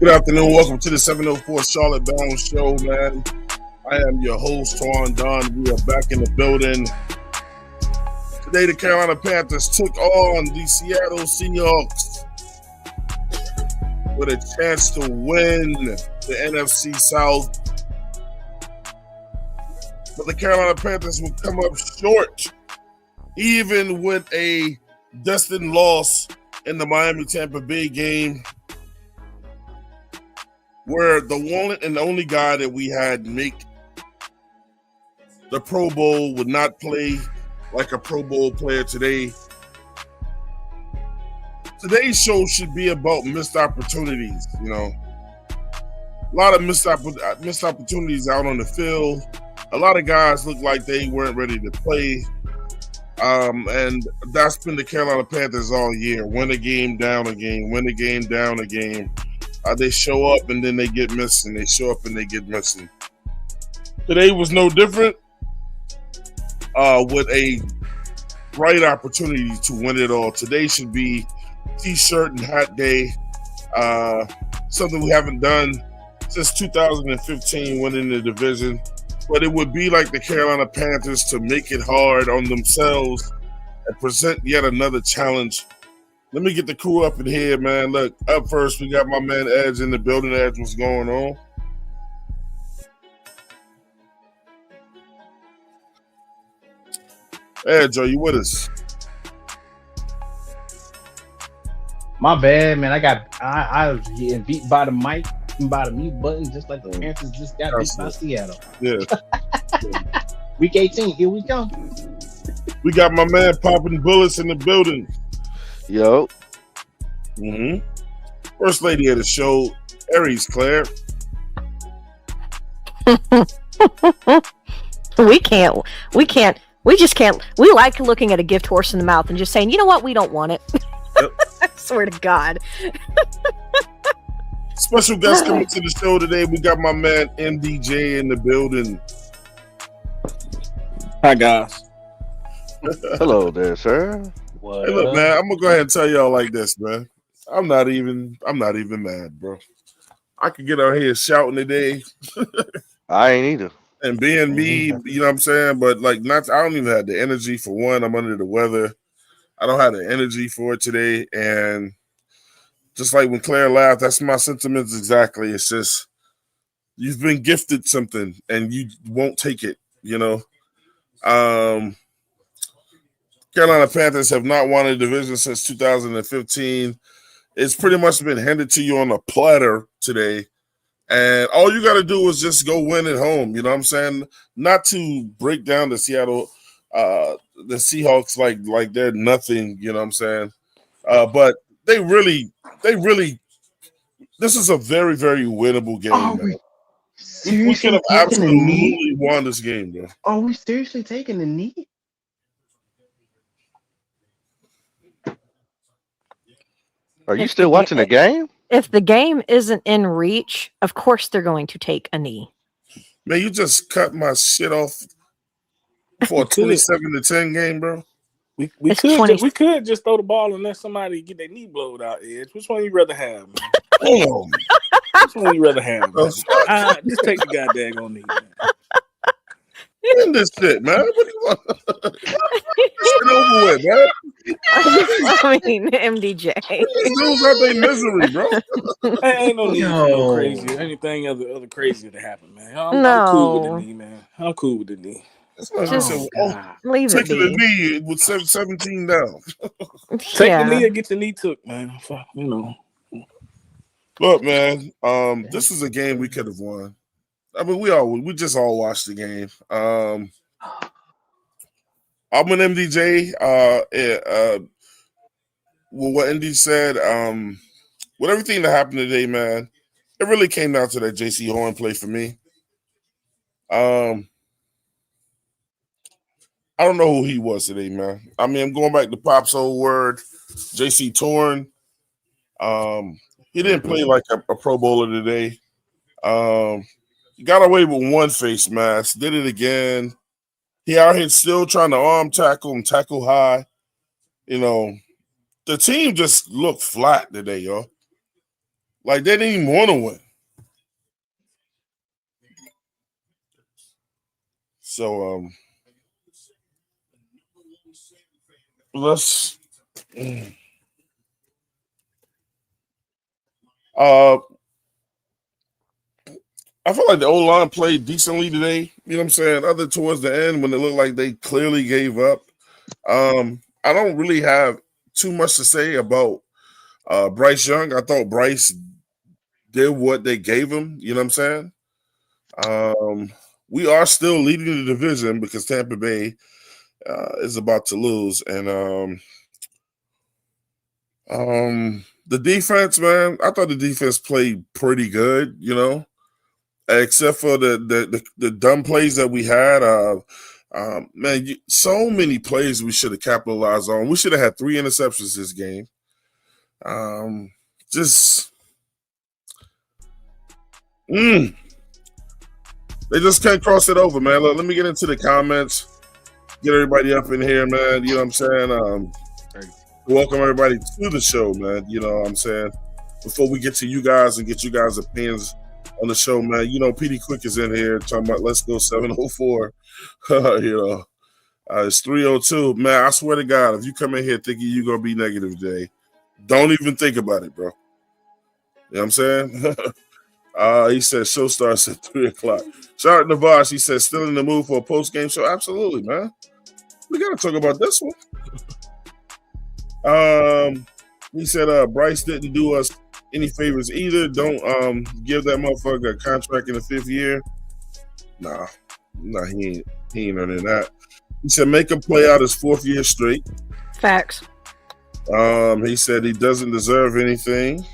Good afternoon. Welcome to the 704 Charlotte Bound Show, man. I am your host, Twan Don. We are back in the building. Today, the Carolina Panthers took on the Seattle Seahawks with a chance to win the NFC South. But the Carolina Panthers would come up short, even with a destined loss in the Miami-Tampa Bay game, where the one and only guy that we had make the Pro Bowl would not play like a Pro Bowl player today. Today's show should be about missed opportunities, A lot of missed opportunities out on the field. A lot of guys look like they weren't ready to play. And that's been the Carolina Panthers all year. Win a game, down a game, win a game, down a game. They show up and then they get missing. They show up and they get missing. Today was no different, with a bright opportunity to win it all. Today should be T-shirt and hat day, something we haven't done since 2015, winning the division. But it would be like the Carolina Panthers to make it hard on themselves and present yet another challenge. Let me get the crew up in here, man. Look, up first, we got my man Edge in the building. Edge, what's going on? Edge, are you with us? My bad, man. I was getting beat by the mic and by the mute button, just like the Panthers just got beat by Seattle. Yeah. Week 18, here we come. We got my man popping bullets in the building. Yo. First lady of the show, Aries Claire. We just can't. We like looking at a gift horse in the mouth and just saying, you know what, we don't want it. Yep. I swear to God. Special guest coming to the show today. We got my man MDJ in the building. Hi, guys. Hello there, sir. Hey, look, man, I'm gonna go ahead and tell y'all like this, man. I'm not even mad, bro. I could get out here shouting today. I ain't either. And being me, you know what I'm saying? But I don't even have the energy for one. I'm under the weather. I don't have the energy for it today. And just like when Claire laughed, that's my sentiments exactly. It's just you've been gifted something and you won't take it, Carolina Panthers have not won a division since 2015. It's pretty much been handed to you on a platter today. And all you got to do is just go win at home. You know what I'm saying? Not to break down the the Seahawks like they're nothing, you know what I'm saying? But they really, this is a very, very winnable game. We could have absolutely won this game, bro. Are we seriously taking the knee? Are you still watching the game? If the game isn't in reach, of course they're going to take a knee. Man, you just cut my shit off for a 27-10 game, bro. We could just throw the ball and let somebody get their knee blowed out, Edge. Which one you rather have, man? Damn. Which one you rather have, man? Just take the goddamn on knee, man. In this shit, man. What do you want? Shit over with, man. I mean, MDJ. Dudes out their misery, bro. Ain't no need for no crazy anything other crazy to happen, man. I'm cool with the knee, man. I'm cool with the knee. Leave it taking be. the knee with 17 down. Take the knee or get your knee took, man. Look, man, this is a game we could have won. I mean, we just all watched the game. I'm an MDJ. What Indy said, with everything that happened today, man, it really came down to that JC Horn play for me. I don't know who he was today, man. I mean, I'm going back to Pop's old word, JC Torn. He didn't play like a Pro Bowler today. He got away with one face mask, did it again. He out here still trying to arm tackle and tackle high. The team just looked flat today, y'all. Like they didn't even want to win. So let's I feel like the O-line played decently today. You know what I'm saying? Other towards the end when it looked like they clearly gave up. I don't really have too much to say about Bryce Young. I thought Bryce did what they gave him. You know what I'm saying? We are still leading the division because Tampa Bay is about to lose. And the defense, man, I thought the defense played pretty good, you know, except for the dumb plays that we had. Man, so many plays we should have capitalized on. We should have had 3 interceptions this game. They just can't cross it over, man. Let me get into the comments. Get everybody up in here, man. You know what I'm saying? Welcome everybody to the show, man. You know what I'm saying? Before we get to you guys and get you guys' opinions on the show, man, you know, PD Quick is in here talking about let's go 704. You know, it's 302. Man, I swear to God, if you come in here thinking you're going to be negative today, don't even think about it, bro. You know what I'm saying? He said show starts at 3 o'clock. Shout out to Navash. He said still in the mood for a post-game show. Absolutely, man. We got to talk about this one. He said Bryce didn't do us any favors either. Don't give that motherfucker a contract in the 5th year. Nah, he ain't earning that. He said make him play out his 4th year straight. Facts. He said he doesn't deserve anything.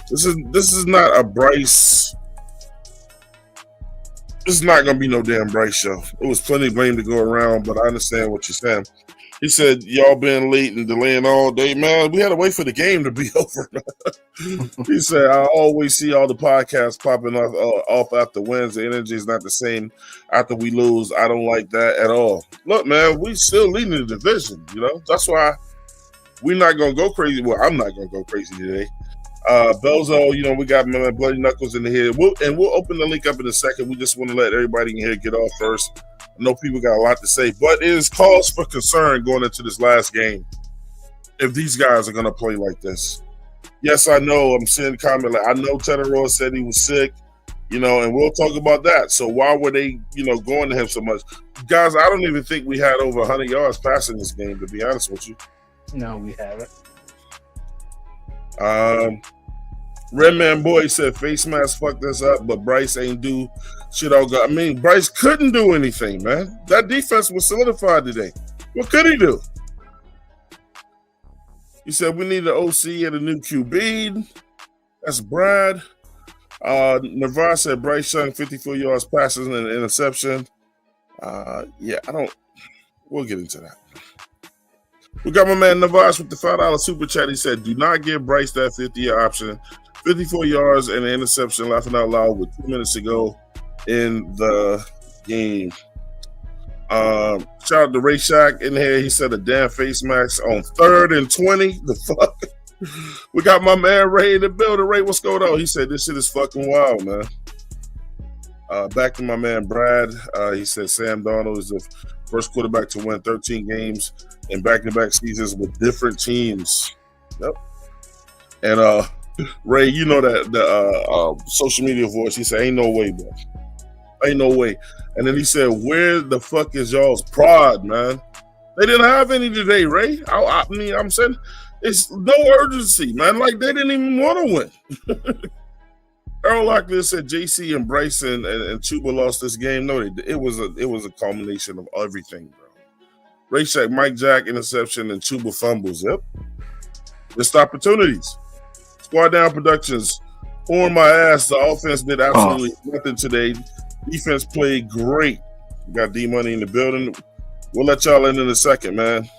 This is not a Bryce. This is not gonna be no damn Bryce show. It was plenty of blame to go around, but I understand what you're saying. He said, y'all been late and delaying all day. Man, we had to wait for the game to be over. He said, I always see all the podcasts popping off after wins. The energy is not the same after we lose. I don't like that at all. Look, man, we still leading the division, you know? That's why we're not going to go crazy. Well, I'm not going to go crazy today. Belzo, you know, we got my Bloody Knuckles in the head. We'll open the link up in a second. We just want to let everybody in here get off first. I know people got a lot to say, but it is cause for concern going into this last game if these guys are going to play like this. Yes, I know. I'm seeing comment like, I know Tedder Ross said he was sick, you know, and we'll talk about that. So why were they, you know, going to him so much? Guys, I don't even think we had over 100 yards passing this game, to be honest with you. No, we haven't. Redman Boy said face mask fucked us up, but Bryce ain't do shit all good. I mean, Bryce couldn't do anything, man. That defense was solidified today. What could he do? He said we need an OC and a new QB. That's Brad. Navarre said Bryce Young 54 yards passes and an interception. Yeah, we'll get into that. We got my man Navas with the $5 super chat. He said, do not give Bryce that 50-year option. 54 yards and an interception, laughing out loud with 2 minutes to go in the game. Shout out to Ray Shack in here. He said a damn face mask on 3rd and 20. The fuck? We got my man Ray in the building. Ray, what's going on? He said this shit is fucking wild, man. Back to my man Brad. He said Sam Darnold is the first quarterback to win 13 games in back-to-back seasons with different teams. Yep. And Ray, you know that the social media voice. He said, "Ain't no way, bro. Ain't no way." And then he said, "Where the fuck is y'all's pride, man? They didn't have any today, Ray. I mean, I'm saying it's no urgency, man. Like they didn't even want to win." Earl Locklear said JC and Bryson and Chuba lost this game. No, it was a culmination of everything, bro. Ray Shack, Mike Jack interception, and Chuba fumbles. Yep. Missed opportunities. Squad Down Productions. On my ass. The offense did absolutely nothing today. Defense played great. We got D-Money in the building. We'll let y'all in a second, man.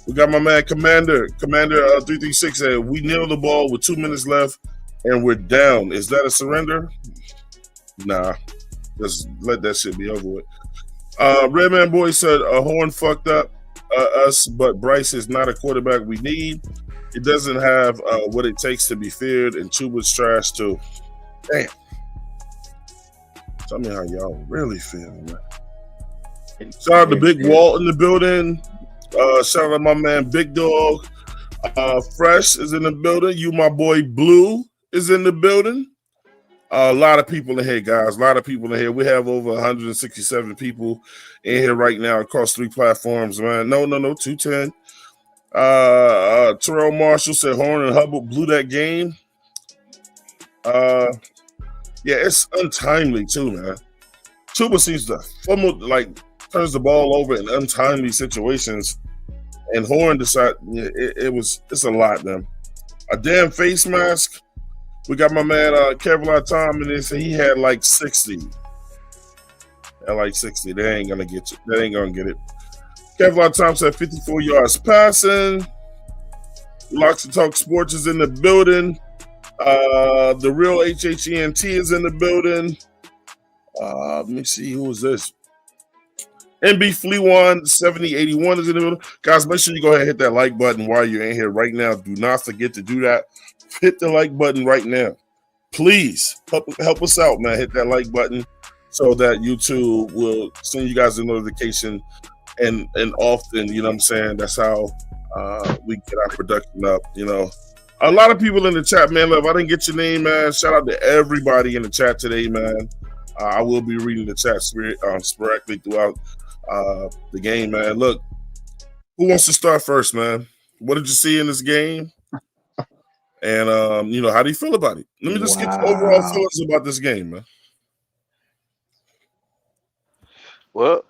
We got my man Commander 336 said, we nailed the ball with 2 minutes left and we're down. Is that a surrender? Nah. Just let that shit be over with. Redman Boy said, Horn fucked up us, but Bryce is not a quarterback we need. It doesn't have what it takes to be feared, and Chuba's trash too. Damn. Tell me how y'all really feel, man. Shout out to Big Walt in the building. Shout out to my man Big Dog. Fresh is in the building. You, my boy Blue, is in the building. A lot of people in here, guys. A lot of people in here. We have over 167 people in here right now across 3 platforms, man. No, 210. Terrell Marshall said Horn and Hubbard blew that game. Yeah, it's untimely too, man. Chuba seems to fumble, turns the ball over in untimely situations, and Horn decided it's a lot, man. A damn face mask. We got my man Kevlar Tom in this, and he had 60. At 60, they ain't gonna get you. They ain't gonna get it. Kevlar Tom said 54 yards passing. Locks and Talk Sports is in the building. The real HHENT is in the building. Let me see, who is this? NB Fleewan 7081 is in the building. Guys, make sure you go ahead and hit that like button while you're in here right now. Do not forget to do that. Hit the like button right now. Please help us out, man. Hit that like button so that YouTube will send you guys a notification and often, you know what I'm saying? That's how we get our production up, you know. A lot of people in the chat, man. Love, I didn't get your name, man. Shout out to everybody in the chat today, man. I will be reading the chat sporadically throughout the game, man. Look, who wants to start first, man? What did you see in this game? And, how do you feel about it? Let me just get the overall feelings about this game, man. Well,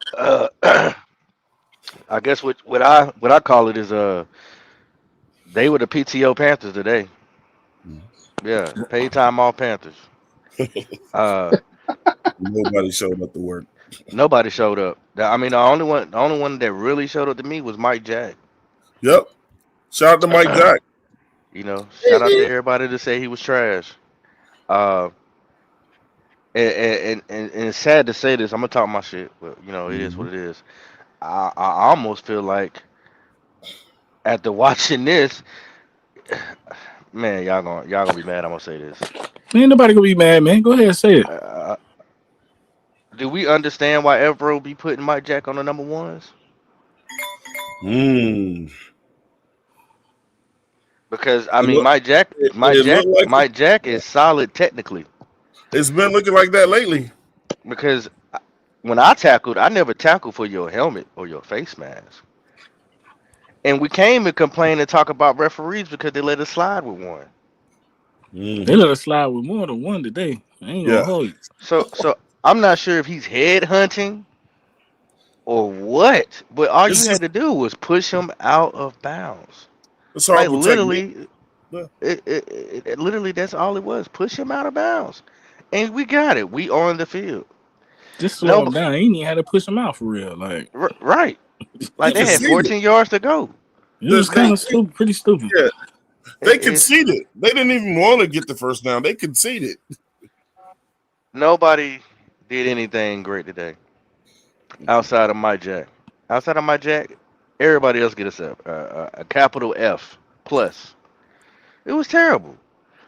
I guess what I call it is they were the PTO Panthers today. Yeah, paid time off Panthers. Nobody showed up to work. Nobody showed up. I mean, the only one that really showed up to me was Mike Jack. Yep. Shout out to Mike Jack. You know, shout out to everybody that say he was trash. And it's sad to say this. I'm gonna talk my shit, but it is what it is. I almost feel like after watching this, man, y'all gonna be mad. I'm gonna say this. Ain't nobody gonna be mad, man. Go ahead and say it. Do we understand why Evero be putting Mike Jack on the number ones? Because Mike Jack is solid technically. It's been looking like that lately. Because when I tackled, I never tackled for your helmet or your face mask. And we came and complain and talk about referees because they let us slide with one. They let us slide with more than one today. I ain't gonna hold you. So I'm not sure if he's head hunting or what, but all you had to do was push him out of bounds. It's hard to literally, it literally that's all it was. Push him out of bounds, and we got it. We on the field. Just slow him down. He ain't even had to push him out for real. Right. Like they had 14 yards to go. It was kind of stupid, pretty stupid. Yeah. They conceded. They didn't even want to get the first down. They conceded. Nobody did anything great today outside of Mike Jack. Outside of Mike Jack, everybody else get a capital F plus. It was terrible.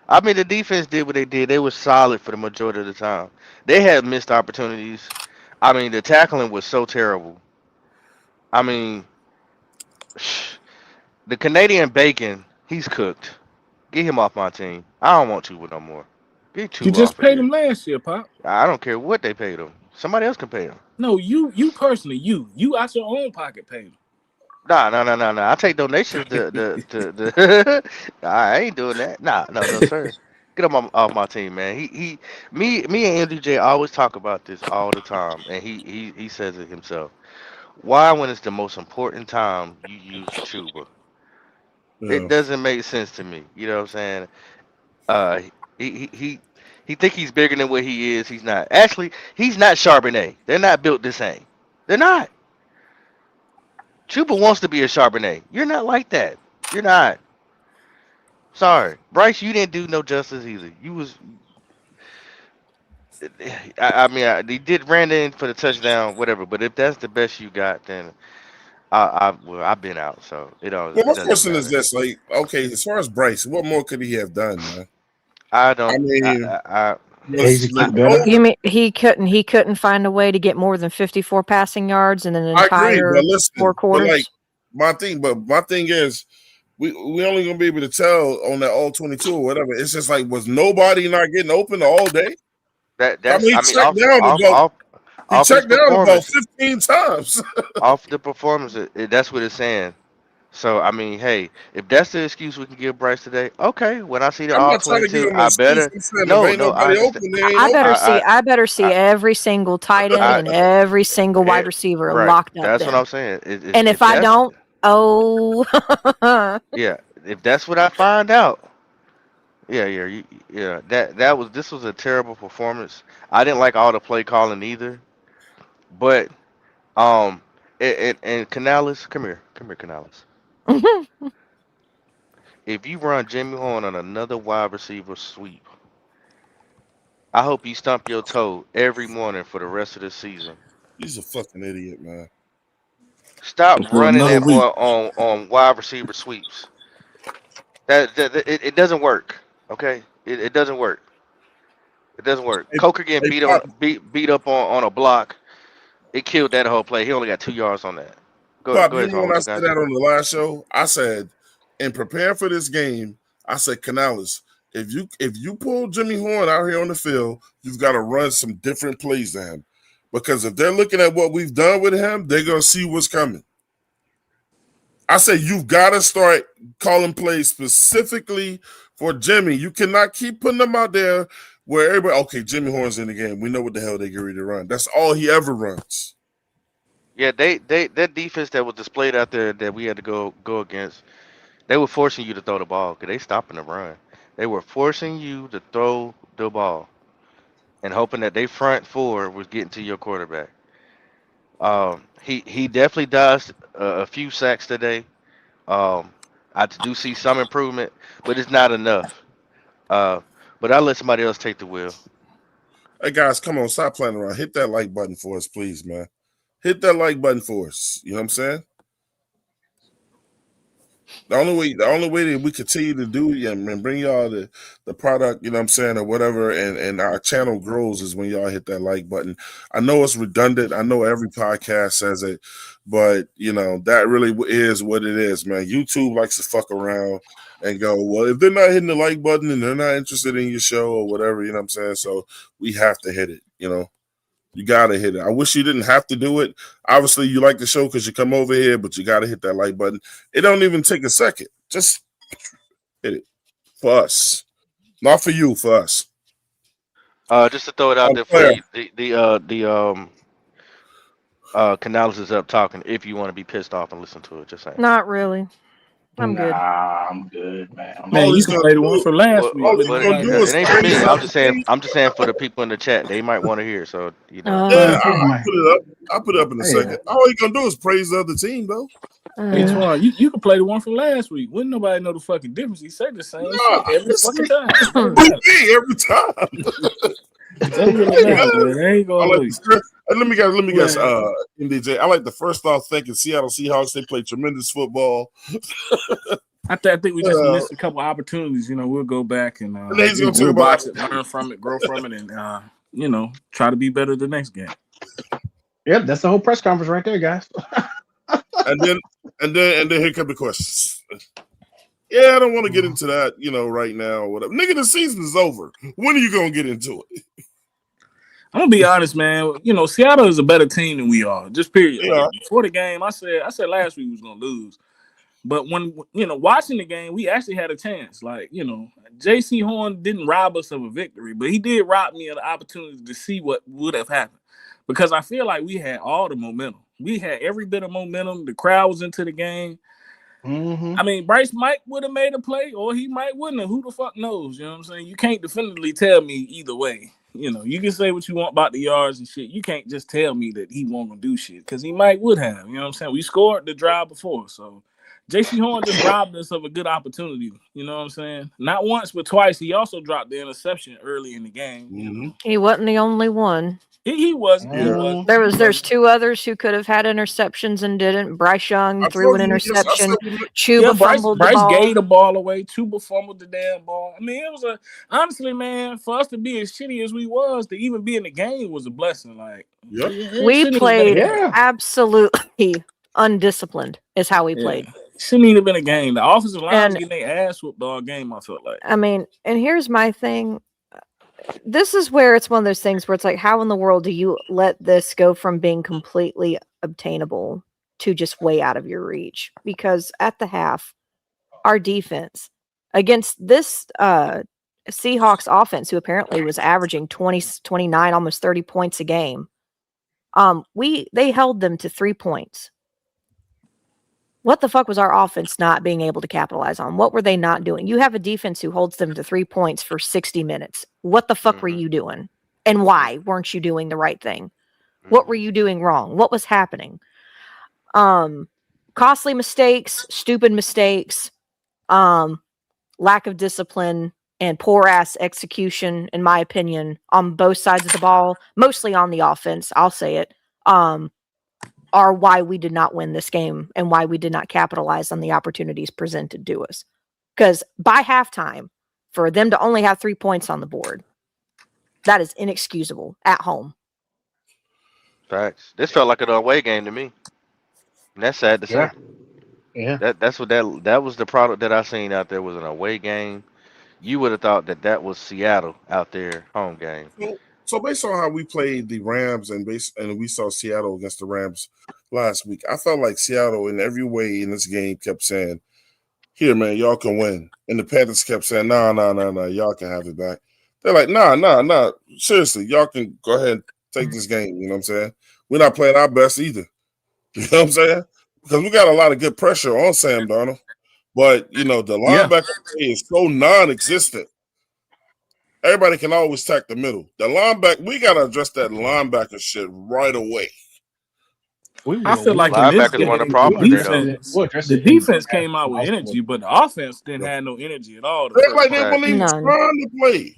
I mean, the defense did what they did. They were solid for the majority of the time. They had missed opportunities. I mean, the tackling was so terrible. I mean, the Canadian Bacon, he's cooked. Get him off my team. I don't want Chuba no more. You just paid him last year, Pop. I don't care what they paid him. Somebody else can pay him. No, you personally, you out your own pocket pay him. Nah. I take donations to I ain't doing that. No, sir. Get him off my team, man. Me and MDJ always talk about this all the time, and he says it himself. Why, when it's the most important time, you use Chuba? Yeah. It doesn't make sense to me. You know what I'm saying? He think he's bigger than what he is. He's not. Actually, he's not Charbonnet. They're not built the same. They're not. Chuba wants to be a Charbonnet. You're not like that. You're not. Sorry, Bryce. You didn't do no justice either. You was. I mean, he did ran in for the touchdown, whatever. But if that's the best you got, then I've been out, so it don't Well, it my doesn't question is matter. this: like, okay, as far as Bryce, what more could he have done, man? I I don't. mean, was like Execute better. You mean he couldn't find a way to get more than 54 passing yards in an I agree, entire but 4 listen, but like quarters? my thing is, we only gonna be able to tell on that all 22 or whatever. It's just like, was nobody not getting open all day? I That's. mean, I mean, he off his checked down about performance, 15 times. off the performance. That's what it's saying. So I mean, hey, if that's the excuse we can give Bryce today, okay. When I see the I'm all not trying to give 22, him an I excuse. better. I'm saying if No, ain't no, I nobody understand. open, they ain't open. I better see I, every single tight end I, and every single wide it, receiver right. locked up That's what then. I'm saying. And if If I that's don't, oh, yeah, if that's what I find out, yeah. This was a terrible performance. I didn't like all the play calling either, but um, and Canales, come here, Canales. If you run Jimmy Horn on another wide receiver sweep, I hope you stump your toe every morning for the rest of the season. He's a fucking idiot, man. Stop For running another that boy week. on wide receiver sweeps. It doesn't work. Okay, it doesn't work. It doesn't work. Hey, Coker getting hey, Pop, beat up on a block. It killed that whole play. He only got 2 yards on that. Pop, Go you ahead, remember Twan. when What I you said guys say? that on the last show? I said, in preparing for this game, I said, Canales, if you pull Jimmy Horn out here on the field, you've got to run some different plays to him. Because if they're looking at what we've done with him, they're gonna see what's coming. I said you've got to start calling plays specifically for Jimmy. You cannot keep putting them out there where everybody, okay, Jimmy Horn's in the game. We know what the hell they get ready to run. That's all he ever runs. Yeah, they that defense that was displayed out there that we had to go against. They were forcing you to throw the ball because they stopping the run. They were forcing you to throw the ball and hoping that they front four was getting to your quarterback. He definitely does a few sacks today. Um, I do see some improvement, but it's not enough. Uh, but I'll let somebody else take the wheel. Hey guys, come on, stop playing around. Hit that like button for us, please, man. Hit that like button for us. You know what I'm saying? The only way that we continue to do and bring y'all the product, you know what I'm saying, or whatever, and our channel grows is when y'all hit that like button. I know it's redundant. I know every podcast says it, but that really is what it is, man. YouTube likes to fuck around and go, well, if they're not hitting the like button and they're not interested in your show or whatever, you know what I'm saying? So we have to hit it. You gotta hit it. I wish you didn't have to do it. Obviously, you like the show because you come over here, but you gotta hit that like button. It don't even take a second. Just hit it for us, not for you, for us. Just to throw it out there for Claire, you, Canales is up talking. If you want to be pissed off and listen to it, just saying. not really. I'm good. Nah, I'm good, man. Man, all you he's can gonna play the one do, from last Well, week, all he's man. well, gonna Nobody do give it is a ain't fuck for praise me. about other that. I'm teams. just saying for the people in the chat. They might want to hear. So Yeah, Uh, Here's I'll my put it up. I'll put it up in a hey, second. All he gonna do is praise the other team, though. Hey, uh, Twan, you can play the one from last week. Wouldn't nobody know the fucking difference? He said the same Nah, shit every it's fucking time. It don't me matter. every time. It don't really matter, man. They ain't I gonna like lose. the first, and let me guess, Man, MDJ. I like the first off thinking Seattle Seahawks. They play tremendous football. I think we just Uh, missed a couple opportunities. We'll go back and and then he's gonna talk we'll about, watch it, learn from it, grow from it, and try to be better the next game. yep, that's the whole press conference right there, guys. and then here come the questions. Yeah, I don't want to get into that, right now or whatever. Nigga, the season is over. When are you gonna get into it? I'm gonna be honest, man. Seattle is a better team than we are. Just period. Yeah, Like before the game, I said last week we was gonna lose. But when watching the game, we actually had a chance. Like, J.C. Horn didn't rob us of a victory, but he did rob me of the opportunity to see what would have happened. Because I feel like we had all the momentum. We had every bit of momentum. The crowd was into the game. Mm-hmm. I mean, Bryce might would have made a play, or he might wouldn't have. Who the fuck knows? You know what I'm saying? You can't definitively tell me either way. You can say what you want about the yards and shit. You can't just tell me that he won't gonna do shit because he might would have. You know what I'm saying? We scored the drive before, so J.C. Horn just robbed us of a good opportunity. You know what I'm saying? Not once, but twice. He also dropped the interception early in the game. You know, He wasn't the only one. he wasn't. He Yeah. wasn't. There's two others who could have had interceptions and didn't. Bryce Young I threw told an you, yes, I interception. said we- Chuba fumbled the Bryce ball. gave the ball away. Chuba fumbled the damn ball. I mean, it was honestly, man, for us to be as shitty as we was, to even be in the game was a blessing. Like, Yep. We played Yeah. absolutely undisciplined is how we played. Shouldn't even have been a game. The offensive line was And- getting their ass whooped all game, I felt like. I mean, and here's my thing. This is where it's one of those things where it's like, how in the world do you let this go from being completely obtainable to just way out of your reach? Because at the half, our defense against this Seahawks offense, who apparently was averaging 20, 29, almost 30 points a game, they held them to 3 points. What the fuck was our offense not being able to capitalize on? What were they not doing? You have a defense who holds them to 3 points for 60 minutes. What the fuck were you doing? And why weren't you doing the right thing? What were you doing wrong? What was happening? Costly mistakes, stupid mistakes, lack of discipline, and poor ass execution, in my opinion, on both sides of the ball, mostly on the offense, I'll say it, are why we did not win this game and why we did not capitalize on the opportunities presented to us. Because by halftime, for them to only have 3 points on the board, that is inexcusable at home. Facts. This felt like an away game to me. And that's sad to say. Yeah. That's what that was the product that I seen out there was an away game. You would have thought that was Seattle out there home game. So based on how we played the Rams and we saw Seattle against the Rams last week, I felt like Seattle in every way in this game kept saying, "Here, man, y'all can win," and the Panthers kept saying, "No, y'all can have it back." They're like, "Nah, seriously, y'all can go ahead and take this game." You know what I'm saying? We're not playing our best either. You know what I'm saying? Because we got a lot of good pressure on Sam Darnold, but the linebacker play is so non-existent. Everybody can always tack the middle. The linebacker, we got to address that linebacker shit right away. I feel like in this game, one of the problems the defense came out with energy, but the offense didn't have no energy at all. They're like they weren't even trying to play.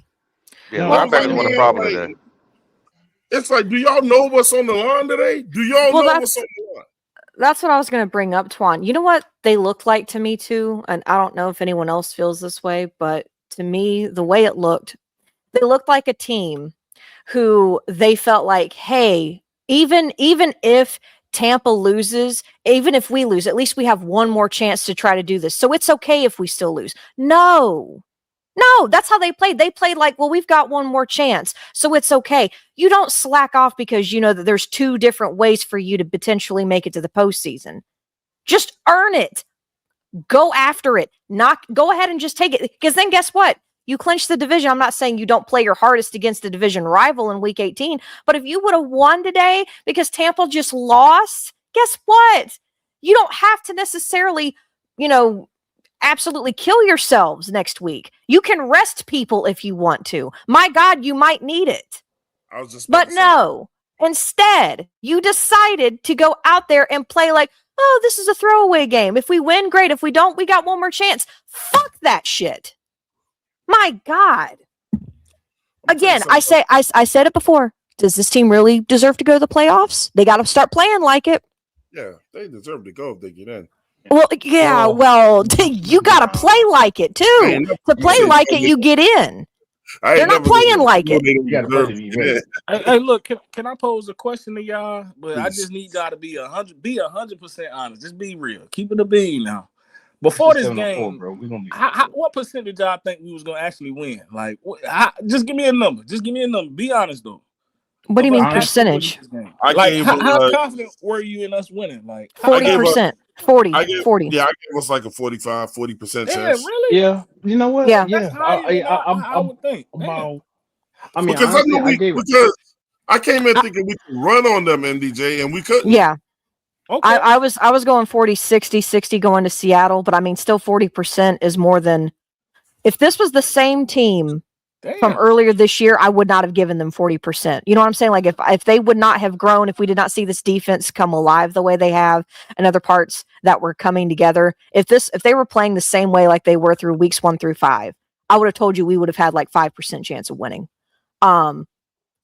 Yeah, linebackers want a problem today. It's like, do y'all know what's on the line today? Do y'all know what's on the line? That's what I was going to bring up, Twan. You know what they look like to me too? And I don't know if anyone else feels this way, but to me, the way it looked, they looked like a team who they felt like, hey, even if Tampa loses, even if we lose, at least we have one more chance to try to do this. So it's okay if we still lose. No, that's how they played. They played like, well, we've got one more chance, so it's okay. You don't slack off because you know that there's two different ways for you to potentially make it to the postseason. Just earn it. Go after it. Go ahead and just take it. Because then guess what? You clinch the division. I'm not saying you don't play your hardest against a division rival in week 18, but if you would have won today because Tampa just lost, guess what? You don't have to necessarily, absolutely kill yourselves next week. You can rest people if you want to. My God, you might need it. But no, instead, you decided to go out there and play like, oh, this is a throwaway game. If we win, great. If we don't, we got one more chance. Fuck that shit. My God. Again, I said it before. Does this team really deserve to go to the playoffs? They got to start playing like it. Yeah, they deserve to go if they get in. Well, yeah, you got to play like it too. To play like it, you get in. They're not playing like it. Hey, look, can I pose a question to y'all? But I just need y'all to be 100% honest. Just be real. Keep it a bean now. Before this game, what percentage y'all think we was gonna actually win? Like, just give me a number. Be honest though. What do you mean percentage? How confident were you in us winning? Like 40%. 40. Yeah, I gave us like a 40% chance. Yeah, really? Yeah. You know what? Yeah. That's I would think. Because I came in thinking we could run on them, MDJ, and we couldn't. Yeah. Okay. I was going 40, 60 going to Seattle, but I mean, still 40% is more than if this was the same team from Damn. earlier this year, I would not have given them 40%. You know what I'm saying? Like if they would not have grown, if we did not see this defense come alive the way they have and other parts that were coming together, if they were playing the same way like they were through weeks 1 through 5, I would have told you we would have had like 5% chance of winning.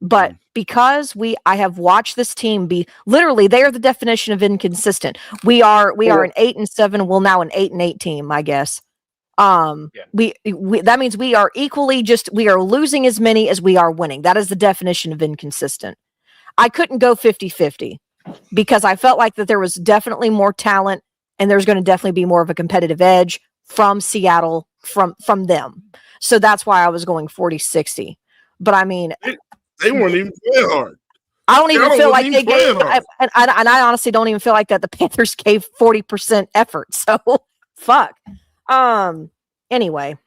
But because I have watched this team be literally, they are the definition of inconsistent. We are an 8-7, well now an 8-8 team, I guess. We that means we are equally we are losing as many as we are winning. That is the definition of inconsistent. I couldn't go 50-50 because I felt like that there was definitely more talent and there's going to definitely be more of a competitive edge from Seattle from them. So that's why I was going 40-60. But I mean, they weren't even playing hard. I don't even feel like they gave, hard. and I honestly don't even feel like that the Panthers gave 40% effort. So fuck. Anyway.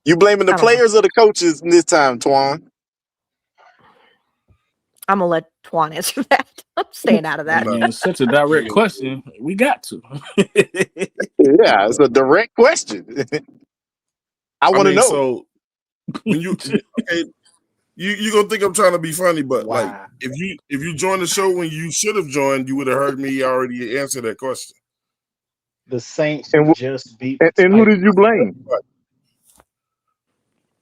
You blaming the players or the coaches this time, Twan? I'm gonna let Twan answer that. I'm staying out of that. Man, it's such a direct question. We got to. Yeah, it's a direct question. I want to know. So when you gonna think I'm trying to be funny, but like if you joined the show when you should have joined, you would have heard me already answer that question. The Saints just beat. And who did you blame?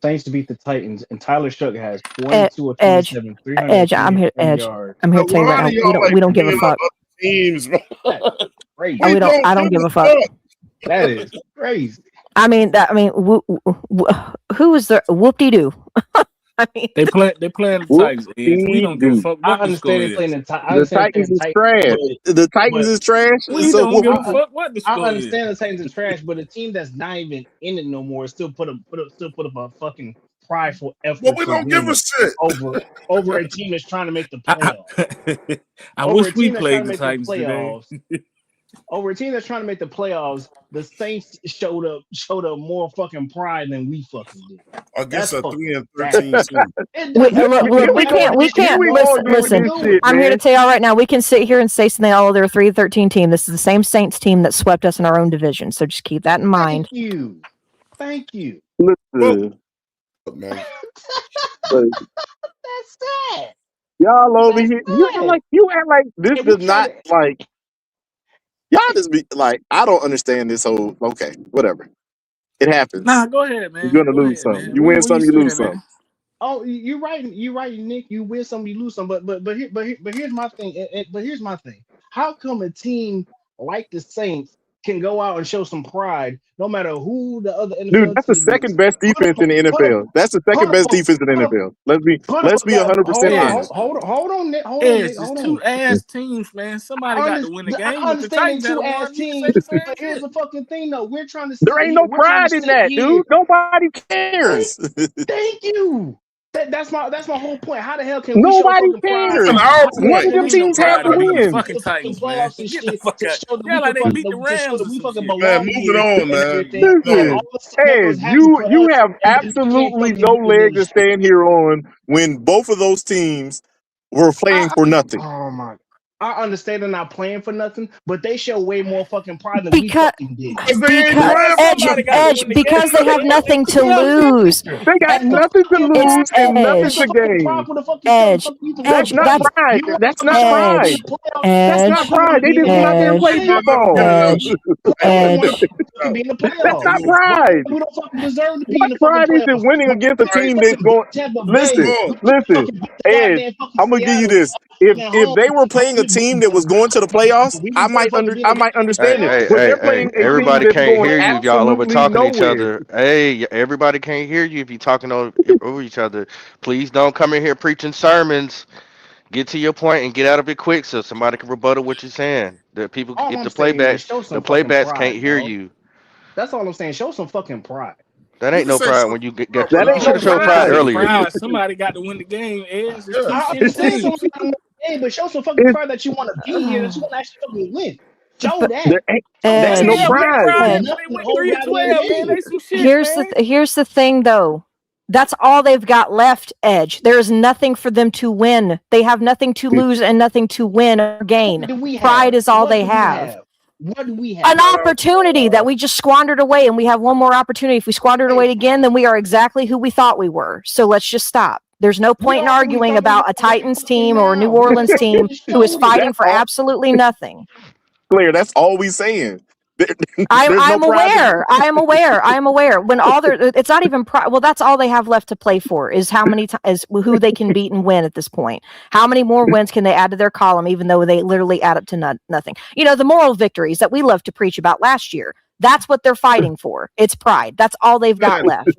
Saints to beat the Titans, and Tyler Shook has 22 of 27, Edge. I'm here. Edge. I'm here to tell you right now. We don't give a fuck. Teams, crazy. I don't give a fuck. That is crazy. I mean, who was the whoop-de-doo? I mean, they playing the Titans. We don't give a fuck. I understand they playing the Titans is trash. The Titans is trash. We don't give a fuck what the score I understand the Titans is trash, but a team that's not even in it no more still put up a fucking prideful effort. But we don't give a shit over a team that's trying to make the playoffs. I wish we played the Titans today. Over a team that's trying to make the playoffs, the Saints showed up more fucking pride than we fucking did. I guess a 3-13 team. We can't listen. I'm here to tell y'all right now, we can sit here and say something, oh, they're a 3-13 team. This is the same Saints team that swept us in our own division. So just keep that in mind. Thank you. Listen. Man. That's sad. Y'all over here. You act like this does not like. Y'all just be like, I don't understand this whole. Okay, whatever. It happens. Nah, go ahead, man. You're gonna lose something. Man. You win some, you lose some. Oh, you're right, Nick. You win some, you lose some. But here's my thing. But here's my thing. How come a team like the Saints can go out and show some pride, no matter who the other NFL dude? That's the second best defense in the NFL. That's the second best defense in the NFL. Let's be 100% honest. Hold on, Nick. Hold on. Two ass teams, man. Somebody got to win the game. I understand two ass teams, but here's the fucking thing, though. We're trying to. There ain't no pride in that, dude. Nobody cares. Thank you. That's my whole point. How the hell can nobody cares? One of them teams have to win. Fucking Titans, man. Get the fuck out. Yeah, like they beat the Rams. Man, move it on, man. Hey, you have absolutely no leg to stand here on when both of those teams were playing for nothing. Oh my! I understand they're not playing for nothing, but they show way more fucking pride than we fucking did. Edge, because they have nothing to lose. They got nothing to lose and nothing to gain. Edge, that's not pride. That's not pride. That's not pride. They just went out there and played football. That's not pride. We don't fucking deserve to be in the pride isn't winning against a team that's going. Listen, Edge. I'm gonna give you this. If they were playing a team that was going to the playoffs, I might understand it. Hey, everybody can't hear you if y'all over talking to each other. Hey, everybody can't hear you if you're talking over each other. Please don't come in here preaching sermons. Get to your point and get out of it quick so somebody can rebuttal what you're saying. The people, if the playbacks can't hear you. That's all I'm saying. Show some fucking pride. That ain't no pride when you get. That ain't no pride earlier. Somebody got to win the game, Ed. But show some fucking pride that you want to be here, that you want to actually fucking win. Show that. That's no pride. Here's the thing, though. That's all they've got left, Edge. There is nothing for them to win. They have nothing to lose and nothing to win or gain. Pride is all they have. What do we have? An opportunity that we just squandered away, and we have one more opportunity. If we squander it away again, then we are exactly who we thought we were. So let's just stop. There's no point in arguing about a Titans team or a New Orleans team who is fighting for absolutely nothing. Claire, that's all we saying. I'm aware. I am aware. When all it's not even well, that's all they have left to play for is how many is who they can beat and win at this point. How many more wins can they add to their column, even though they literally add up to nothing? You know, the moral victories that we loved to preach about last year. That's what they're fighting for. It's pride. That's all they've got left.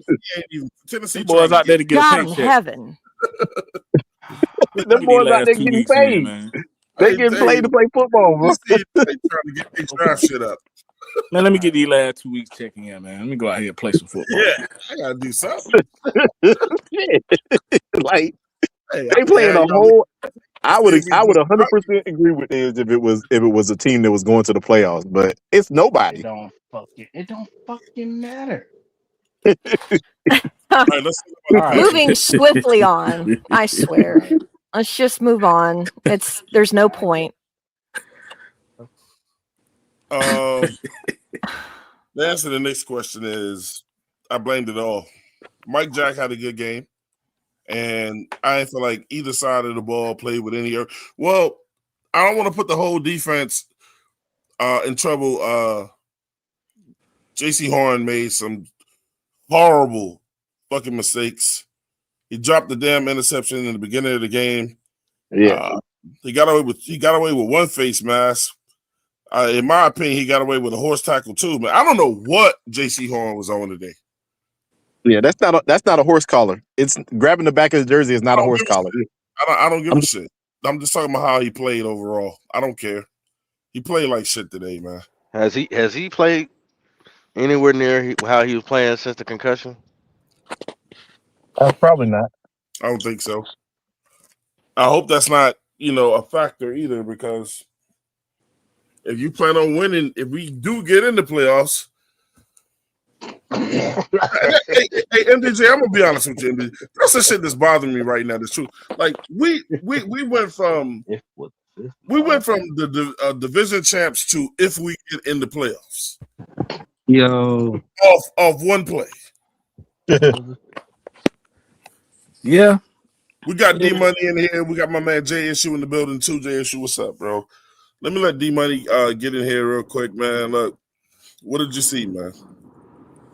Tennessee boys out there to get God a in paycheck. heaven. Them boys out there getting paid. They getting paid to play football, bro. Trying to get their draft shit up. Man, let me get these last 2 weeks checking in, man. Let me go out here and play some football. Yeah, I gotta do something. Like they playing a whole. I would 100% agree with this if it was a team that was going to the playoffs, but it's nobody. It don't fucking matter. All right, Moving swiftly on. I swear. Let's just move on. There's no point. The answer to the next question is I blamed it all. Mike Jack had a good game, and I didn't feel like either side of the ball played with any. Well, I don't want to put the whole defense in trouble. J.C. Horn made some horrible fucking mistakes. He dropped the damn interception in the beginning of the game. Yeah, he got away with one face mask. In my opinion, he got away with a horse tackle too, man. I don't know what J.C. Horn was on today. Yeah, that's not a horse collar. It's grabbing the back of the jersey is not a horse collar. I don't give a shit. I'm just talking about how he played overall. I don't care. He played like shit today, man. Has he played anywhere near how he was playing since the concussion? Probably not. I don't think so. I hope that's not, a factor either, because if you plan on winning, if we do get in the playoffs, hey, MDJ, I'm gonna be honest with you, MDJ. That's the shit that's bothering me right now. The truth, like we went from the division champs to if we get in the playoffs. Yo, off one play. Yeah. We got D Money in here. We got my man J Issue in the building too. J Issue, what's up, bro? Let me let D Money get in here real quick, man. Look, what did you see, man?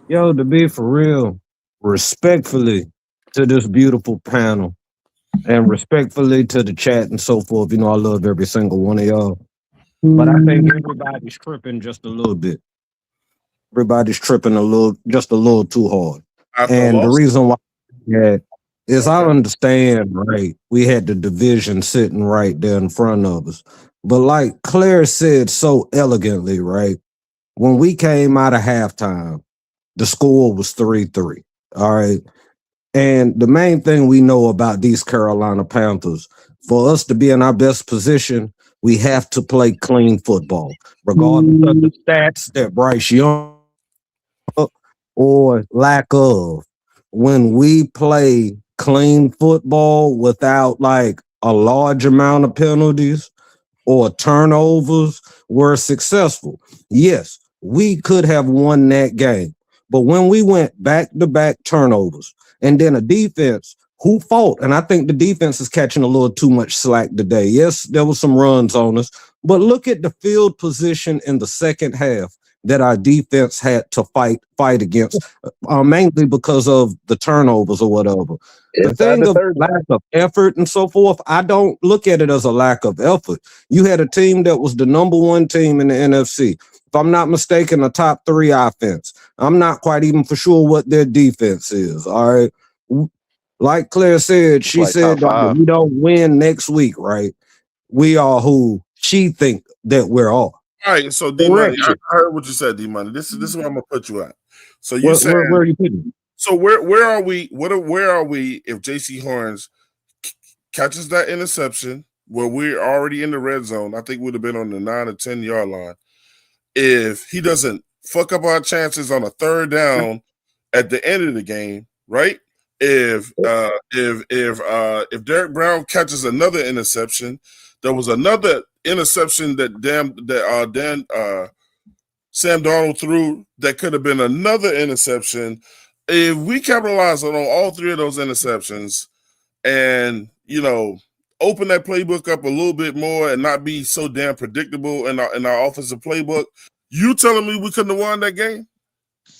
yo, to be for real, respectfully to this beautiful panel and respectfully to the chat and so forth. I love every single one of y'all. But I think everybody's tripping just a little bit. Everybody's tripping just a little too hard. And the reason why is I understand, right? We had the division sitting right there in front of us. But like Claire said so elegantly, right? When we came out of halftime, the score was 3-3. All right. And the main thing we know about these Carolina Panthers, for us to be in our best position, we have to play clean football, regardless of the stats that Bryce Young or lack of. When we play clean football without like a large amount of penalties or turnovers, we're successful. Yes, we could have won that game. But when we went back-to-back turnovers and then a defense who fought, and I think the defense is catching a little too much slack today. Yes, there was some runs on us, but look at the field position in the second half that our defense had to fight against, mainly because of the turnovers or whatever. The thing of lack of effort and so forth, I don't look at it as a lack of effort. You had a team that was the number one team in the NFC. If I'm not mistaken, a top 3 offense. I'm not quite even for sure what their defense is. All right. Like Claire said, she said we don't win next week, right? We are who she think that we're all. All right, so D Money, I heard what you said, D Money. This is where I'm gonna put you at. So you said where are you putting me? So where are we? Where are we if J.C. Horns catches that interception where we're already in the red zone? I think we'd have been on the 9 or 10 yard line. If he doesn't fuck up our chances on a third down at the end of the game, right? If Derek Brown catches another interception, there was another interception that Dan Sam Darnold threw that could have been another interception. If we capitalize on all three of those interceptions and, open that playbook up a little bit more and not be so damn predictable in our offensive playbook, you telling me we couldn't have won that game?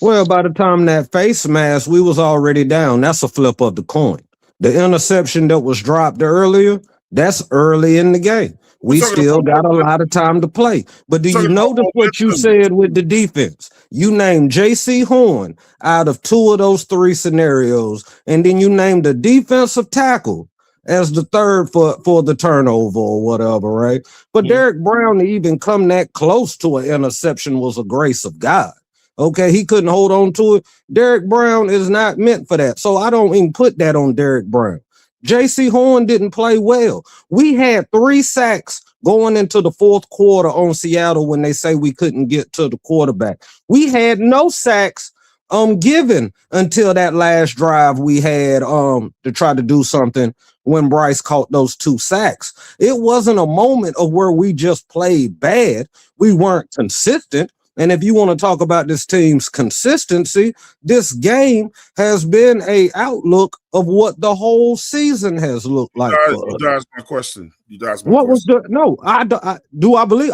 Well, by the time that face mask, we was already down. That's a flip of the coin. The interception that was dropped earlier, that's early in the game. We still got a lot of time to play. But do you notice what you said with the defense? You named J.C. Horn out of 2 of those 3 scenarios, and then you named the defensive tackle as the third for the turnover or whatever, right? But Derek Brown to even come that close to an interception was a grace of God. Okay, he couldn't hold on to it. Derek Brown is not meant for that. So I don't even put that on Derek Brown. J.C. Horn didn't play well. We had 3 sacks going into the 4th quarter on Seattle when they say we couldn't get to the quarterback. We had no sacks given until that last drive we had to try to do something when Bryce caught those 2 sacks. It wasn't a moment of where we just played bad. We weren't consistent. And if you want to talk about this team's consistency, this game has been a outlook of what the whole season has looked like. You dodged my question. I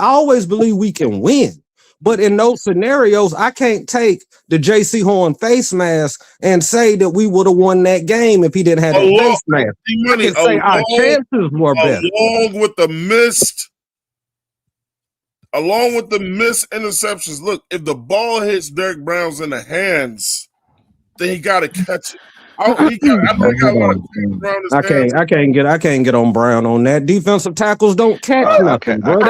always believe we can win. But in those scenarios, I can't take the J.C. Horn face mask and say that we would have won that game if he didn't have that face mask. I can say our chances were better. Along with the missed interceptions, look, if the ball hits Derek Brown's in the hands, then he got to catch it. I can't get on Brown on that. Defensive tackles don't catch nothing, bro.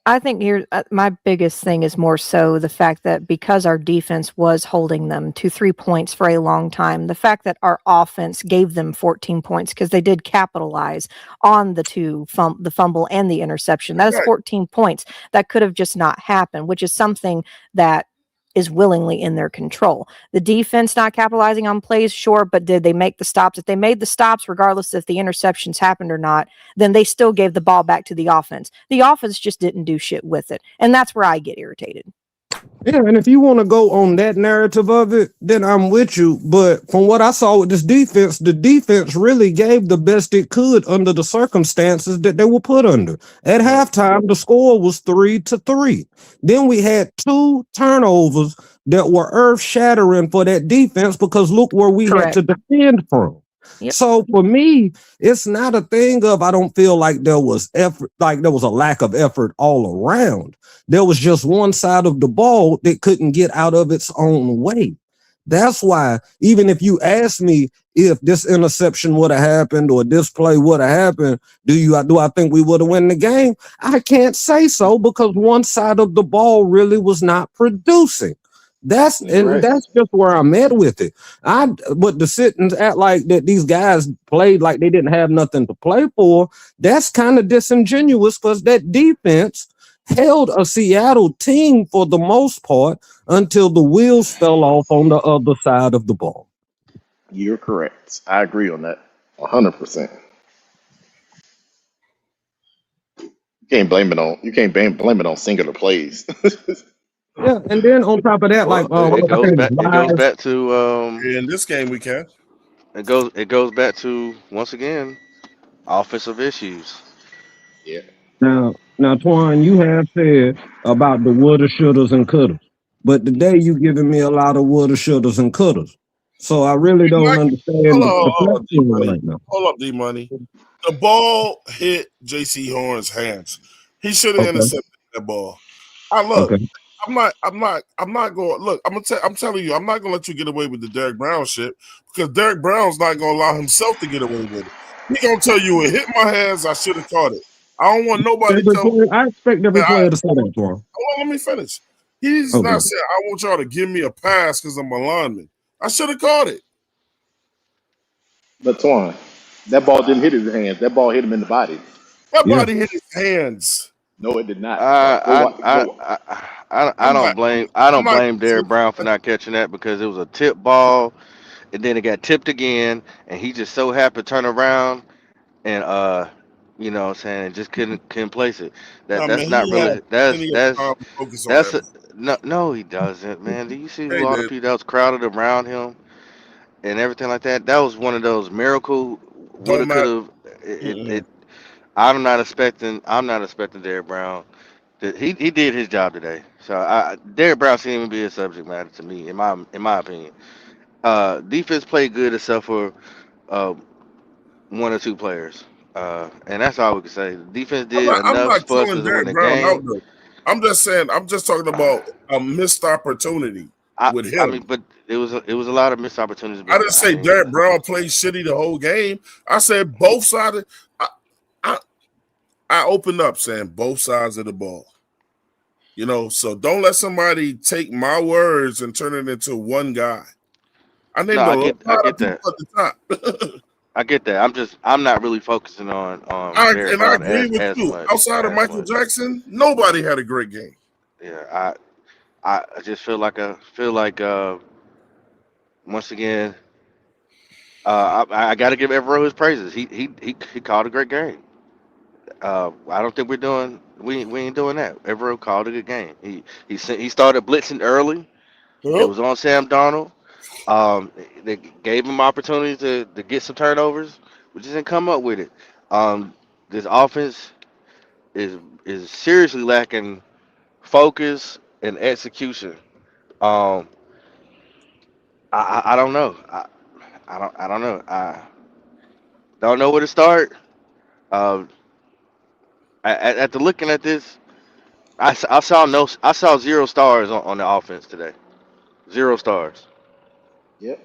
I think here my biggest thing is more so the fact that because our defense was holding them to 3 points for a long time, the fact that our offense gave them 14 points because they did capitalize on the fumble and the interception. That is 14 points that could have just not happened, which is something that is willingly in their control. The defense not capitalizing on plays, sure, but did they make the stops? If they made the stops, regardless if the interceptions happened or not, then they still gave the ball back to the offense. The offense just didn't do shit with it. And that's where I get irritated. Yeah, and if you want to go on that narrative of it, then I'm with you. But from what I saw with this defense, the defense really gave the best it could under the circumstances that they were put under. At halftime, the score was 3-3. Then we had 2 turnovers that were earth-shattering for that defense because look where we had to defend from. Yep. So for me, it's not a thing of I don't feel like there was effort, like there was a lack of effort all around. There was just one side of the ball that couldn't get out of its own way. That's why even if you ask me if this interception would have happened or this play would have happened, do I think we would have won the game? I can't say so because one side of the ball really was not producing. That's just where I'm at with it. But to sit and act like that these guys played like they didn't have nothing to play for, that's kind of disingenuous because that defense held a Seattle team for the most part until the wheels fell off on the other side of the ball. You're correct. I agree on that 100%. You can't blame it on singular plays. Yeah, and then on top of that, it goes back to in this game we can. It goes back to once again offensive issues. Yeah. Now, Twan, you have said about the woulda, shouldas, and couldas, but today you giving me a lot of woulda, shouldas, and couldas. So I really don't understand Hold up, D-Money. The ball hit J.C. Horn's hands. He should have intercepted that ball. I'm not going. Look, I'm telling you, I'm not going to let you get away with the Derek Brown shit because Derek Brown's not going to allow himself to get away with it. He's going to tell you it hit my hands. I should have caught it. I don't want nobody to tell me. I expect every player to say that for him. Let me finish. He's not saying I want y'all to give me a pass because I'm a lineman. I should have caught it. But Twan, that ball didn't hit his hands. That ball hit him in the body. That body hit his hands. No, it did not. I don't blame Derek Brown for not catching that because it was a tip ball, and then it got tipped again, and he just so happened to turn around and You know what I'm saying? Just couldn't place it. No, man, That's not he had really plenty of time to focus on that's that. a, no, he doesn't, man. Do you see Hey, who all the dude, people that was crowded around him and everything like that? That was one of those miracle don't woulda matter. coulda. Mm-mm. I'm not expecting Derrick Brown. He did his job today. So Derrick Brown shouldn't even be a subject matter to me, in my opinion. Defense played good except for uh, one or two players. And that's all we can say. The defense did I'm enough not for us calling to win Derek the Brown out game. though. I'm just saying. I'm just talking about a missed opportunity with I mean, him. but it was a lot of missed opportunities. I But didn't I say mean, Derek Brown played shitty the whole game. I said both sides. I, I, I opened up saying both sides of the ball. You know, so don't let somebody take my words and turn it into one guy. I no, named a lot I of get people that. at the top. I get that. I'm not really focusing on Derrick I Brown agree with as you. much Outside of Michael Jackson, nobody had a great game. Yeah, I just feel like once again, I got to give Evero his praises. He called a great game. I don't think we ain't doing that. Evero called a good game. He started blitzing early. It Huh? was on Sam Darnold. Um, they gave him opportunities to get some turnovers, but just didn't come up with it. This offense is is seriously lacking focus and execution. Um, I don't know. I don't know. I don't know where to start. Um, after looking at this, I saw 0 stars on the offense today. 0 stars. Yep.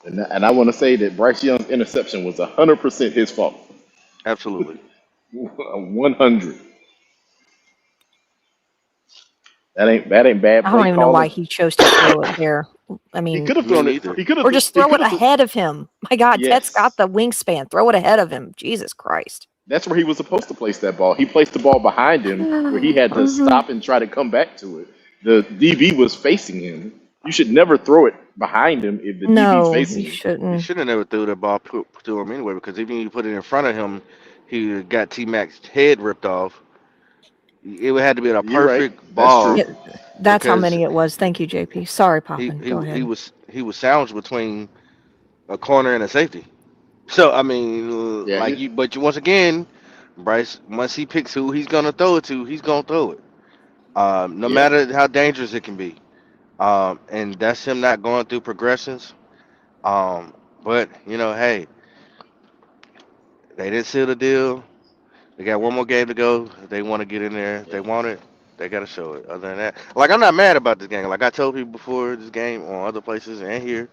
And I want to say that Bryce Young's interception was 100% his fault. Absolutely. 100. That ain't bad I don't play even know why calling. he chose to throw it there. I He mean, could have Me thrown it. neither. He could have. or just He throw could it have. ahead of him. My God, Ted's got Yes, the wingspan. Throw it ahead of him. Jesus Christ. that's where he was supposed to place that ball. He placed the ball behind him, where he had to Mhm. stop and try to come back to it. The DB was facing him. You should never throw it behind him if the DB's No, facing he him. He shouldn't. should have never threw that ball to him anyway, because even if you put it in front of him, he got T Mac's head ripped off. It would have to be a You're right. perfect That's ball Yeah, true. that's how because many it was. Thank you, JP. Sorry, he Poppin. he Go he ahead. was sandwiched between a corner and a safety. So I mean, Yeah. but once again, Bryce, once he picks who he's gonna throw it to, he's gonna throw it. No Yeah. matter how dangerous it can be. And that's him not going through progressions. Um, but hey, they didn't seal the deal. They got one more game to go. If they want to get in there. If Yeah. they want it, they got to show it. Other than that, like I'm not mad about this game. Like I told people before this game on other places and here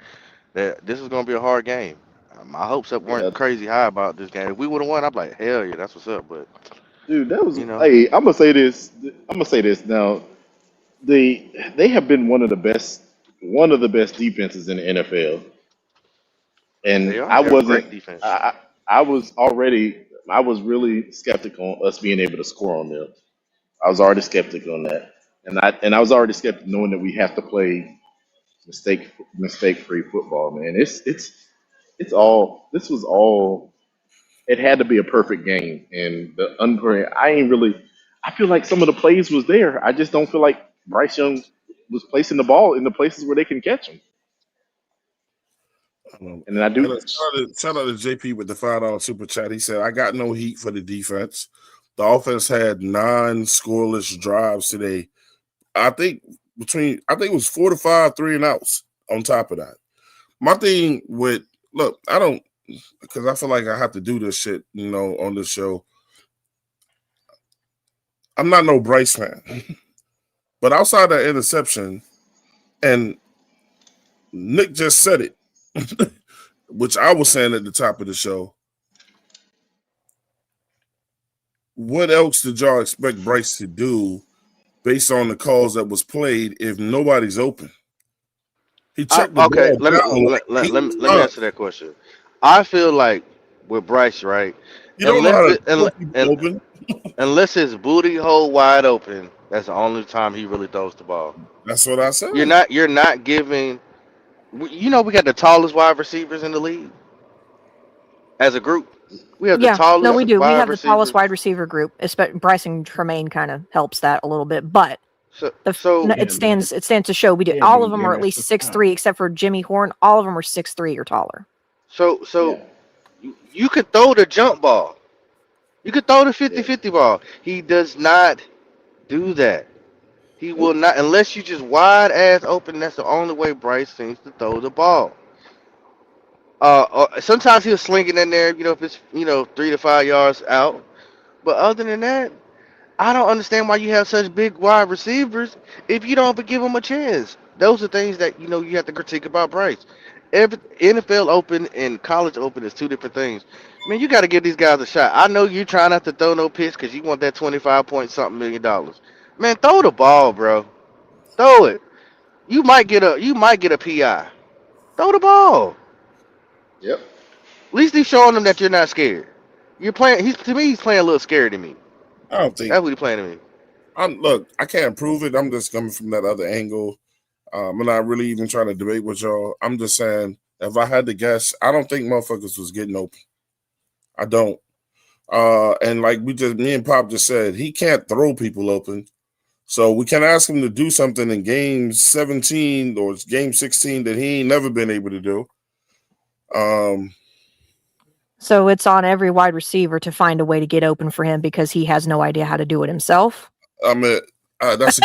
that this is gonna be a hard game. My hopes up Yeah. weren't crazy high about this game. If we would have won, I'm like, hell yeah, that's what's up. But Dude, that was. you know, Hey, I'm gonna say this. I'm gonna say this now. They have been one of the best defenses in the NFL, they and are. I They're a wasn't. great defense. I I was already. I was really skeptical on us being able to score on them. I was already skeptical on that, and I was already skeptical knowing that we have to play mistake free football. Man, it's all. This was all. It had to be a perfect game, and the unfair. I ain't really. I feel like some of the plays was there. I just don't feel like Bryce Young was placing the ball in the places where they can catch him. And then I do. And shout out to JP with the $5 super chat. He said, I got no heat for the defense. The offense had 9 scoreless drives today. I think it was 4 to 5 3-and-outs on top of that. My thing with look, I don't because I feel like I have to do this shit, on this show. I'm not no Bryce fan. But outside that interception, and Nick just said it, which I was saying at the top of the show. What else did y'all expect Bryce to do based on the calls that was played if nobody's open? He checked the Okay, ball down like let me answer that question. I feel like with Bryce, right? you don't know how Unless to it, throw people open. unless his booty hole wide open, that's the only time he really throws the ball. That's what I said. You're not giving. We got the tallest wide receivers in the league. as a group. We have the Yeah, no, we tallest do. We wide have the tallest receivers. wide receiver group. Bryson Tremaine kind of helps that a little bit, but So Yeah, man. it stands to show we do. Yeah, All but of them you're are at not least supposed to count. 6'3", except for Jimmy Horn. All of them are 6'3" or taller. so Yeah. you could throw the jump ball. You could throw the Yeah. 50-50 ball. He does not do that. He will not unless you just wide ass open. That's the only way Bryce seems to throw the ball. Sometimes he'll sling it in there, if it's 3 to 5 yards out. But other than that, I don't understand why you have such big wide receivers if you don't give them a chance. Those are things that you have to critique about Bryce. Every NFL Open and College Open is two different things. Man, you got to give these guys a shot. I know you're trying not to throw no pitch because you want that 25 point something $1 million. Man, throw the ball, bro. Throw it. You might get a PI. Throw the ball. Yep. At least he's showing them that you're not scared. You're playing. He's playing a little scared to me. I don't think. That's what he's playing to me. Look, I can't prove it. I'm just coming from that other angle. I'm not really even trying to debate with y'all. I'm just saying, if I had to guess, I don't think motherfuckers was getting open. I don't. And like me and Pop just said, he can't throw people open. So we can ask him to do something in game 17 or game 16 that he ain't never been able to do. So it's on every wide receiver to find a way to get open for him because he has no idea how to do it himself. That's a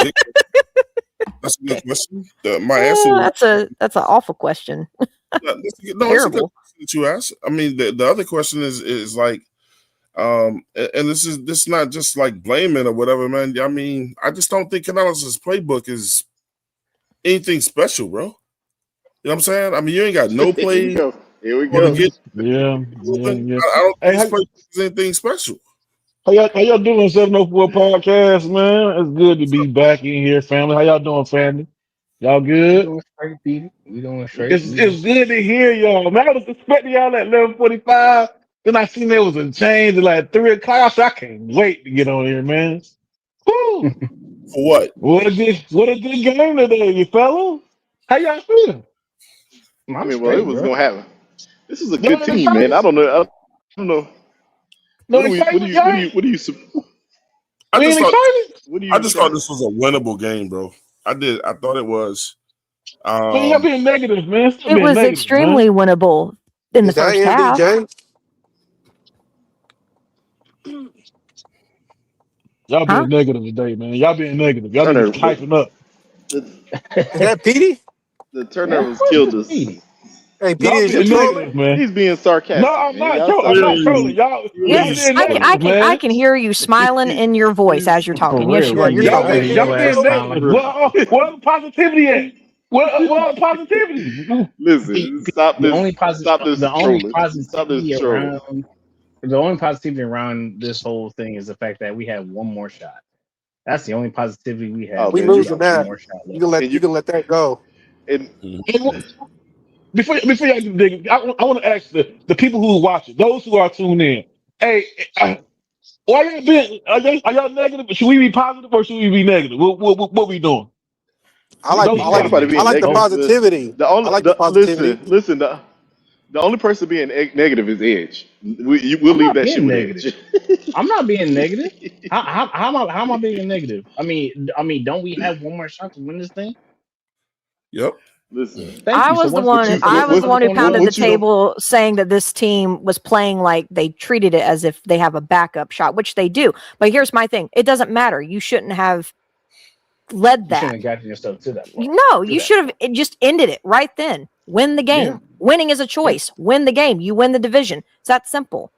good question. My answer that's an awful question. it's a good Terrible. question that you ask. I mean, the other question is like, and this is not just like blaming or whatever, man. I mean, I just don't think Canales' playbook is anything special, bro. You know what I'm saying? I mean, you ain't got no play. Here we or to go. get Yeah. open. I don't think his playbook is anything special. How y'all doing, 704 podcast, man? It's good to be back in here, family. How y'all doing, family? Y'all We good? doing straight, Petey. We doing straight. It's good to hear y'all. Man, I was expecting y'all at 11:45. Then I seen there was a change at like 3 o'clock. I said, I can't wait to get on here, man. Woo! For what? What a good game today, you fellas. How y'all feeling? I I'm mean, well, it straight, was bro. gonna happen. This is a Y'all good ain't team, man. excited? I don't know. I don't know. No What do we? What do excitement, you? y'all? What do you? What do you? I We just ain't thought excited? What do I you just thought say? this was a winnable game, bro. I did. I thought it was. Man, y'all being negative, man. Stop It being was negative, man. extremely winnable in the Is that first half. MBJ? Y'all Huh? being negative today, man. Y'all being negative. Y'all need to Turner, tighten up. the, Is that Petey? the Yeah, turnovers of course killed it's us. Petey. Hey, Petey, Y'all is you being trolling? negative, man. He's being No, sarcastic, I'm man. not Y'all trolling. stop I'm not saying trolling. that. Yeah, Y'all Please. being I negative, can I man. can hear you smiling in your voice as you're For talking. Yes, real, you are. right? You're Yeah, I Y'all hear trolling. being y'all your ass being smiling. negative. What all the positivity at? What all the positivity? Listen, stop The this. only positive, Stop this the only trolling. Stop this positivity trolling. around, the only positivity around this whole thing is the fact that we have one more shot. That's the only positivity we have Oh is We man, that we you losing got one that. more shot You left. can let and you you can let that go. and Before y'all dig, I want to ask the people who watch it, those who are tuned in. Hey, why y'all being are y'all negative? Should we be positive or should we be negative? What we doing? I we like Those I who ain't like watch nobody it. I being like the negative. Both. positivity. I like the positivity. Listen. The only person being negative is Edge. We'll I'm leave not that shit being with negative. Edge. I'm not being negative. How am I being negative? I mean, don't we have one more shot to win this thing? Yep. Listen, Thank I you. So was the what's the one. point? I was the one who pounded the what you don't table, saying that this team was playing like they treated it as if they have a backup shot, which they do. But here's my thing: it doesn't matter. You shouldn't have led You shouldn't that. have gotten yourself to that part. No, To you that should point. have just ended it right then. Win the Yeah. game. Winning is a Yep. choice. Win the game. You win the division. It's that simple.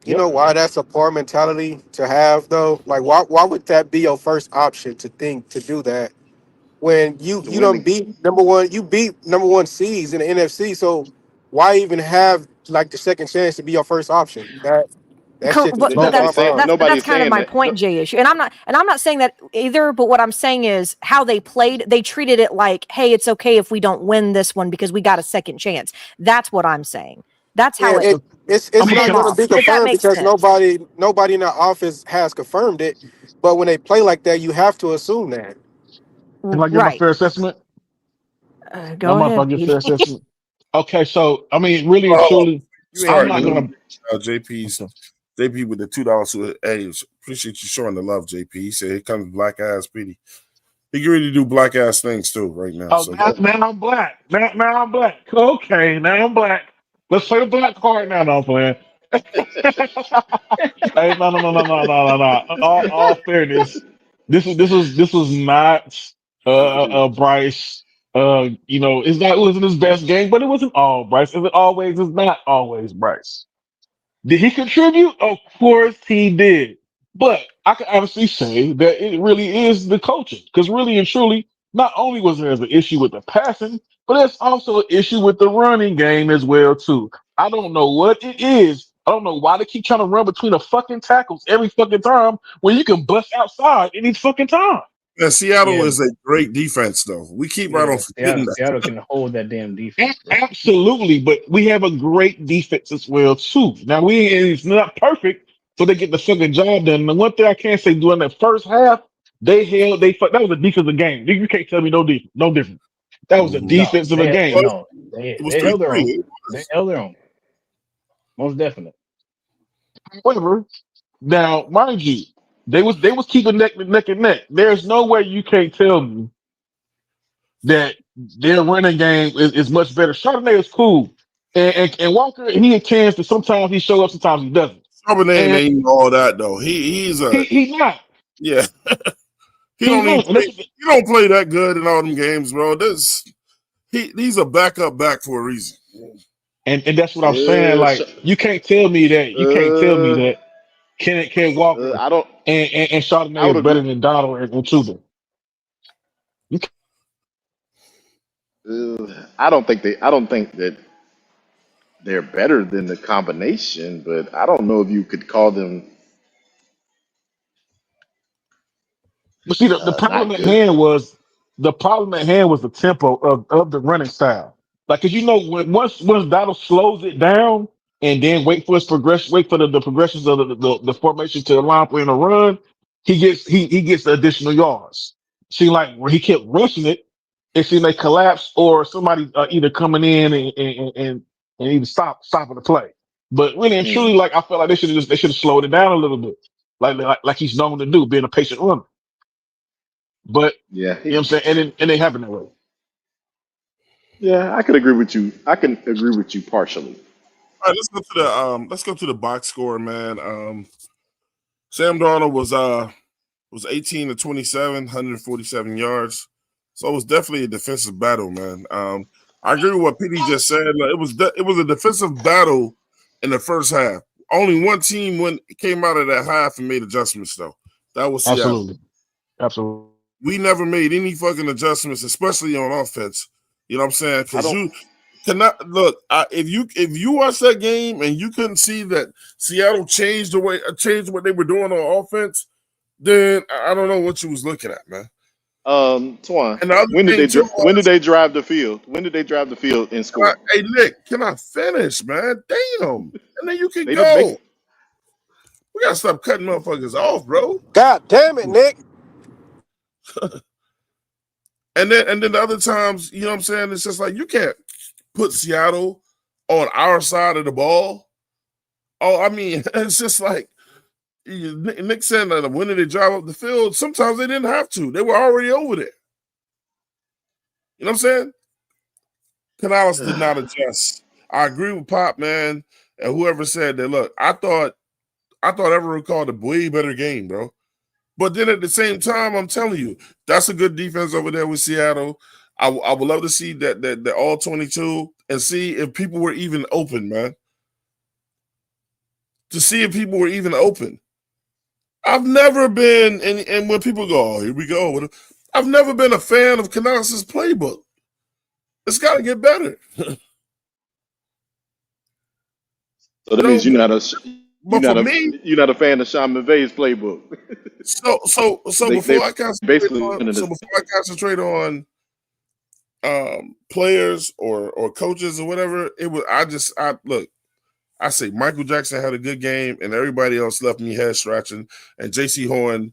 You Yep. know why that's a poor mentality to have though? Like why would that be your first option to think to do that when to you win don't the beat number one, you beat number one seeds in the NFC, so why even have like the second chance to be your first option? That shit just But blows my nobody's saying mind. nobody's that's kind of saying my that. No, point, Jay issue. And I'm not saying that either, but what I'm saying is how they played, they treated it like, hey, it's okay if we don't win this one because we got a second chance. That's what I'm saying. That's how Yeah, it I'm it's gonna not came tell gonna off, be if that confirmed makes because sense. nobody in the office has confirmed it. But when they play like that, you have to assume that. can I give my Right. fair assessment? Go Y'all mind if I ahead, give Petey. fair assessment? Okay, so I mean, really and Oh, truly. I'm Sorry, not dude. gonna. JP with the $2. Hey, appreciate you showing the love, JP. He said, "Here comes black ass Petey." He can really do black ass things too right now. Oh, So now I'm black. Now I'm black. Okay, now I'm black. Let's play the black card now. No, I'm playing. Hey, no. All fairness, this was not Bryce. It wasn't his best game, but it wasn't all Bryce. Is it always? It's not always Bryce. Did he contribute? Of course he did. But I can obviously say that it really is the coaching. Because really and truly, not only was there an issue with the passing, but there's also an issue with the running game as well, too. I don't know what it is. I don't know why they keep trying to run between the fucking tackles every fucking time when you can bust outside any fucking time. yeah, Seattle Yeah, is a great defense, though. We keep right on yeah. forgetting that. Seattle can hold that damn defense, bro. Absolutely, but we have a great defense as well too. Now it's not perfect, so they get the fucking job done. And one thing I can't say during that first half, that was a defensive game. You can't tell me no different. That was a Mhm. No, defensive game. It was they held their 3-3. own. They held their own. Most definitely. However, now mind you, they was keeping neck and neck. There's no way you can't tell me that their running game is much better. Chardonnay is cool. And Walker, he a chance that sometimes he show up, sometimes he doesn't. Charbonnet And ain't all that though. He's a he's not. yeah. He He's don't even not. And play. He don't play that good in all them games, bro. He's a backup back for a reason. that's what I'm saying. Like you can't tell me that. You can't tell me uh, that Ken Walker I don't. and I Chardonnay would is agree. better than Donald and Chuba. You I don't think they. I don't think that they're better than the combination, but I don't know if you could call them But see, the problem not at good. hand was the tempo of the running style. Like, cause when once Donald slows it down and then wait for the progressions of the formation to line up in a run, he gets the additional yards. See, like where he kept rushing it, it seemed they collapse or somebody either coming in and either stopping the play. But really and truly, Mm, like I felt like they should have slowed it down a little bit, like he's known to do, being a patient runner. But yeah, you know what I'm saying, and it happened that way. yeah, I could agree with you. I can agree with you partially. All right, let's go to the box score, man. Sam Darnold was 18 to 27, 147 yards. So it was definitely a defensive battle, man. I agree with what PD just said. Like, it was a defensive battle in the first half. Only one team came out of that half and made adjustments though. That was Seattle. Absolutely. We never made any fucking adjustments, especially on offense. You know what I'm saying? I Because don't. you cannot look. If you watch that game and you couldn't see that Seattle changed what they were doing on offense, then I don't know what you was looking at, man. Twan, And the other when did thing too when did was, they drive the field? When did they drive the field and score? hey Nick, can I finish, man? Damn, and then you can They don't. go. We gotta stop cutting motherfuckers off, bro. God damn it, Nick. And then the other times, you know what I'm saying? It's just like you can't put Seattle on our side of the ball. Oh, I mean, it's just like Nick said that when did they drive up the field? Sometimes they didn't have to. They were already over there. You know what I'm saying? Canales did not adjust. I agree with Pop, man, and whoever said that. Look, I thought Everett called a way better game, bro. But then at the same time, I'm telling you, that's a good defense over there with Seattle. I would love to see that all 22 and see if people were even open, man. To see if people were even open. I've never been, and when people go, oh, here we go. I've never been a fan of Canales' playbook. It's got to get better. So You that means know, you're but for not a me, you're not a fan of Sean McVay's playbook. so They before I concentrate basically on players or coaches or whatever, I look. I say Michael Jackson had a good game, and everybody else left me head scratching. And J.C. Horn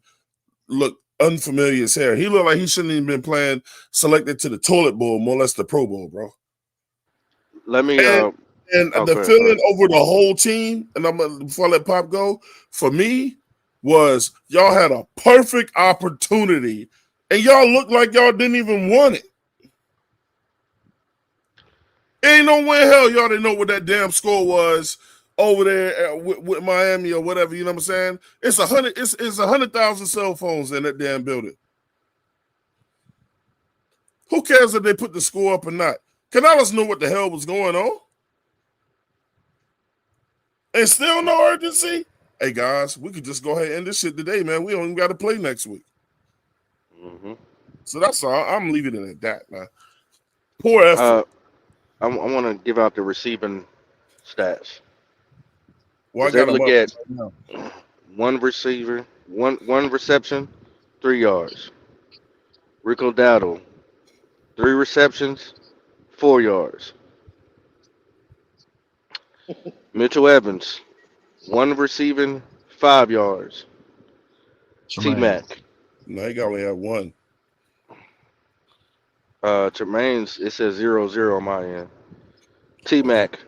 looked unfamiliar as hell. He looked like he shouldn't even been playing selected to the toilet bowl, more or less the Pro Bowl, bro. Let me And And Oh, the go ahead, feeling over the whole team, and before I let Pop go, for me, was y'all had a perfect opportunity, and y'all looked like y'all didn't even want it. Ain't no way in hell y'all didn't know what that damn score was over there with Miami or whatever. You know what I'm saying? It's 100,000 cell phones in that damn building. Who cares if they put the score up or not? Canales knew what the hell was going on. And still no urgency. Hey guys, we could just go ahead and end this shit today, man. We don't even got to play next week. Mm-hmm. So that's all. I'm leaving it at that, man. Poor effort. I want to give out the receiving stats. Well, I Was got able them to up get right now. one receiver, one reception, 3 yards. Rico Dowdle, 3 receptions, 4 yards. Mitchell Evans, 1 receiving, 5 yards. T Tremaine. Mac, No, he only had one. Tremaine's, it says 0-0 on my end. T Mac,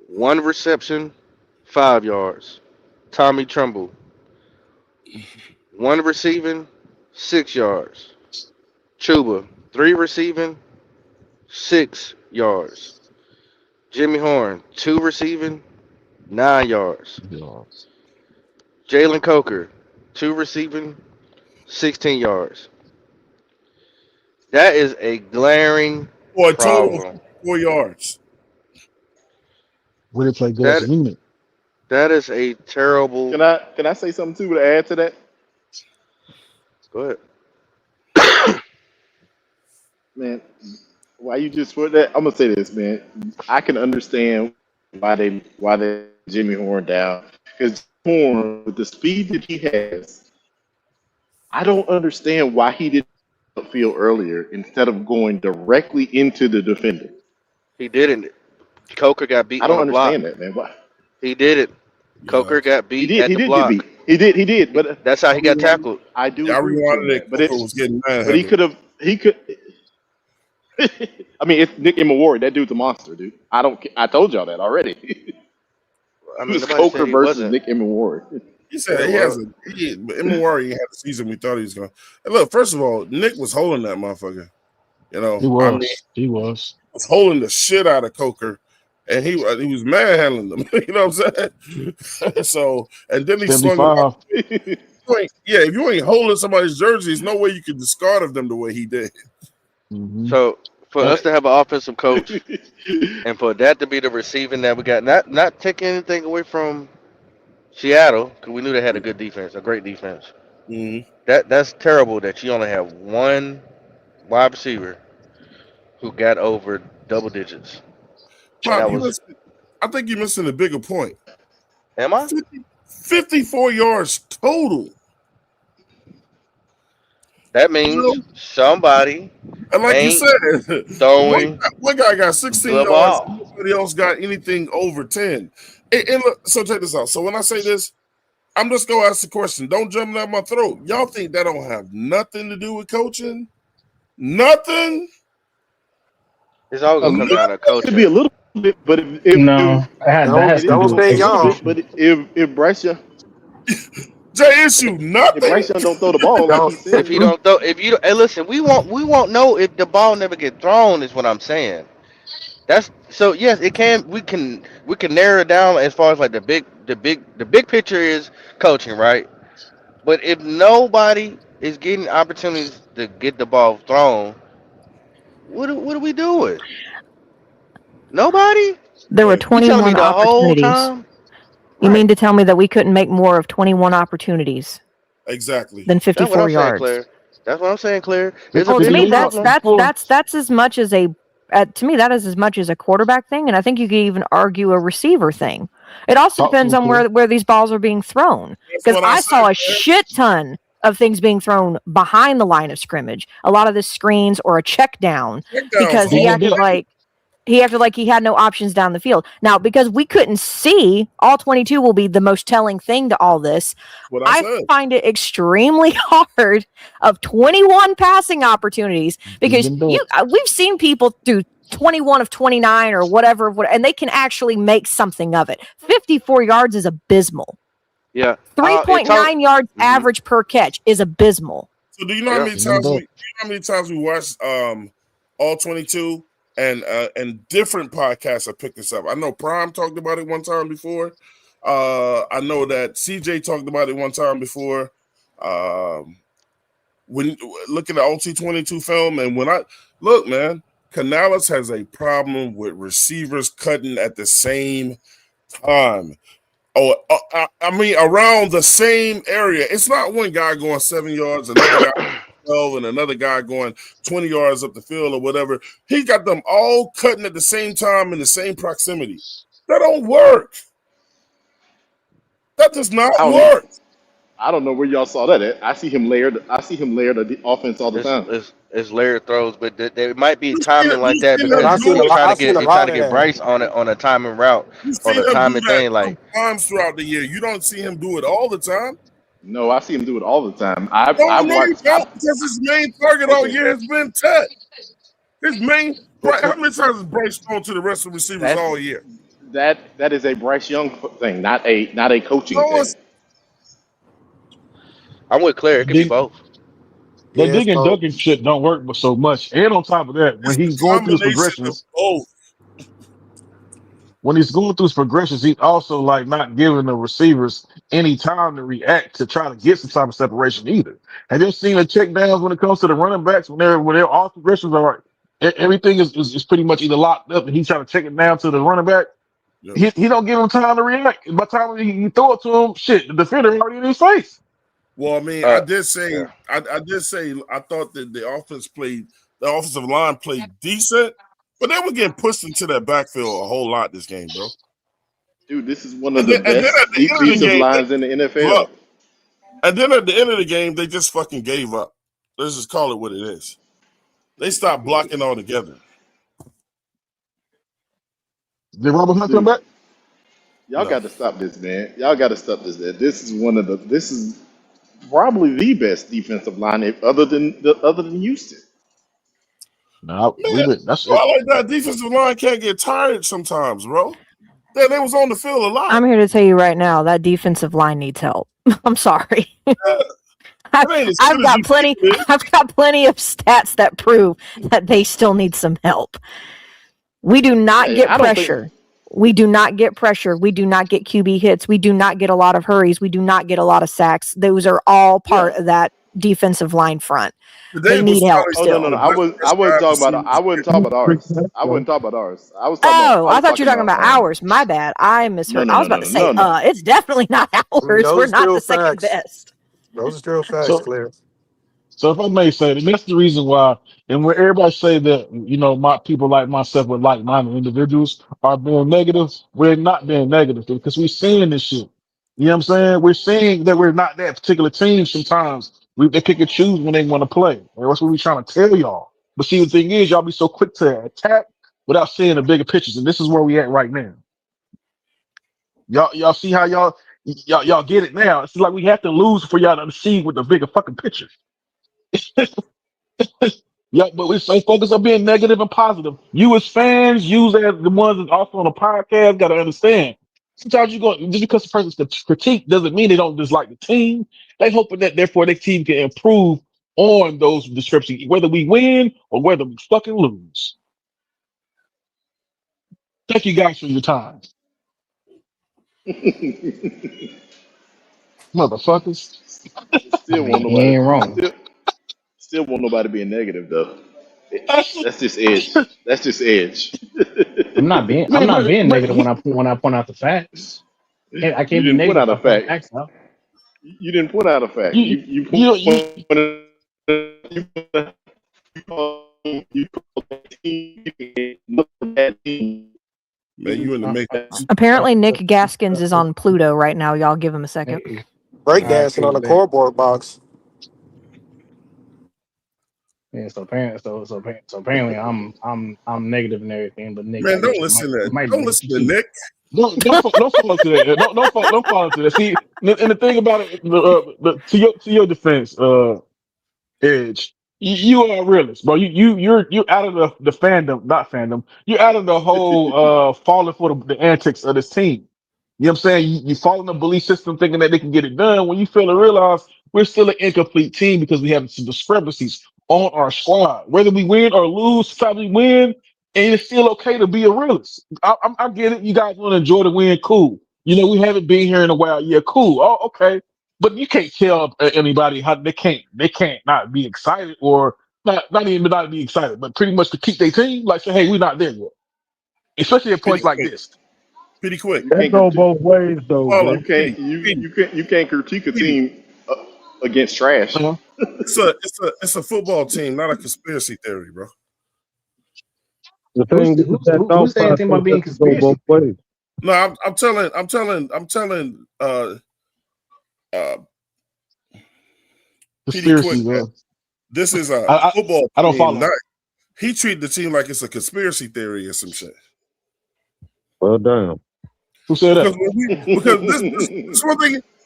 1 reception, 5 yards. Tommy Trumbull, 1 receiving, 6 yards. Chuba, 3 receiving, 6 yards. Jimmy Horn, 2 receiving, 9 yards. Yeah. Jalen Coker, 2 receiving, 16 yards. That is a glaring For a total of problem. 4 yards. We didn't play good as a That unit. that is a terrible. Can I say something too to add to that? Go Man, why you just put that? I'm gonna say this, man. I can understand why they Jimmy Horn down because Horn with the speed that he has, I don't understand why he didn't feel earlier instead of going directly into the defender. He didn't. Coker got beat I on don't the block. understand that, man. Why? He did it. Yeah. Coker got He beat did. at He the did get block. beat. He did. But That's how I he got rewinded, tackled. I do yeah, I agree with you on rewinded it. that. But Coker was getting but he manhandled. could have. He could. I mean, it's Nick Ward. That dude's a monster, dude. I don't. I told y'all that already. I It mean, was nobody Coker said he versus wasn't. Nick Ward. He Yeah, said he has well, but Imawari had the season we thought he was going to. And look, first of all, Nick was holding that motherfucker. You know, He I mean, was. He was. was holding the shit out of Coker, and he was manhandling them. You know what I'm saying? So, and then he swung around. 75. If you ain't holding somebody's jersey, there's no way you can discard of them the way he did. Mm-hmm. so for us to have an offensive coach and for that to be the receiving that we got, not taking anything away from Seattle, because we knew they had a good defense, a great defense. Mm-hmm. That's terrible that you only have one wide receiver who got over double digits, and Pop, that was. I think you're missing a bigger point. Am I? 54 yards total. That You means know, somebody and like you ain't said, throwing one guy got 16 the yards, ball. nobody else got anything over 10. And look, so check this out. So when I say this, I'm just gonna ask the question. Don't jump down my throat. Y'all think that don't have nothing to do with coaching? Nothing? It's always A gonna come little, down to could be a coaching. little bit, but No, that has it to is Don't do gonna with stay be a little young. bit. execution. But if Bryce Young, J issue, if nothing? Bryce Young don't throw the ball like he Don't. If said, he don't throw, if you hey, listen, we won't know if the ball never get thrown. Is what I'm saying. That's so yes, it can. We can narrow it down as far as like the big picture is coaching, right? But if nobody is getting opportunities to get the ball thrown, what are we doing? Nobody? There were Hey, You telling me 21 the whole opportunities. time? You mean Right. to tell me that we couldn't make more of 21 opportunities exactly. than That's what 54 I'm saying, yards? Claire. That's what I'm saying, Claire. It's a Well, to bigger me, 58. that's problem. that's Well, that's that's as much as a to me that is as much as a quarterback thing, and I think you could even argue a receiver thing. It also talk to depends him, on Claire. where these balls are being thrown. That's Because what I I said, saw a man. shit ton of things being thrown behind the line of scrimmage. A lot of the screens or a check down Checkdowns because he all Didn't acted do. day. like he had no options down the field. Now, because we couldn't see, all 22 will be the most telling thing to all this. That's what I I said. find it extremely hard of 21 passing opportunities He because didn't do it. we've seen people through 21 of 29 or whatever, and they can actually make something of it. 54 yards is abysmal. Yeah. 3.9 yards average per catch is abysmal. So do you know how many times we watched all 22 and different podcasts have picked this up? I know Prime talked about it one time before. I know that CJ talked about it one time before. When looking at OT22 film, and when I look, man, Canales has a problem with receivers cutting at the same time. Oh, I mean, around the same area. It's not one guy going 7 yards, another guy 12, and another guy going 20 yards up the field or whatever. He got them all cutting at the same time in the same proximity. That don't work. That does not work. I don't know where y'all saw that at. I see him layered the offense all the time. It's layered throws, but there might be timing like that because you're trying to get Bryce on a timing route or the timing thing. Like times throughout the year, you don't see him do it all the time. No, I see him do it all the time. Because his main target all year has been Ted. His main. How many times has Bryce thrown to the rest of the receivers all year? That is a Bryce Young thing, not a coaching thing. I'm with Claire. It could be both. The dig and ducking shit don't work so much. And on top of that, when he's going through his progressions, he's also like not giving the receivers any time to react to try to get some type of separation either. Have you seen the check downs when it comes to the running backs when they're all progressions are everything is pretty much either locked up and he's trying to check it down to the running back. Yep. He don't give him time to react. By the time you throw it to him, shit, the defender already in his face. Well, I mean, I did say I thought that the offensive line played decent, but they were getting pushed into that backfield a whole lot this game, bro. Dude, this is one of the best defensive lines in the NFL. Look, and then at the end of the game, they just fucking gave up. Let's just call it what it is. They stopped blocking altogether. Did Robert Hunt come back? Y'all got to stop this, man. Y'all got to stop this, man. This is probably the best defensive line other than Houston. No, that's it. Like that defensive line can't get tired sometimes, bro. They was on the field a lot. I'm here to tell you right now that defensive line needs help. I'm sorry. I've got plenty of stats that prove that they still need some help. We do not get pressure. We do not get pressure. We do not get QB hits. We do not get a lot of hurries. We do not get a lot of sacks. Those are all part of that defensive line front. They need help still. No. I wouldn't talk about ours. I wouldn't talk about ours. I thought you were talking about ours. My bad. I misheard. I was about to say, it's definitely not ours. We're not the second best. Those are still facts, Claire. So if I may say, and that's the reason why, and when everybody say that, my people like myself with like-minded individuals are being negative, we're not being negative because we're seeing this shit. You know what I'm saying? We're seeing that we're not that particular team sometimes. They pick and choose when they want to play. And that's what we're trying to tell y'all. But see, the thing is, y'all be so quick to attack without seeing the bigger pictures. And this is where we at right now. Y'all see how y'all get it now. It's like we have to lose for y'all to see with the bigger fucking picture. Yeah, but we're so focused on being negative and positive. You as fans, you as the ones that's also on the podcast, got to understand. Sometimes just because the person's critique doesn't mean they don't dislike the team. They hoping that therefore their team can improve on those descriptions, whether we win or whether we fucking lose. Thank you guys for your time. Motherfuckers. Still won't nobody being negative though. That's just edge. That's just edge. I'm not being negative when I point out the facts. I can't be negative. You didn't point out a fact. You Man, you in the matrix. Apparently, Nick Gaskins is on Pluto right now. Y'all give him a second. Breakdancing on the scoreboard box. Yeah, so apparently I'm negative and everything, but Nick. Man, don't listen to that. Don't listen to Nick. Don't follow to that. Don't follow to that. See, and the thing about it, to your defense, Edge, You are a realist, bro. You're out of the fandom, not fandom. You're out of the whole falling for the antics of this team. You know what I'm saying? You fall in the belief system thinking that they can get it done when you fail to realize we're still an incomplete team because we have some discrepancies on our squad. Whether we win or lose, sometimes we win, and it's still okay to be a realist. I get it. You guys want to enjoy the win, cool. You know, we haven't been here in a while. Yeah, cool. Oh, okay. But you can't tell anybody how they can't not be excited or not even not be excited, but pretty much to keep their team like say, hey, we're not there yet. Especially at Pretty points like quick. this. Pretty quick. You That can't go critique. both ways though, Hold bro. on, Petey. Petey. You can't critique a Petey. team against trash. Uh-huh. It's a football team, not a conspiracy theory, bro. The thing is that Who's thought saying anything process about being has to go both conspiracy? ways. No, I'm telling Petey Quick Conspiracy, that bro. this is a I, I football I don't team. follow. Not he treated the team like it's a conspiracy theory or some shit. Well, damn. Who said Because that? because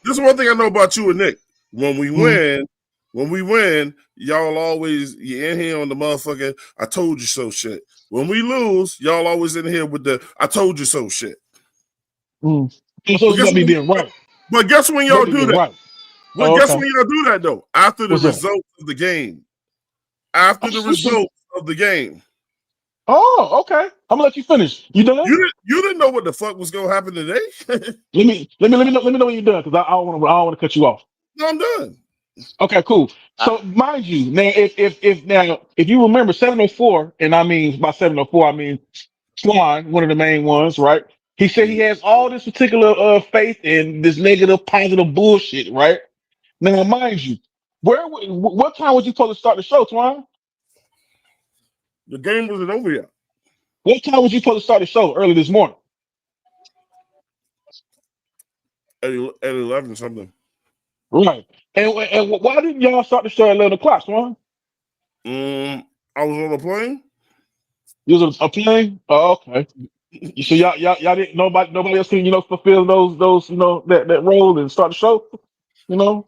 this one thing I know about you and Nick. When we win, y'all always you in here on the motherfucker I told you so shit. When we lose, y'all always in here with the I told you so shit. So But it's guess about me when, being right. but guess when It's about y'all me do being that? right. Well, Oh, guess okay. when y'all do that though? After the What's that? results of the game. After the results of the game. Oh, okay. I'm gonna let you finish. You done? You didn't know what the fuck was gonna happen today. Let me know when you're done because I don't want to cut you off. No, I'm done. Okay, cool. I, So mind you, now if you remember 704, and I mean by 704 I mean Swan, one of the main ones, right? He said he has all this particular faith in this negative, positive bullshit, right? Now, mind you, what time was you supposed to start the show, Twan? The game wasn't over yet. What time was you supposed to start the show early this morning? At 11 something. Right. And why didn't y'all start the show at 11 o'clock, Swan? I was on a plane. You was a plane? Oh, okay. So y'all didn't nobody else can fulfill those that role and start the show, you know,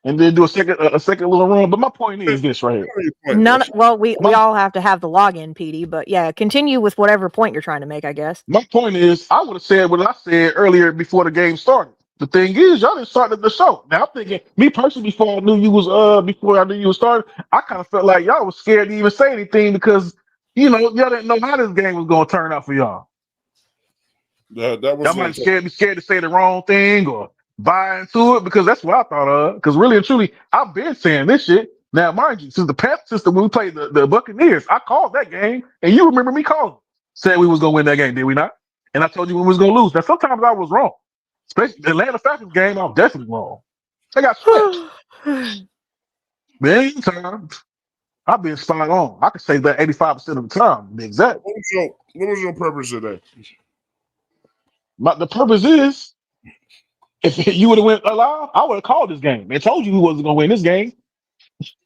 and then do a second little run. But my point is this right here. Your point, bro. Well, we My all have to have the login, PD, but yeah, continue with whatever point you're trying to make, I guess. my point is I would have said what I said earlier before the game started. The thing is, y'all didn't start the show. Now I'm thinking, me personally, before I knew you was started, I kind of felt like y'all was scared to even say anything because y'all didn't know how this game was gonna turn out for y'all. That Y'all was might be scared to say the wrong thing or buy into it because that's what I thought of. Because really and truly, I've been saying this shit. Now, mind you, since the Panthers system when we played the Buccaneers, I called that game, and you remember me calling, saying we was gonna win that game, did we not? And I told you we was gonna lose. Now, sometimes I was wrong. Especially the Atlanta Falcons game, I was definitely wrong. They got swept. Many times I've been spot on. I could say that 85% of the time, to be exact. what was your purpose today? But the purpose is, if you would have went alive, I would have called this game and told you who wasn't gonna win this game.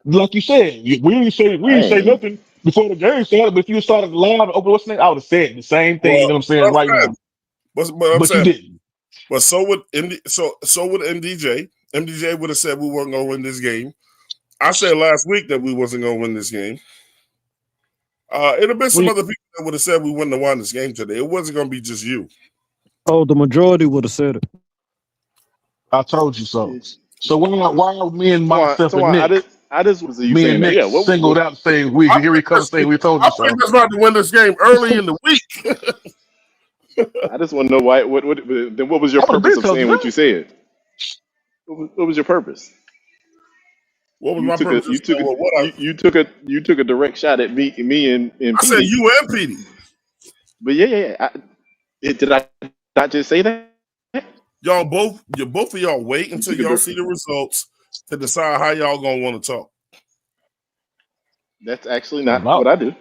Like you said, we didn't say man, nothing before the game started. But if you started live and open what's name, I would have said the same thing. You Well, know what I'm saying right now, I'm but you saying, didn't. but so would MDJ. MDJ would have said we weren't gonna win this game. I said last week that we wasn't gonna win this game. It'd have been some other people that would have said we wouldn't have won this game today. It wasn't gonna be just you. Oh, the majority would have said it. I told you so. So why are me and myself so and Nick, I just was you me and saying that. Nick Yeah, singled out saying we I here we picked come this, saying we told I you picked so. us not to win this game early in the week. I just want to know why. Then what was your I would have purpose been of told you saying what you that. said? What was your purpose? What was You my took a purpose? you took a Well, what you took a direct shot at me and I said, Petey. you and Petey. But yeah. Did I not just say that? Both of y'all wait You until took a y'all see the results to decide how y'all gonna want to talk. That's actually I'm not what out. I do.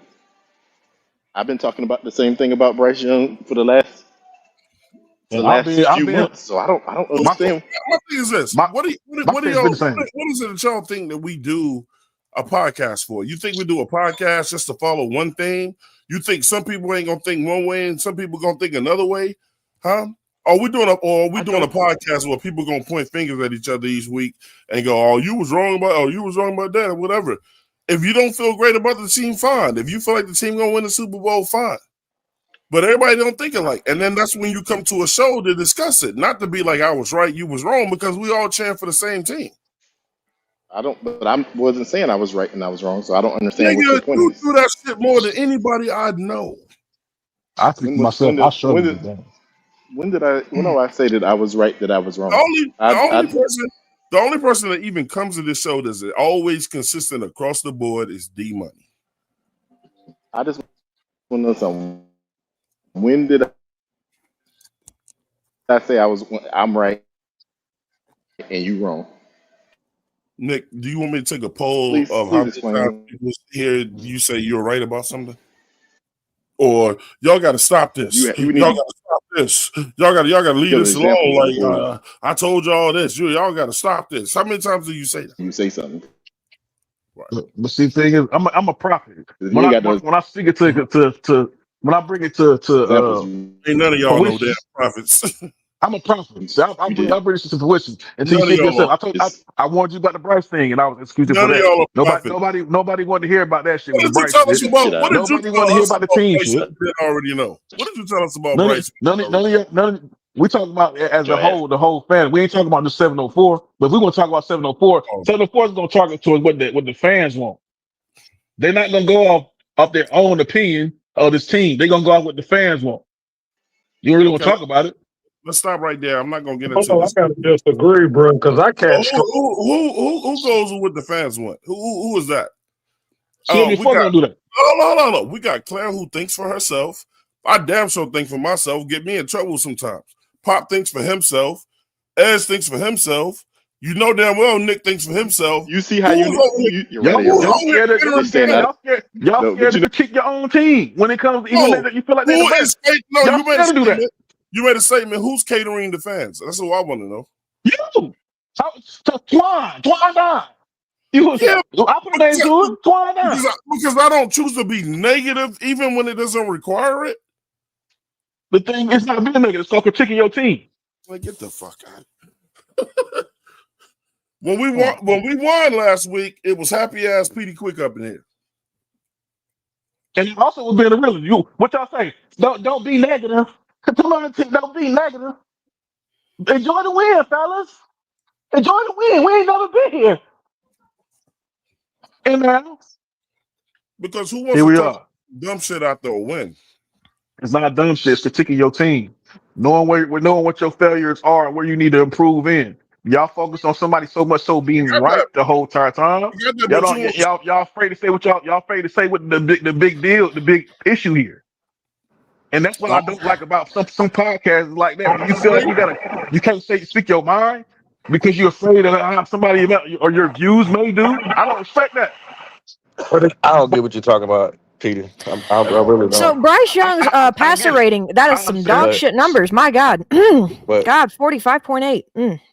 I've been talking about the same thing about Bryce Young for the And I've few been months. So I don't So my understand. my thing is this: my my what do stance been y'all the same. what is it that y'all think that we do a podcast for? You think we do a podcast just to follow one thing? You think some people ain't gonna think one way and some people gonna think another way? Huh? Are we doing I a don't. podcast where people gonna point fingers at each other each week and go, "Oh, you was wrong about that," or whatever? If you don't feel great about the team, fine. If you feel like the team gonna win the Super Bowl, fine. But everybody don't think alike. And then that's when you come to a show to discuss it. Not to be like I was right, you was wrong, because we all cheering for the same team. But I wasn't saying I was right and I was wrong, so I don't understand what your Nigga, point you is. do that shit more than anybody I know. I think When was when myself, I did struggle with that. when do I say that I was right, that I was The wrong? only the only I person the only person that even comes to this show that's always consistent across the board is D Money. I just want to know something. When did I say I'm right and you wrong? Nick, do you want me to take a poll Please of how many times explain. people hear you say you're right about something? Or y'all got to stop this. You Y'all need got to stop this. Y'all got to leave to give this alone. examples Like before I told y'all this. Y'all got to stop this. How many times do you say that? you say something. Right. But see, the thing is, I'm a prophet. If you ain't got those When I speak it to when I bring it to examples, you Ain't none of y'all no damn fruition, prophets. I'm a prophet. See, I you bring did. this to fruition until you None of see it for y'all yourself. are. It's I warned you about the Bryce thing, and I was excused for None of that. y'all are prophets. Nobody wanted to hear about that shit with What the did you Bryce tell us shit. get the shit about? out What of did it. you Nobody wanted tell to hear us about the about team Bryce that shit. you didn't already know? What did you tell us about Bryce? We talking about as a Your ass. whole, the whole fan. We ain't talking about just 704. But if we want to talk about 704, Oh, 704 is going to target towards what the fans want. They're not going to go off their own opinion of this team. They're going to go off what the fans want. You really want okay. to talk about it? Let's stop right there. I'm not gonna get into Oh, I this. gotta disagree, bro, because I So can't. who goes with the fans want? Who is that? We 704 got going to do that. no. We got Claire who thinks for herself. I damn sure think for myself. Get me in trouble sometimes. Pop thinks for himself. Ez thinks for himself. You know damn well Nick thinks for himself. You see how Who's over here? you're right or you're Y'all wrong. scared of, You're saying I y'all no, but scared you to know critique your own team when it comes, even No, that you feel like they're the who is best. no? Y'all You made a scared to do that. statement. You made a statement. Who's catering the fans? That's what I want to know. You. Twine Dine. You was, Yeah, I put a name to it. Twine Dine. because I don't choose to be negative even when it doesn't require it. The thing is not being negative. It's called critiquing your team. Like, get the fuck out. When we won last week, it was happy ass Petey Quick up in here. And also was being a realist. What y'all say? Don't be negative. Don't be negative. Enjoy the win, fellas. Enjoy the win. We ain't never been here. And now Because who wants here to we talk are. dumb shit after a win? It's not dumb shit. It's critiquing your team. Knowing knowing what your failures are and where you need to improve in. Y'all focus on somebody so much so You being got that. right the whole entire time. You got that, Y'all but you don't want y'all afraid to say what y'all afraid to say what the big deal, the big issue here. And that's what I don't like about some podcasts like that. When you feel like you can't speak your mind because you're afraid of how somebody or your views may do. I don't respect that. I don't get what you're talking about, Peter. I really So don't. Bryce Young's I passer get it. rating, that is I some understand dog it. But shit numbers. My God. but God, 45.8.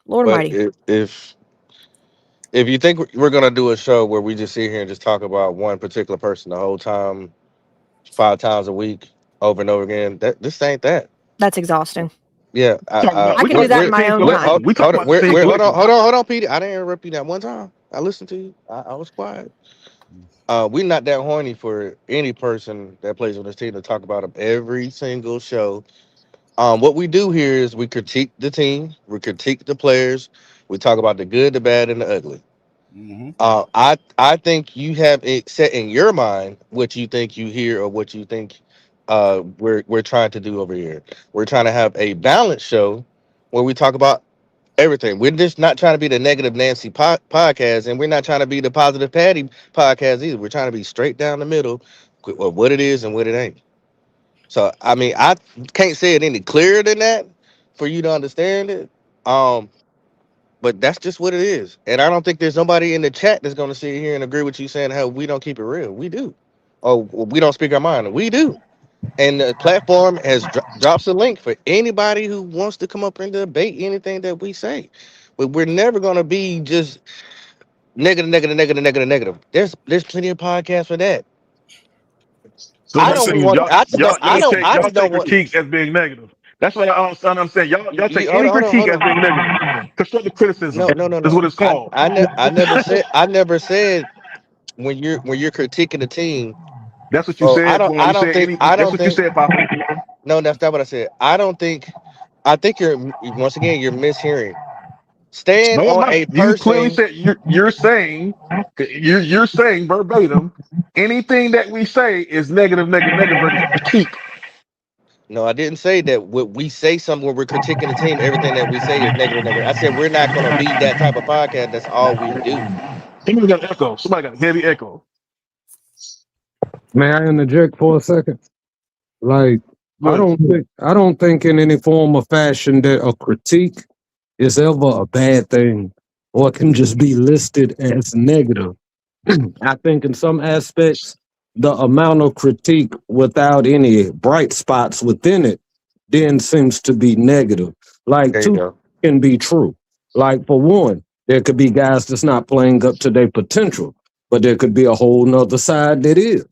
Lord but Almighty. if you think we're gonna do a show where we just sit here and just talk about one particular person the whole time, 5 times a week, over and over again, this ain't that. That's exhausting. Yeah, I We can talking do about that the in my team own time. collectively. We talking about the team collectively. hold on, Peter. I didn't interrupt you that one time. I listened to you. I was quiet. We're not that horny for any person that plays on this team to talk about them every single show. What we do here is we critique the team, we critique the players, we talk about the good, the bad, and the ugly. mm-hmm. I think you have it set in your mind what you think you hear or what you think we're trying to do over here. We're trying to have a balanced show where we talk about everything. We're just not trying to be the negative Nancy podcast, and we're not trying to be the positive Patty podcast either. We're trying to be straight down the middle of what it is and what it ain't. So I mean, I can't say it any clearer than that for you to understand it. Um, but that's just what it is. And I don't think there's nobody in the chat that's going to sit here and agree with you saying how we don't keep it real. We do. Or we don't speak our mind. We do. And the platform has drops a link for anybody who wants to come up and debate anything that we say. But we're never going to be just negative, negative, negative, negative, negative. There's plenty of podcasts for that. So I You that said don't means want. I just don't. I don't. I y'all just don't take want. critiques as being negative. That's what I don't understand. Y'all take Hold any on. Hold on. critique Hold as on. being negative. Constructive criticism No. No. No. is what No. it's called. I never said. I never said. when you're critiquing the team. That's what you Well, said. When I you don't said think any, that's what you said, Papa. no, that's not what I said. I think you're once again you're mishearing. Stand No, I'm on not. a You clearly person. said you're saying verbatim anything that we say is negative, negative, negative versus critique. No, I didn't say that. What we say something when we're critiquing the team, everything that we say is negative, negative. I said we're not going to be that type of podcast. That's all we do. Somebody got an echo. Somebody got a heavy echo. May I interject for a second? Like, Good. I don't think in any form or fashion that a critique is ever a bad thing or can just be listed as negative. I think in some aspects, the amount of critique without any bright spots within it then seems to be negative. Like There you two go. can be true. Like for one, there could be guys that's not playing up to their potential, but there could be a whole nother side that is.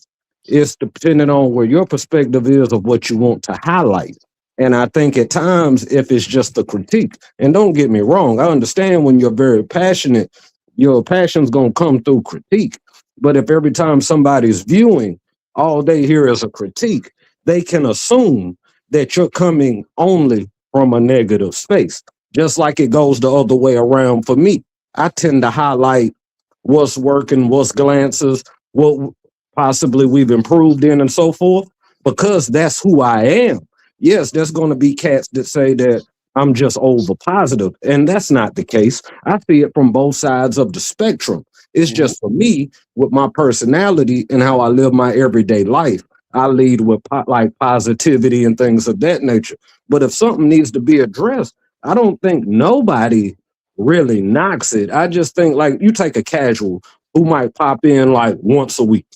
It's depending on where your perspective is of what you want to highlight. And I think at times, if it's just a critique, and don't get me wrong, I understand when you're very passionate, your passion's gonna come through critique. But if every time somebody's viewing, all they hear is a critique, they can assume that you're coming only from a negative space. Just like it goes the other way around for me. I tend to highlight what's working, what's glances, what possibly we've improved in, and so forth, because that's who I am. Yes, there's going to be cats that say that I'm just over positive, and that's not the case. I see it from both sides of the spectrum. It's just for me, with my personality and how I live my everyday life, I lead with like positivity and things of that nature. But if something needs to be addressed, I don't think nobody really knocks it. I just think like you take a casual who might pop in like once a week.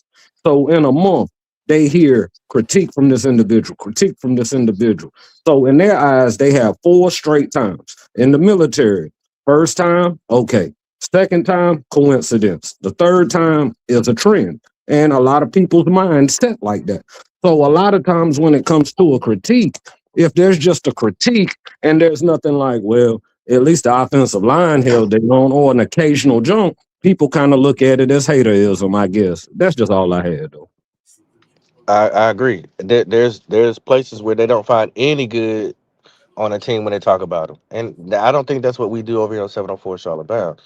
So in a month, they hear critique from this individual, critique from this individual. So in their eyes, they have 4 straight times. In the military, first time, okay. Second time, coincidence. The third time is a trend. And a lot of people's minds set like that. So a lot of times when it comes to a critique, if there's just a critique and there's nothing like, well, at least the offensive line held their own or an occasional jump, people kind of look at it as haterism, I guess. That's just all I had, though. I agree. There's places where they don't find any good on a team when they talk about them, and I don't think that's what we do over here on 704 Charlotte Bound.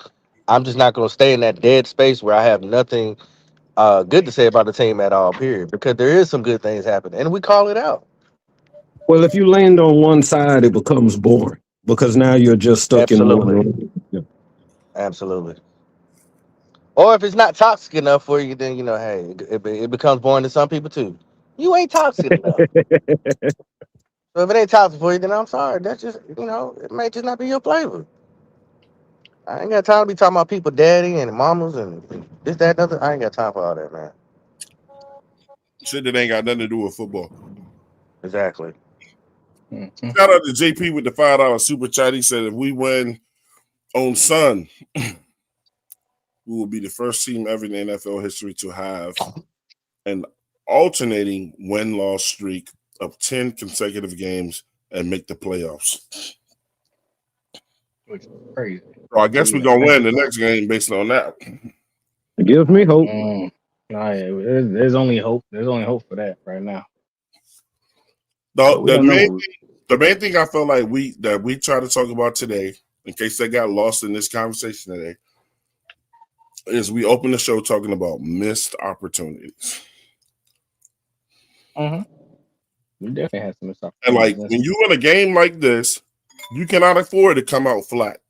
I'm just not going to stay in that dead space where I have nothing good to say about the team at all. Period. Because there is some good things happening, and we call it out. Well, if you land on one side, it becomes boring because now you're just stuck in one Absolutely, lane. Yeah. absolutely. Or if it's not toxic enough for you, then hey, it becomes boring to some people too. You ain't toxic enough. So if it ain't toxic for you, then I'm sorry. That's just it may just not be your flavor. I ain't got time to be talking about people, daddy and mamas and this, that, and other. I ain't got time for all that, man. Shit that ain't got nothing to do with football. Exactly. Shout out to JP with the $5 super chat. He said if we win on Sun, we will be the first team ever in NFL history to have an alternating win-loss streak of 10 consecutive games and make the playoffs. Which is crazy. So I guess we're gonna win the next game based on that. It gives me hope. Nah, there's only hope. There's only hope for that right now. The main thing I felt like we try to talk about today, in case they got lost in this conversation today, is we open the show talking about missed opportunities. We definitely had some missed opportunities. And like when you win a game like this, you cannot afford to come out flat.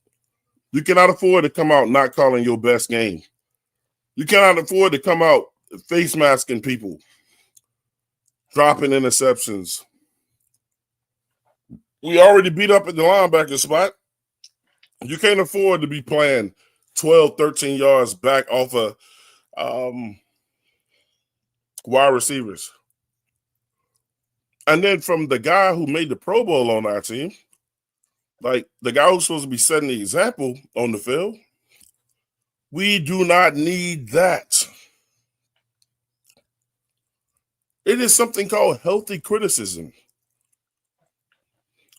You cannot afford to come out not calling your best game. You cannot afford to come out face masking people, dropping interceptions. We already beat up at the linebacker spot. You can't afford to be playing 12, 13 yards back off of wide receivers. And then from the guy who made the Pro Bowl on our team, like the guy who's supposed to be setting the example on the field, we do not need that. It is something called healthy criticism.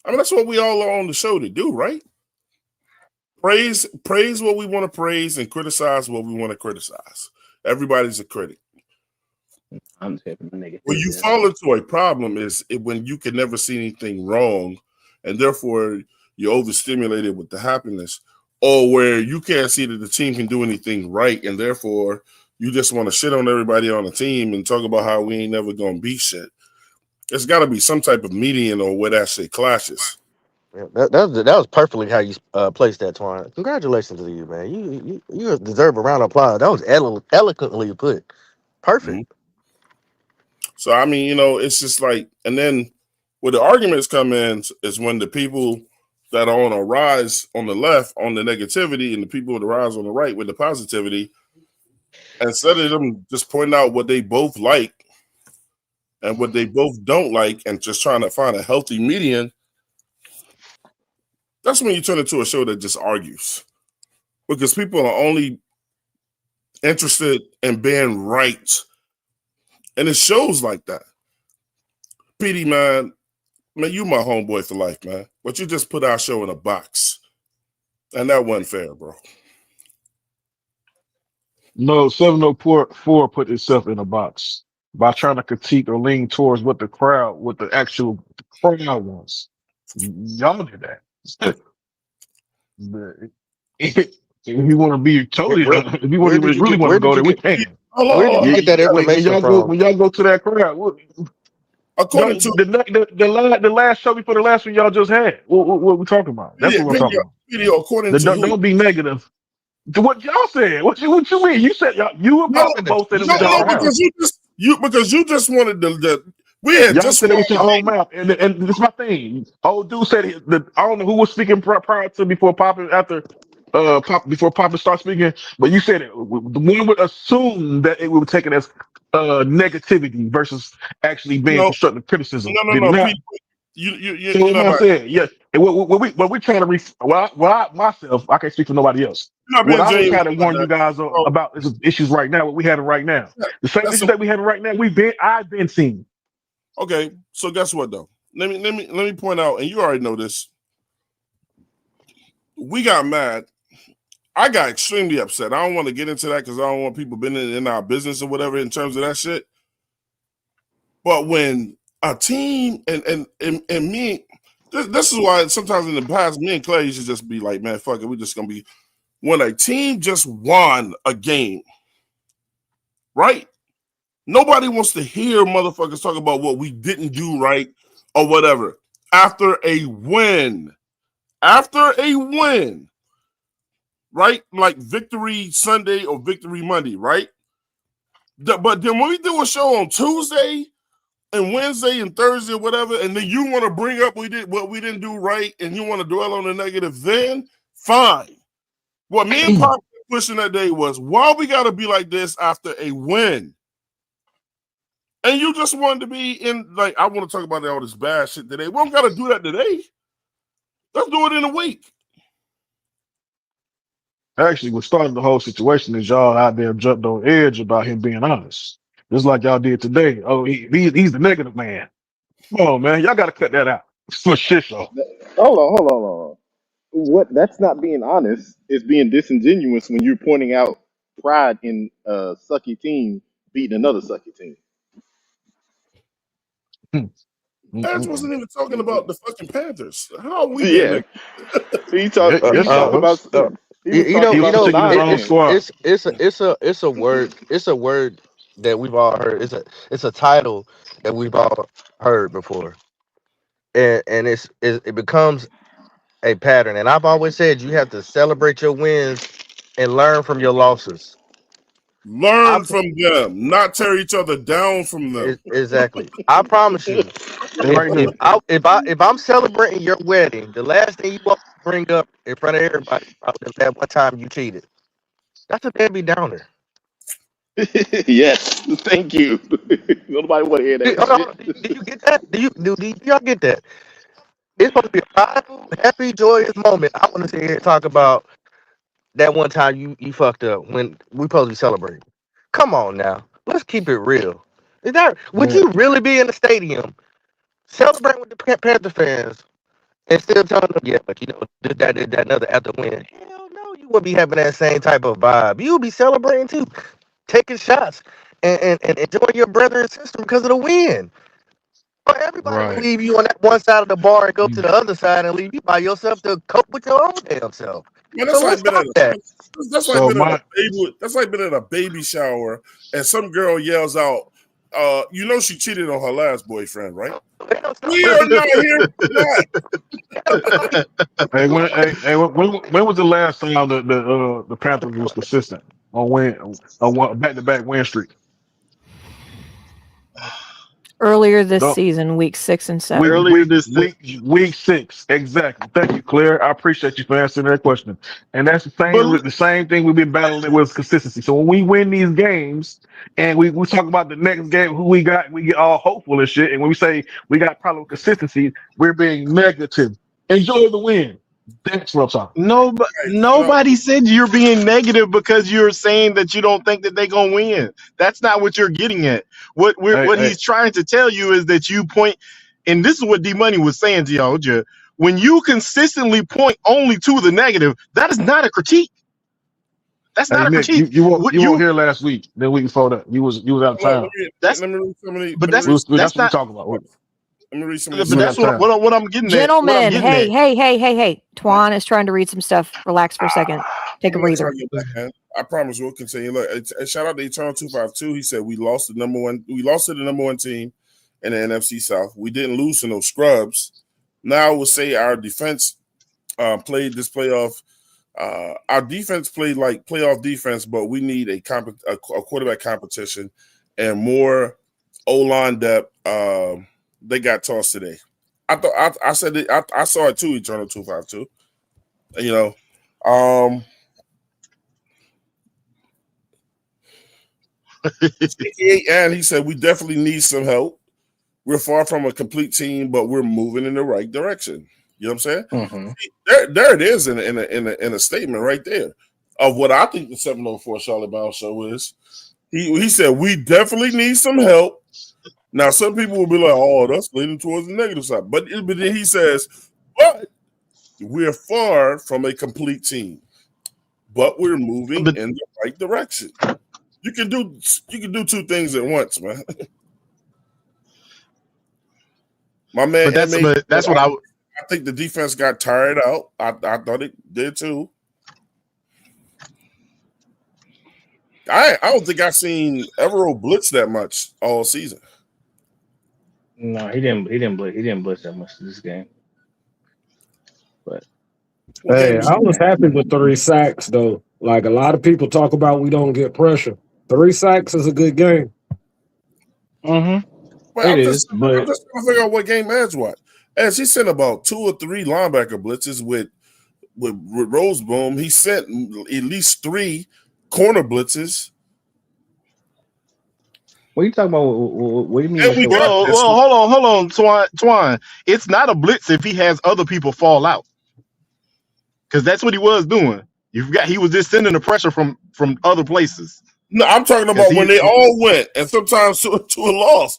I mean, that's what we all are on the show to do, right? Praise what we want to praise and criticize what we want to criticize. Everybody's a critic. I'm taking the Where you negativity. fall into a problem is when you can never see anything wrong, and therefore you're overstimulated with the happiness, or where you can't see that the team can do anything right, and therefore you just want to shit on everybody on the team and talk about how we ain't never gonna beat shit. There's got to be some type of median or where that shit clashes. Yeah, that was perfectly how you placed that, Twan. Congratulations to you, man. You deserve a round of applause. That was eloquently put. Perfect. Mhm. So I mean, it's just like, and then where the arguments come in is when the people that are on a rise on the left on the negativity and the people on the rise on the right with the positivity, instead of them just pointing out what they both like and what they both don't like and just trying to find a healthy median, that's when you turn into a show that just argues. Because people are only interested in being right. And it shows like that. PD, man, you my homeboy for life, man. But you just put our show in a box. And that wasn't fair, bro. No, 704 put itself in a box by trying to critique or lean towards what the actual crowd wants. Y'all did that. But if you want to be totally, Where if you where did you really get want where to did go you there, we get can. Hold where on, did hold you on. get that When information from? y'all go to that crowd, According to the last show before the last one y'all just had. What we talking about? That's what we're talking about. according to who? Don't be negative. To what y'all said. What you mean? You said you and No, Papa both said it no, was Shut no, y'all up. house. because you just wanted the we had Y'all just said it won was your own mouth, and this is my thing. Old dude said I don't know who was speaking prior to before Papa after before Papa started speaking, but you said it. The one would assume that it would take it as negativity versus actually being no, constructive criticism. Did he no, not? Pete, So you're what am not I by, saying? Yeah, and what we're trying to myself, I can't speak for nobody else. you're not What being I was genuine trying to about warn you that. guys Bro, about is issues right now. What we having right now, the same that's issues that we having right now. I've been seeing. okay. So guess what though? Let me point out, and you already know this. We got mad. I got extremely upset. I don't want to get into that because I don't want people being in our business or whatever in terms of that shit. But when a team and me, this is why sometimes in the past, me and Clay used to just be like, man, fuck it, we just gonna be. When a team just won a game, right? Nobody wants to hear motherfuckers talk about what we didn't do right or whatever. After a win, right? Like Victory Sunday or Victory Monday, right? But then when we do a show on Tuesday and Wednesday and Thursday or whatever, and then you want to bring up what we didn't do right and you want to dwell on the negative, then fine. What me and Pop were pushing that day was why we gotta be like this after a win. And you just wanted to be in, like, I want to talk about all this bad shit today. We don't got to do that today. Let's do it in a week. Actually, what started the whole situation is y'all out there jumped on edge about him being honest, just like y'all did today. Oh, he's the negative man. Come on, man, y'all got to cut that out. It's for shit show. Hold on. What? That's not being honest. It's being disingenuous when you're pointing out pride in a sucky team beating another sucky team. Edge Mm-mm-mm. wasn't even talking about the fucking Panthers. How are we being Yeah, like, Yes, he he talked about was. he You, was you talking know, He was you about the know, critiquing his nine it, own it's win. squad. it's a word that we've all heard. It's a title that we've all heard before, and it becomes a pattern. And I've always said you have to celebrate your wins and learn from your losses. I learn from them, not tear each other down from them? exactly. I promise you, Stay right here. if I'm celebrating your wedding, the last thing you want to bring up in front of everybody is that one time you cheated. That's a Debbie Downer. Yes, thank you. Nobody want to hear that Hold on. shit. Do you get that? Do y'all get that? It's supposed to be a prideful, happy, joyous moment. I want to sit here and talk about that one time you fucked up when we supposed to be celebrating. Come on now, let's keep it real. Is that would Man, you really be in the stadium celebrating with the Panther fans and still telling them, yeah, but did that another after win? Hell no, you would be having that same type of vibe. You would be celebrating too. taking shots and enjoying your brother and sister because of the win. But everybody will Right. leave you on that one side of the bar and go to the other side and leave you by yourself to cope with your own damn self. Man, So that's like let's been at stop that. that's like So been at a my baby. That's like been at a baby shower, and some girl yells out, you know she cheated on her last boyfriend, right? We are not here for that. hey, when was the last time the Panthers was consistent on back-to-back win streak? Earlier this The season, week 6 and week 7. week week 6 exactly. Thank you, Claire. I appreciate you for answering that question. And that's the same thing we've been battling with consistency. So when we win these games and we talk about the next game, who we got, we get all hopeful and shit. And when we say we got problem with consistency, we're being negative. Enjoy the win. That's what I'm talking. No, Nobody said you're being negative because you're saying that you don't think that they're gonna win. That's not what you're getting at. What Hey, he's trying to tell you is that you point, and this is what D Money was saying to y'all. When you consistently point only to the negative, that is not a critique. That's hey, not a Nick, critique. you weren't What you weren't you here last week. The week before that, you was out of let town. me that's let me read some of the, but let me read that's That's what we not talking about. let me read some of but these You was out that's of stats. town. what I'm getting at. What I'm Gentlemen, getting at. hey. Twan is trying to read some stuff. Relax for a second. Take a I'm gonna try breather. to get back, man. I promise we'll continue. Look, shout out to Eternal 252. He said we lost to the number one team in the NFC South. We didn't lose to no scrubs. Now I would say our defense played this playoff. Our defense played like playoff defense, but we need a quarterback competition and more O-line depth. They got tossed today. I said it. I saw it too. Eternal 252. You know, and he said we definitely need some help. We're far from a complete team, but we're moving in the right direction. You know what I'm saying? Mm-hmm. There it is in a statement right there of what I think the 704 Charlotte Bounce show is. He said we definitely need some help. Now some people will be like, "Oh, that's leaning towards the negative side," but then he says, "But we're far from a complete team, but we're moving But in the right direction." You can do two things at once, man. My man MA, that's what I I think the defense got tired out. I thought it did too. I don't think I've seen Evero blitz that much all season. No, he didn't blitz that much this game. But What game Hey, was I was happy with 3 sacks though. Like a lot of people talk about, we don't get pressure. 3 sacks is a good game. Well, it I'm is, just but trying to figure out what game Edge watched. As he sent about 2 or 3 linebacker blitzes with Roseboom, he sent at least 3 corner blitzes. what are you talking about? What do you mean And with we the got well, this. hold on, Twine. It's not a blitz if he has other people fall out, because that's what he was doing. You forgot he was just sending the pressure from other places. No, I'm talking Because about when they all went, and sometimes to a loss.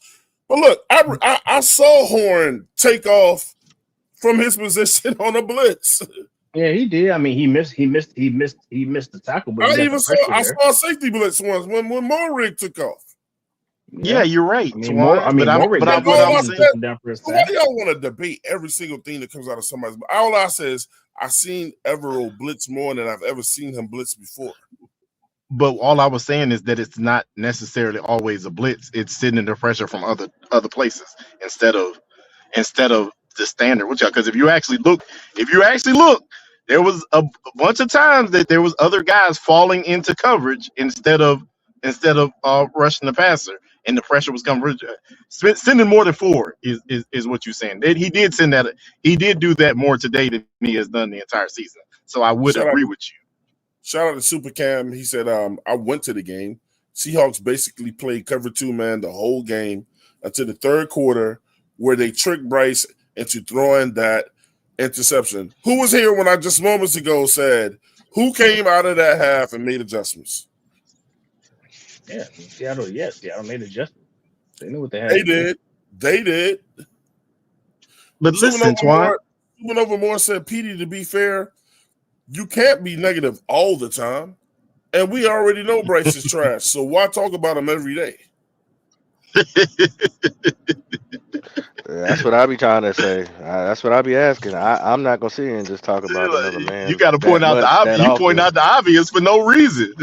But look, I saw Horn take off from his position on a blitz. Yeah, he did. I mean, he missed the tackle, but he got the pressure I there. saw a safety blitz once when Morig took off. yeah, you're right, I mean, Twine. Morrick And got all I he said, took him down for a so why sack. do y'all want to debate every single thing that comes out of somebody's mouth? All I say is I seen Evero blitz more than I've ever seen him blitz before. But all I was saying is that it's not necessarily always a blitz. It's sending the pressure from other places instead of the standard. Which because if you actually look, there was a bunch of times that there was other guys falling into coverage instead of rushing the passer, and the pressure was coming. Sending more than 4 is what you're saying. He did send that. He did do that more today than he has done the entire season. So I would agree with you. Shout out to Super Cam. He said, I went to the game. Seahawks basically played cover 2 man the whole game until the third quarter, where they tricked Bryce into throwing that interception. Who was here when I just moments ago said, who came out of that half and made adjustments? Yeah, Seattle made adjustments. They knew what they had to do. They did. But listen, Twan. Over more said, Petey, to be fair, you can't be negative all the time. And we already know Bryce is trash. So why talk about him every day? That's what I be trying to say. That's what I be asking. I'm not gonna sit here and just talk about another You man got to point that out the much that obvious. You point often. out the obvious for no reason.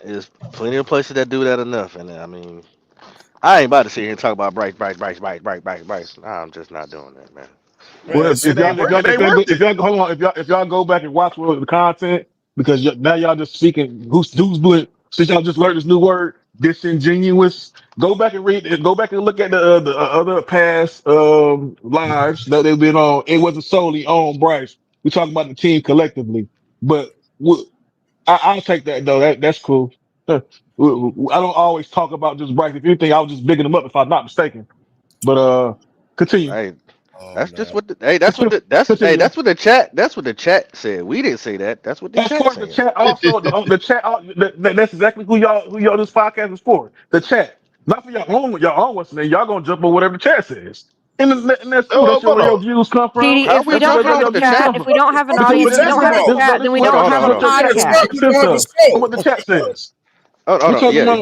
There's plenty of places that do that enough, and I mean, I ain't about to sit here and talk about Bryce. Nah, I'm just not doing that, man. Well, Man, it's It ain't it ain't worth it. if y'all hold on, if y'all go back and watch the content, because now y'all just speaking who's split. Since y'all just learned this new word, disingenuous. Go back and read it. Go back and look at the other past lives that they've been on. It wasn't solely on Bryce. We talking about the team collectively, but I'll take that though. That's cool. I don't always talk about just Bryce. If anything, I was just bigging him up if I'm not mistaken. But continue. Hey, oh that's just man. what the hey. That's what the that's hey. Continue. That's what the chat said. We didn't say that. That's what the Of chat course, the saying. chat also the chat. That's exactly who y'all this podcast is for. The chat, not for y'all own what's name. Y'all gonna jump on whatever the chat says, and that's cool. Oh, That's hold where your on. views come from. Petey, How if we we That's don't jumping where have on your a the views chat, come chat? if from. we don't have an That's what Because we're audience, if we this don't talking is have a about. this chat, then we hold don't on have hold a on check Yeah, this it's out. not podcast. Check we're this gonna have a out. Look what the show. chat says. Oh We no, talking yeah. about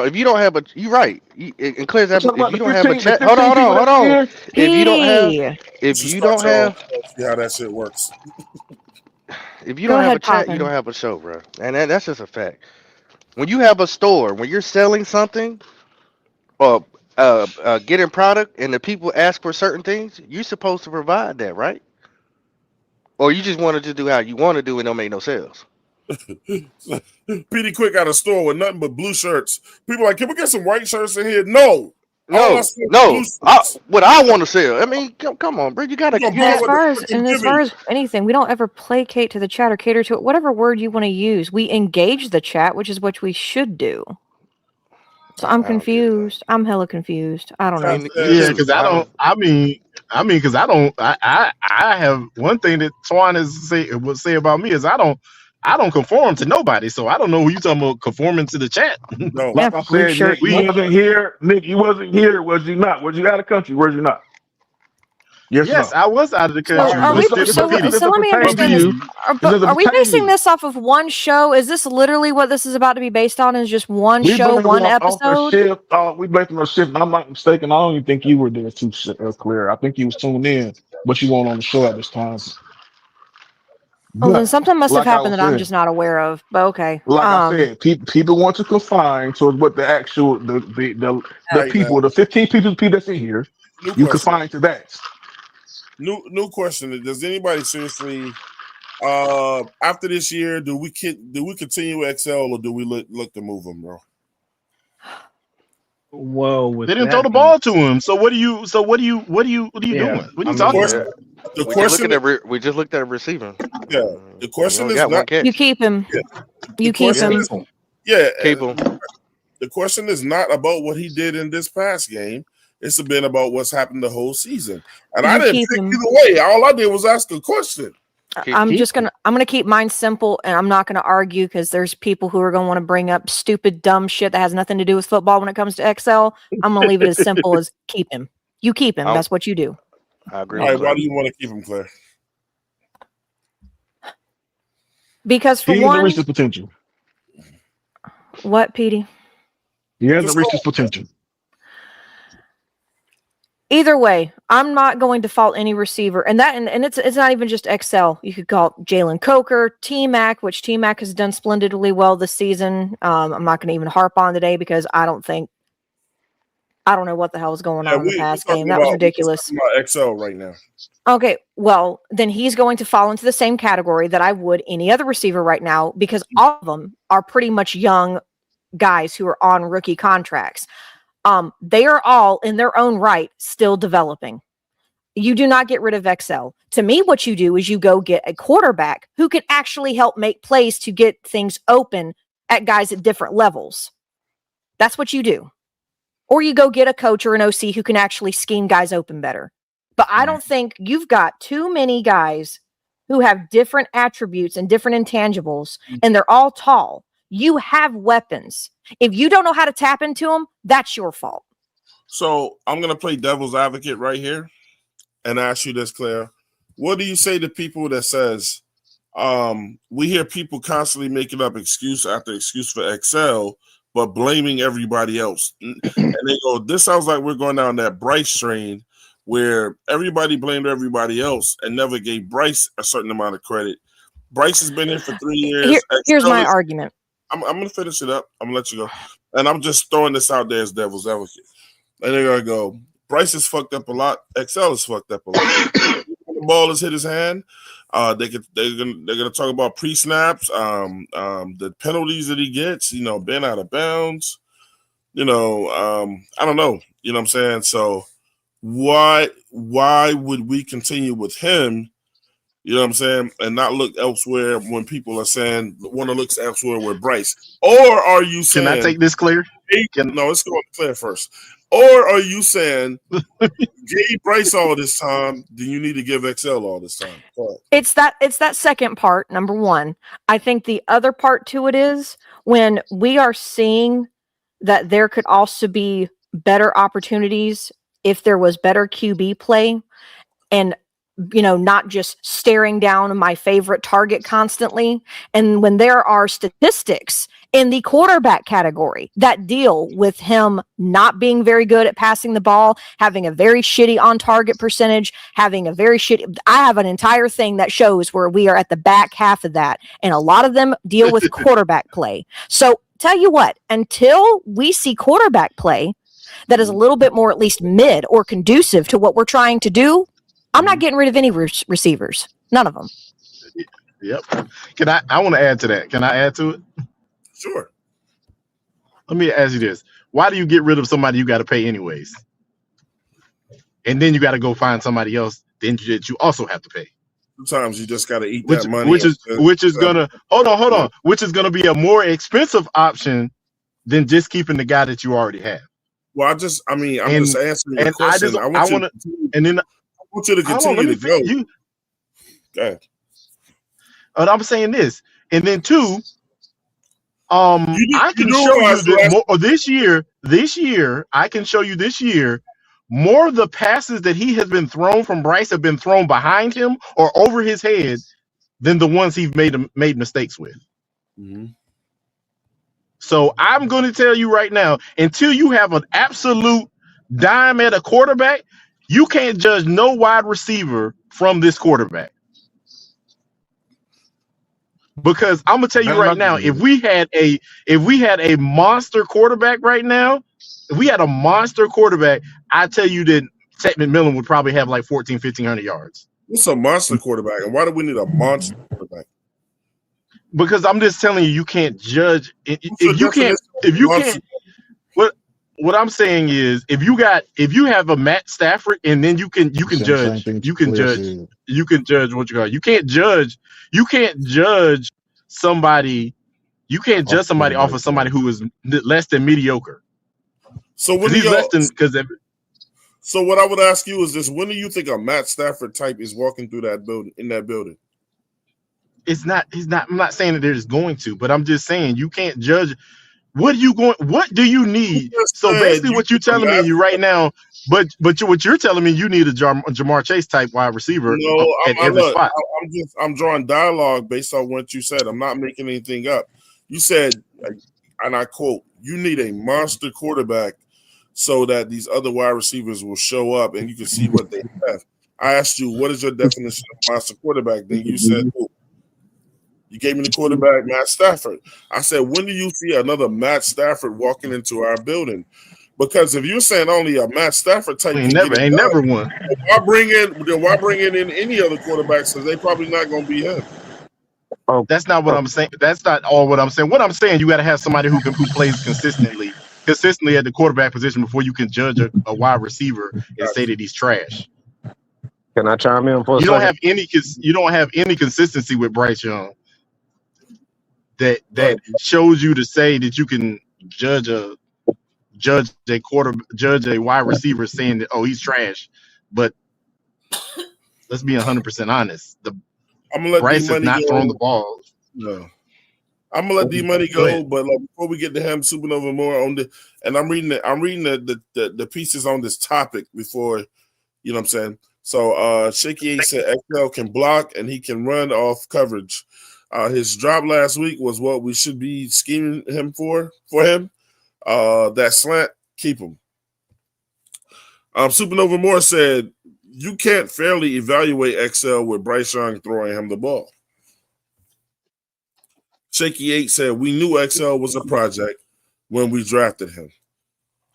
If you don't have a, you right. And Claire's we talking if about you the don't have a 15 the chat, 15 people hold that's in on. here. If you don't have, Petey, You if should you start don't your own have, show, see how that shit works. if you go don't have a ahead, chat, you don't Poppin. have a show, bro. And that's just a fact. When you have a store, when you're selling something or getting product, and the people ask for certain things, you're supposed to provide that, right? Or you just want to just do how you want to do and don't make no sales. PD Quick got a store with nothing but blue shirts. People like, can we get some white shirts in here? No. All I No, see is blue no. shirts. What I want to sell. I mean, come on, bro. We're gonna You And buy as have what the far as fuck I'm and as far giving. as anything, we don't ever placate to the chat or cater to it. Whatever word you want to use, we engage the chat, which is what we should do. So I'm I don't get it, man. confused. I'm hella confused. I don't Chat know. Me says, Yeah, too. because I don't. Because I don't. I have one thing that Twan would say about me is I don't conform to nobody. So I don't know who you talking about conforming to the chat. no. Yeah, Like I blue said, shirt. Nick, you we wasn't here. Nick, you wasn't here. Was you not? Was you out of country? Was you not? Yes or Yes, no? I was out of the All So right. country, are but we? So still, this but this PD, this So let me pertain but to understand this. PD, you. This But doesn't are we pertain to basing you. this off of one show? Is this literally what this is about to be based on? Is just one We show, based it one off a episode? shift. We based it on a shift. And I'm not mistaken. I don't even think you were there too clear. I think you was tuned in, but you weren't on the show at this time. Oh, then But something must have like I happened was that I'm saying, just not aware of. But okay. like I said, people want to confine to what the actual All the right, now. people, the 15 people that's in here. New You question. confine to that. New question. Does anybody seriously after this year do we continue XL or do we look to move them, bro? Well, with they didn't throw that the being ball to him. So what are you? So what are you yeah, doing? What are I you The talking mean, question about? the We just question looked at receiving. yeah, the We question only is got not one you catch. keep him. yeah, the You keep question Yeah, him. is yeah, keep him. the question is not about what he did in this past game. It's been about what's happened the whole season. And I You didn't keep pick him. either way. All I did was ask a question. Keep I'm gonna keep mine simple, and I'm not gonna argue because there's people who are gonna want to bring up stupid, dumb shit that has nothing to do with football when it comes to XL. I'm gonna leave it as simple as keep him. You keep him. I, That's what you do. I agree All with right, why Claire. do you want to keep him, Claire? Because for He hasn't reached one, his potential. what, Petey? He Just hasn't go. reached his potential. Either way, I'm not going to fault any receiver, and it's not even just XL. You could call it Jalen Coker, T Mac, which T Mac has done splendidly well this season. I'm not going to even harp on today because I don't know what the hell is going Yeah, on in the we're past game. talking That was about we're just ridiculous. talking about XL right now. Okay, well, then he's going to fall into the same category that I would any other receiver right now because all of them are pretty much young guys who are on rookie contracts. They are all in their own right still developing. You do not get rid of XL. To me, what you do is you go get a quarterback who can actually help make plays to get things open at guys at different levels. That's what you do. Or you go get a coach or an OC who can actually scheme guys open better. But I don't think you've got too many guys who have different attributes and different intangibles, and they're all tall. You have weapons. If you don't know how to tap into them, that's your fault. So I'm gonna play devil's advocate right here and ask you this, Claire. What do you say to people that says we hear people constantly making up excuse after excuse for Excel, but blaming everybody else. And they go, this sounds like we're going down that Bryce train where everybody blamed everybody else and never gave Bryce a certain amount of credit. Bryce has been here for 3 years. Here's my argument. I'm going to finish it up. I'm going to let you go. And I'm just throwing this out there as devil's advocate. And they're going to go, Bryce is fucked up a lot. Excel is fucked up a lot. The ball has hit his hand. They're gonna talk about pre-snaps, the penalties that he gets, being out of bounds. I don't know. You know what I'm saying? So why would we continue with him? You know what I'm saying? And not look elsewhere when people are saying want to look elsewhere with Bryce. Or are you saying? Can I take this clear? No, let's go on Claire first. Or are you saying gave Bryce all this time, then you need to give XL all this time? It's that second part, number one. I think the other part to it is when we are seeing that there could also be better opportunities if there was better QB play and not just staring down my favorite target constantly. And when there are statistics in the quarterback category that deal with him not being very good at passing the ball, having a very shitty on target percentage, I have an entire thing that shows where we are at the back half of that. And a lot of them deal with quarterback play. So tell you what, until we see quarterback play that is a little bit more at least mid or conducive to what we're trying to do, I'm not getting rid of any receivers. None of them. Yep. I want to add to that. Can I add to it? Sure. Let me ask you this. Why do you get rid of somebody you got to pay anyways? And then you got to go find somebody else that you also have to pay. Sometimes you just got to eat that money. Which is gonna hold on. Which is gonna be a more expensive option than just keeping the guy that you already have. Well, I'm just answering your question. I want you to continue to go. Go ahead. And I'm saying this, and then two, I can show you this year. I can show you this year more of the passes that he has been thrown from Bryce have been thrown behind him or over his head than the ones he's made mistakes with. Mm-hmm. So I'm going to tell you right now, until you have an absolute dime at a quarterback, you can't judge no wide receiver from this quarterback. Because I'm gonna tell you right now, if we had a monster quarterback right now, I tell you that Ted McMillan would probably have like 1,500 yards. What's a monster quarterback, and why do we need a monster quarterback? Because I'm just telling you, you can't judge What I'm saying is, if you have a Matt Stafford, and then you can judge what you got. You can't judge somebody off of somebody who is less than mediocre. So what I would ask you is this: when do you think a Matt Stafford type is walking through that building? He's not. I'm not saying that there's going to, but I'm just saying you can't judge. What do you need? So basically, what you're telling me right now, but what you're telling me, you need a Jamar Chase type wide receiver at every spot. I'm drawing dialogue based on what you said. I'm not making anything up. You said, and I quote, "You need a monster quarterback so that these other wide receivers will show up and you can see what they have." I asked you, "What is your definition of monster quarterback?" Then you said, you gave me the quarterback, Matt Stafford. I said, when do you see another Matt Stafford walking into our building? Because if you're saying only a Matt Stafford type, ain't never one. Why bring in any other quarterbacks? Because they probably not going to be him. Oh, that's not what I'm saying. That's not all what I'm saying. What I'm saying, you got to have somebody who plays consistently at the quarterback position before you can judge a wide receiver and say that he's trash. Can I chime in for a second? You don't have any consistency with Bryce Young. That shows you to say that you can judge a wide receiver saying that he's trash, but let's be 100% honest. I'm gonna let Bryce has not thrown the ball. No, I'm gonna let D-Money go, but before we get to him, Supernova more on the, and I'm reading the pieces on this topic before, you know what I'm saying. So Shaky said XL can block and he can run off coverage. His drop last week was what we should be scheming him for him. That slant, keep him. Supernova Moore said, you can't fairly evaluate XL with Bryce Young throwing him the ball. Shaky 8 said, we knew XL was a project when we drafted him.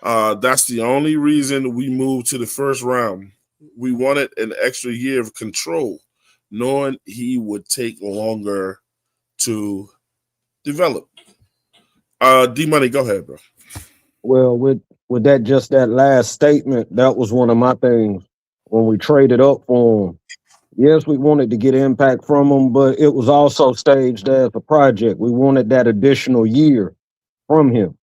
That's the only reason we moved to the first round. We wanted an extra year of control, knowing he would take longer to develop. D Money, go ahead, bro. Well, with that just that last statement, that was one of my things when we traded up for him. Yes, we wanted to get impact from him, but it was also staged as a project. We wanted that additional year from him.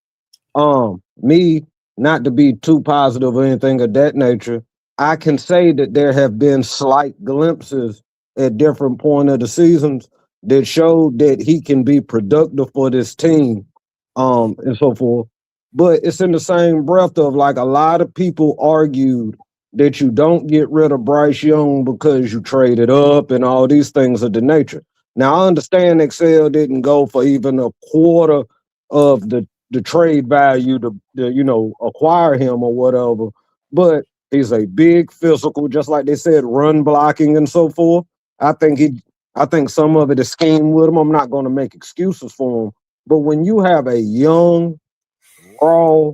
Me, not to be too positive or anything of that nature, I can say that there have been slight glimpses at different point of the seasons that showed that he can be productive for this team, and so forth. But it's in the same breath of like a lot of people argued that you don't get rid of Bryce Young because you traded up and all these things of the nature. Now I understand Excel didn't go for even a quarter of the trade value to acquire him or whatever. But he's a big physical, just like they said, run blocking and so forth. I think he I think some of it is scheme with him. I'm not going to make excuses for him. But when you have a young, raw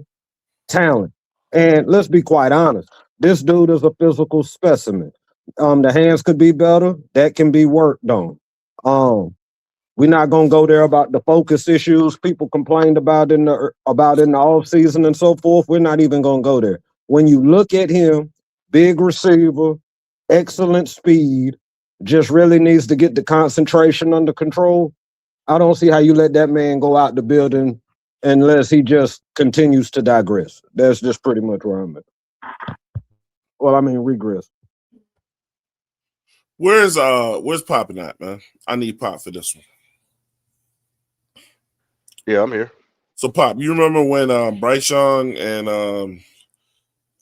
talent, and let's be quite honest, this dude is a physical specimen. The hands could be better. That can be worked on. Um, we're not gonna go there about the focus issues people complained about in the off season and so forth. We're not even gonna go there. When you look at him, big receiver, excellent speed, just really needs to get the concentration under control. I don't see how you let that man go out the building unless he just continues to digress. That's just pretty much where I'm at. Well, I mean regress. Where's Popping at, man? I need Pop for this one. Yeah, I'm here. So Pop, you remember when Bryce Young and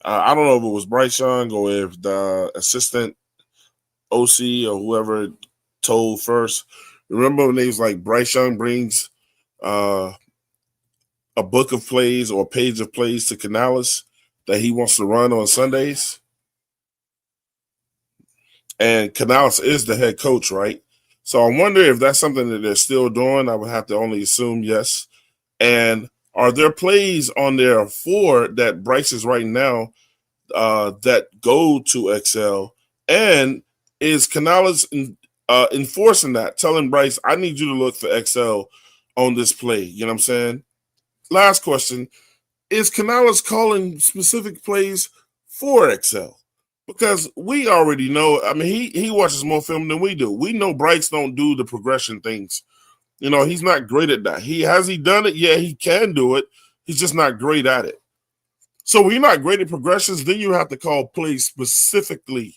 I don't know if it was Bryce Young or if the assistant OC or whoever told first. Remember when they was like Bryce Young brings uh, a book of plays or a page of plays to Canales that he wants to run on Sundays? And Canales is the head coach, right? So I wonder if that's something that they're still doing. I would have to only assume yes. And are there plays on there for that Bryce is right now that go to Excel? And is Canales enforcing that, telling Bryce, I need you to look for Excel on this play? You know what I'm saying? Last question. Is Canales calling specific plays for Excel? Because we already know, I mean, he watches more film than we do. We know Bryce don't do the progression things. You know, he's not great at that. He done it? Yeah, he can do it. He's just not great at it. So when you're not great at progressions, then you have to call plays specifically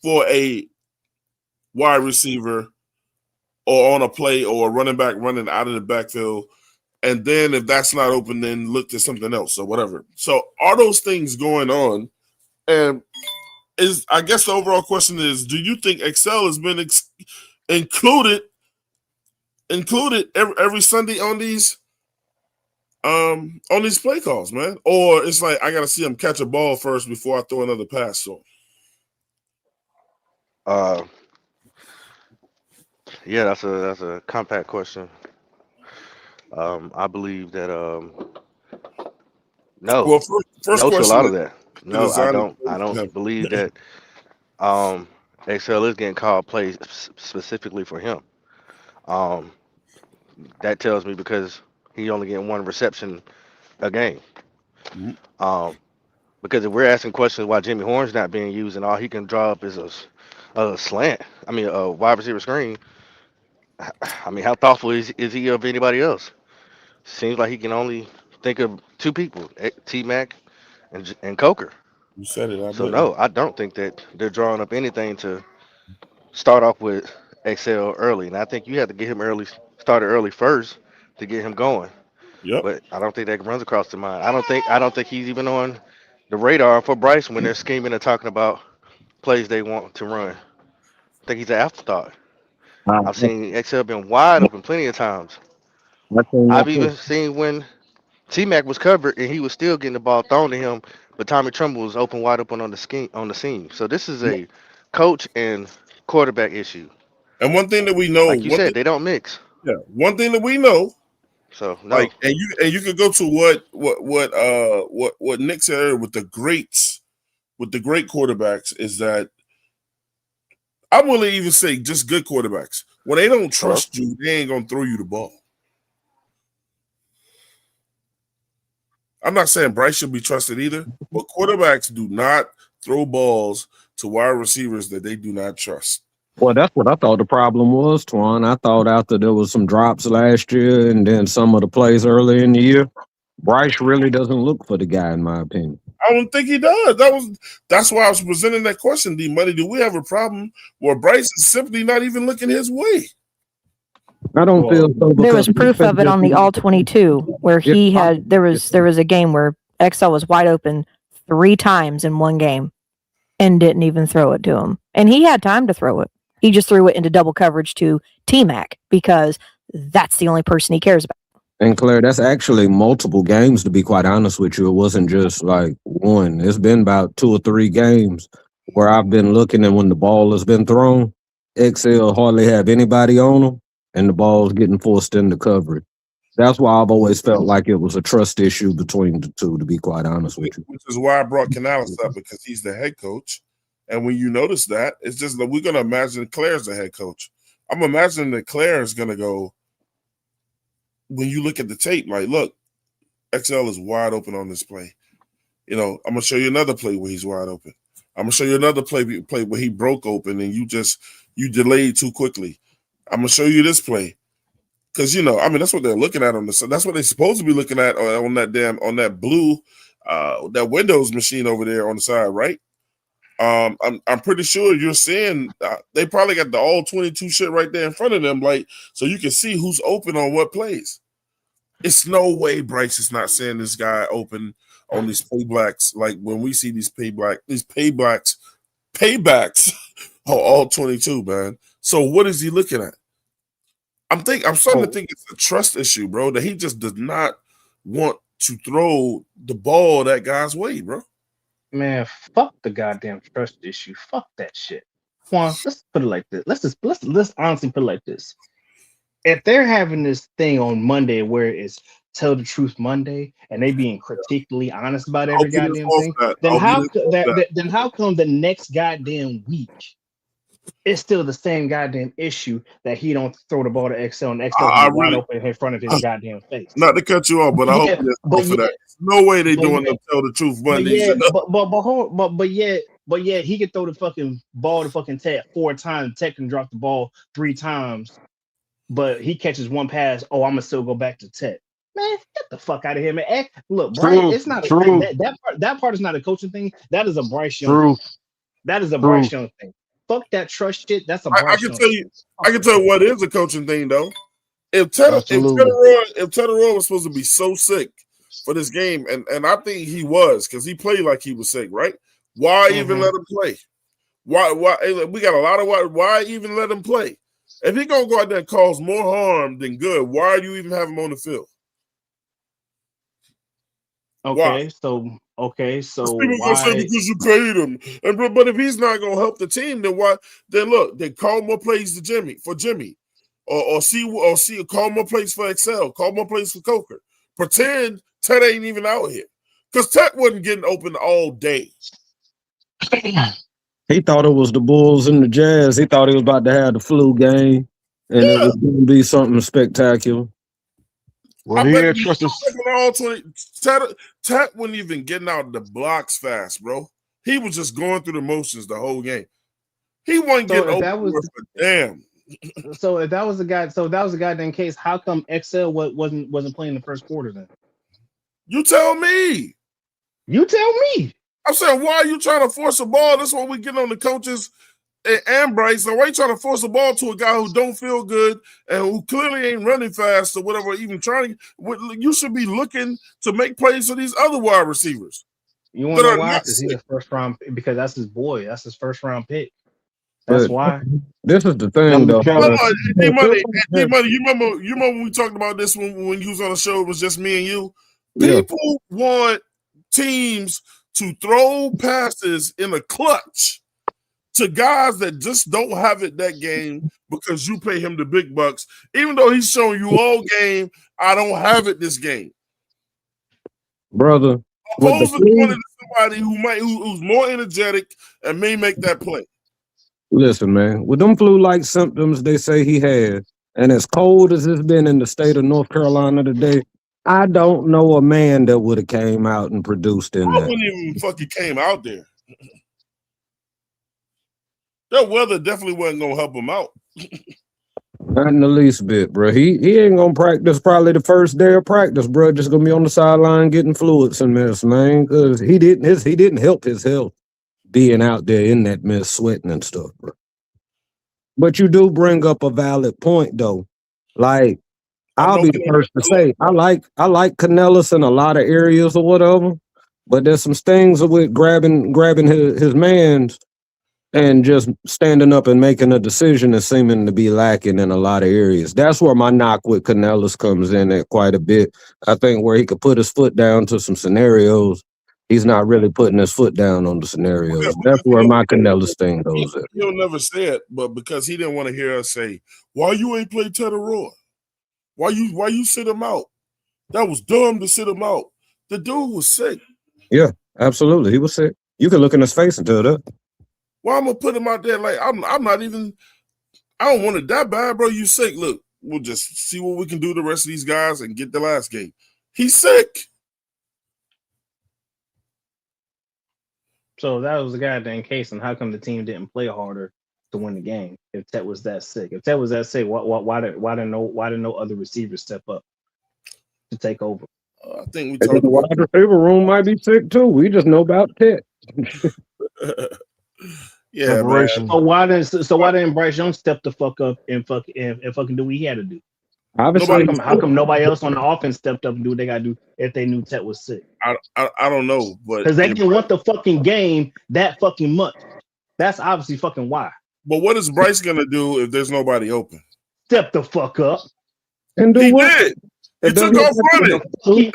for a wide receiver or on a play or a running back running out of the backfield. And then if that's not open, then look to something else or whatever. So are those things going on? And I guess the overall question is, do you think Excel has been included every Sunday on these play calls, man? Or it's like I gotta see him catch a ball first before I throw another pass. So Uh, yeah, that's a compact question. I believe that no, well, first no to a question lot is of that. the No, I design of don't. the I play for don't him. believe that XL is getting called plays specifically for him. Um, that tells me because he only getting one reception a game. Mhm. Um, because if we're asking questions why Jimmy Horn's not being used and all he can draw up is a slant, I mean a wide receiver screen. I mean, how thoughtful is he of anybody else? Seems like he can only think of two people, T Mac and Coker. You said it, I So believe. no, I don't think that they're drawing up anything to start off with Excel early, and I think you have to get him started early first to get him going. Yep. But I don't think that runs across the mind. I don't think he's even on the radar for Bryce when they're scheming and talking about plays they want to run. I think he's an afterthought. I, I've seen XL been wide open plenty of times. I think I've that's even seen when T Mac was covered and he was still getting the ball thrown to him, but Tommy Tremble was open wide open on the seam. So this is a coach and quarterback issue. And one thing that we know, Like you said, they don't mix. one thing that we know, So like, no. and you could go to what Nick said earlier with the greats, with the great quarterbacks, is that I'm willing to even say just good quarterbacks. When they don't Hello? trust you, they ain't gonna throw you the ball. I'm not saying Bryce should be trusted either, but quarterbacks do not throw balls to wide receivers that they do not trust. well, that's what I thought the problem was, Twan. I thought after there was some drops last year and then some of the plays early in the year, Bryce really doesn't look for the guy, in my opinion. I don't think he does. That's why I was presenting that question, D Money. Do we have a problem where Bryce is simply not even looking his way? I don't feel so There was because proof of it on the all 22 where he had there was a game where XL was wide open 3 times in one game and didn't even throw it to him. And he had time to throw it. He just threw it into double coverage to T-Mac because that's the only person he cares about. And Claire, that's actually multiple games, to be quite honest with you. It wasn't just like one. It's been about 2 or 3 games where I've been looking, and when the ball has been thrown, XL hardly have anybody on them, and the ball's getting forced into coverage. That's why I've always felt like it was a trust issue between the two, to be quite honest with you. Which is why I brought Canales up, because he's the head coach. And when you notice that, it's just that we're going to imagine Claire's the head coach. I'm imagining that Claire is going to go, when you look at the tape, like, look, XL is wide open on this play. You know, I'm going to show you another play where he's wide open. I'm going to show you another play where he broke open and you delayed too quickly. I'm going to show you this play. Because, you know, I mean, that's what they're looking at on the side. That's what they're supposed to be looking at on that blue, that Windows machine over there on the side, right? I'm pretty sure you're seeing they probably got the all 22 shit right there in front of them, like, so you can see who's open on what plays. It's no way Bryce is not seeing this guy open on these paybacks. Like when we see these paybacks are all 22, man. So what is he looking at? I'm starting to think it's a trust issue, bro, that he just does not want to throw the ball that guy's way, bro. Man, fuck the goddamn trust issue. Fuck that shit. Juan, let's put it like this. Let's honestly put it like this. If they're having this thing on Monday where it's Tell the Truth Monday and they being critically honest about every goddamn thing, then how come the next goddamn week it's still the same goddamn issue that he don't throw the ball to XL and XL wide open in front of his goddamn face? Not to cut you off, but I hope you're for that. No way they doing the Tell the Truth Mondays. But yet he could throw the fucking ball to fucking Ted 4 times. Ted can drop the ball 3 times, but he catches one pass. Oh, I'm gonna still go back to Ted. Man, get the fuck out of here, man. Look, Bryce, it's not that part is not a coaching thing. That is a Bryce Young. That is a Bryce Young thing. Fuck that trust shit. That's a Bryce I can tell you. I can tell you what is a coaching thing though. If Tedderroy was supposed to be so sick for this game, and I think he was, because he played like he was sick, right? Why even let him play? Why we got a lot of why even let him play? If he gonna go out there and cause more harm than good, why do you even have him on the field? Okay, so people why? Gonna say because you paid him, but if he's not gonna help the team, then why? Then look, they call more plays to Jimmy, or call more plays for XL, call more plays for Coker. Pretend Ted ain't even out here, because Ted wasn't getting open all day. He thought it was the Bulls and the Jazz. He thought he was about to have the flu game, and it was going to be something spectacular. Well, he had trust all 20. Ted wasn't even getting out the blocks fast, bro. He was just going through the motions the whole game. He wasn't getting open for damn. So if that was the goddamn case, how come XL wasn't playing the first quarter then? You tell me. I'm saying, why are you trying to force a ball? That's what we get on the coaches and Bryce. So why are you trying to force a ball to a guy who don't feel good and who clearly ain't running fast or whatever, even trying? You should be looking to make plays for these other wide receivers. You want that to know are why? not Because he's sick. a first round. Because that's his boy. That's his first round pick. That's But why. this is the thing, Kind of, though. kind of, D Money, D Money. You remember we talked about this when you was on the show? It was just me and you. Yeah, People want teams to throw passes in a clutch to guys that just don't have it that game because you pay him the big bucks, even though he's showing you all game. I don't have it this game. brother. With the Opposed to flu, going into somebody who's more energetic and may make that play. listen, man. With them flu-like symptoms they say he had, and as cold as it's been in the state of North Carolina today, I don't know a man that would have came out and produced in I that. wouldn't even fucking came out there. That weather definitely wasn't gonna help him out. Not in the least bit, bro. He ain't gonna practice probably the first day of practice, bro. Just gonna be on the sideline getting fluids and mess, man. Cause he didn't help his health being out there in that mess, sweating and stuff, bro. But you do bring up a valid point, though. Like I'm I'll no be the first to Canelo. say I like Canellis in a lot of areas or whatever, but there's some things with grabbing his man's and just standing up and making a decision is seeming to be lacking in a lot of areas. That's where my knock with Canellis comes in at quite a bit. I think where he could put his foot down to some scenarios, he's not really putting his foot down on the scenarios. That's where my Canellis thing goes at. He'll never say it, but because he didn't want to hear us say, "Why you ain't play Teddy Roy? Why you sit him out? That was dumb to sit him out. The dude was sick. Yeah, absolutely. He was sick. You can look in his face and tell that. Why I'm gonna put him out there like I'm not even. I don't want it that bad, bro. You sick? Look, we'll just see what we can do the rest of these guys and get the last game. He's sick. So that was the goddamn case. And how come the team didn't play harder to win the game? If Ted was that sick, why didn't no other receivers step up to take over? I think we And then talked the about. wide receiver room might be sick too. We just know about Ted. Yeah, man. preparation. So why didn't Bryce Young step the fuck up and fucking do what he had to do? Obviously, How come nobody else on the offense stepped up and do what they gotta do if they knew Ted was sick? I don't know, but Because they didn't want the fucking game that fucking much. That's obviously fucking why. But what is Bryce gonna do if there's nobody open? Step the fuck up. and do He what? did. He It doesn't took off matter. running.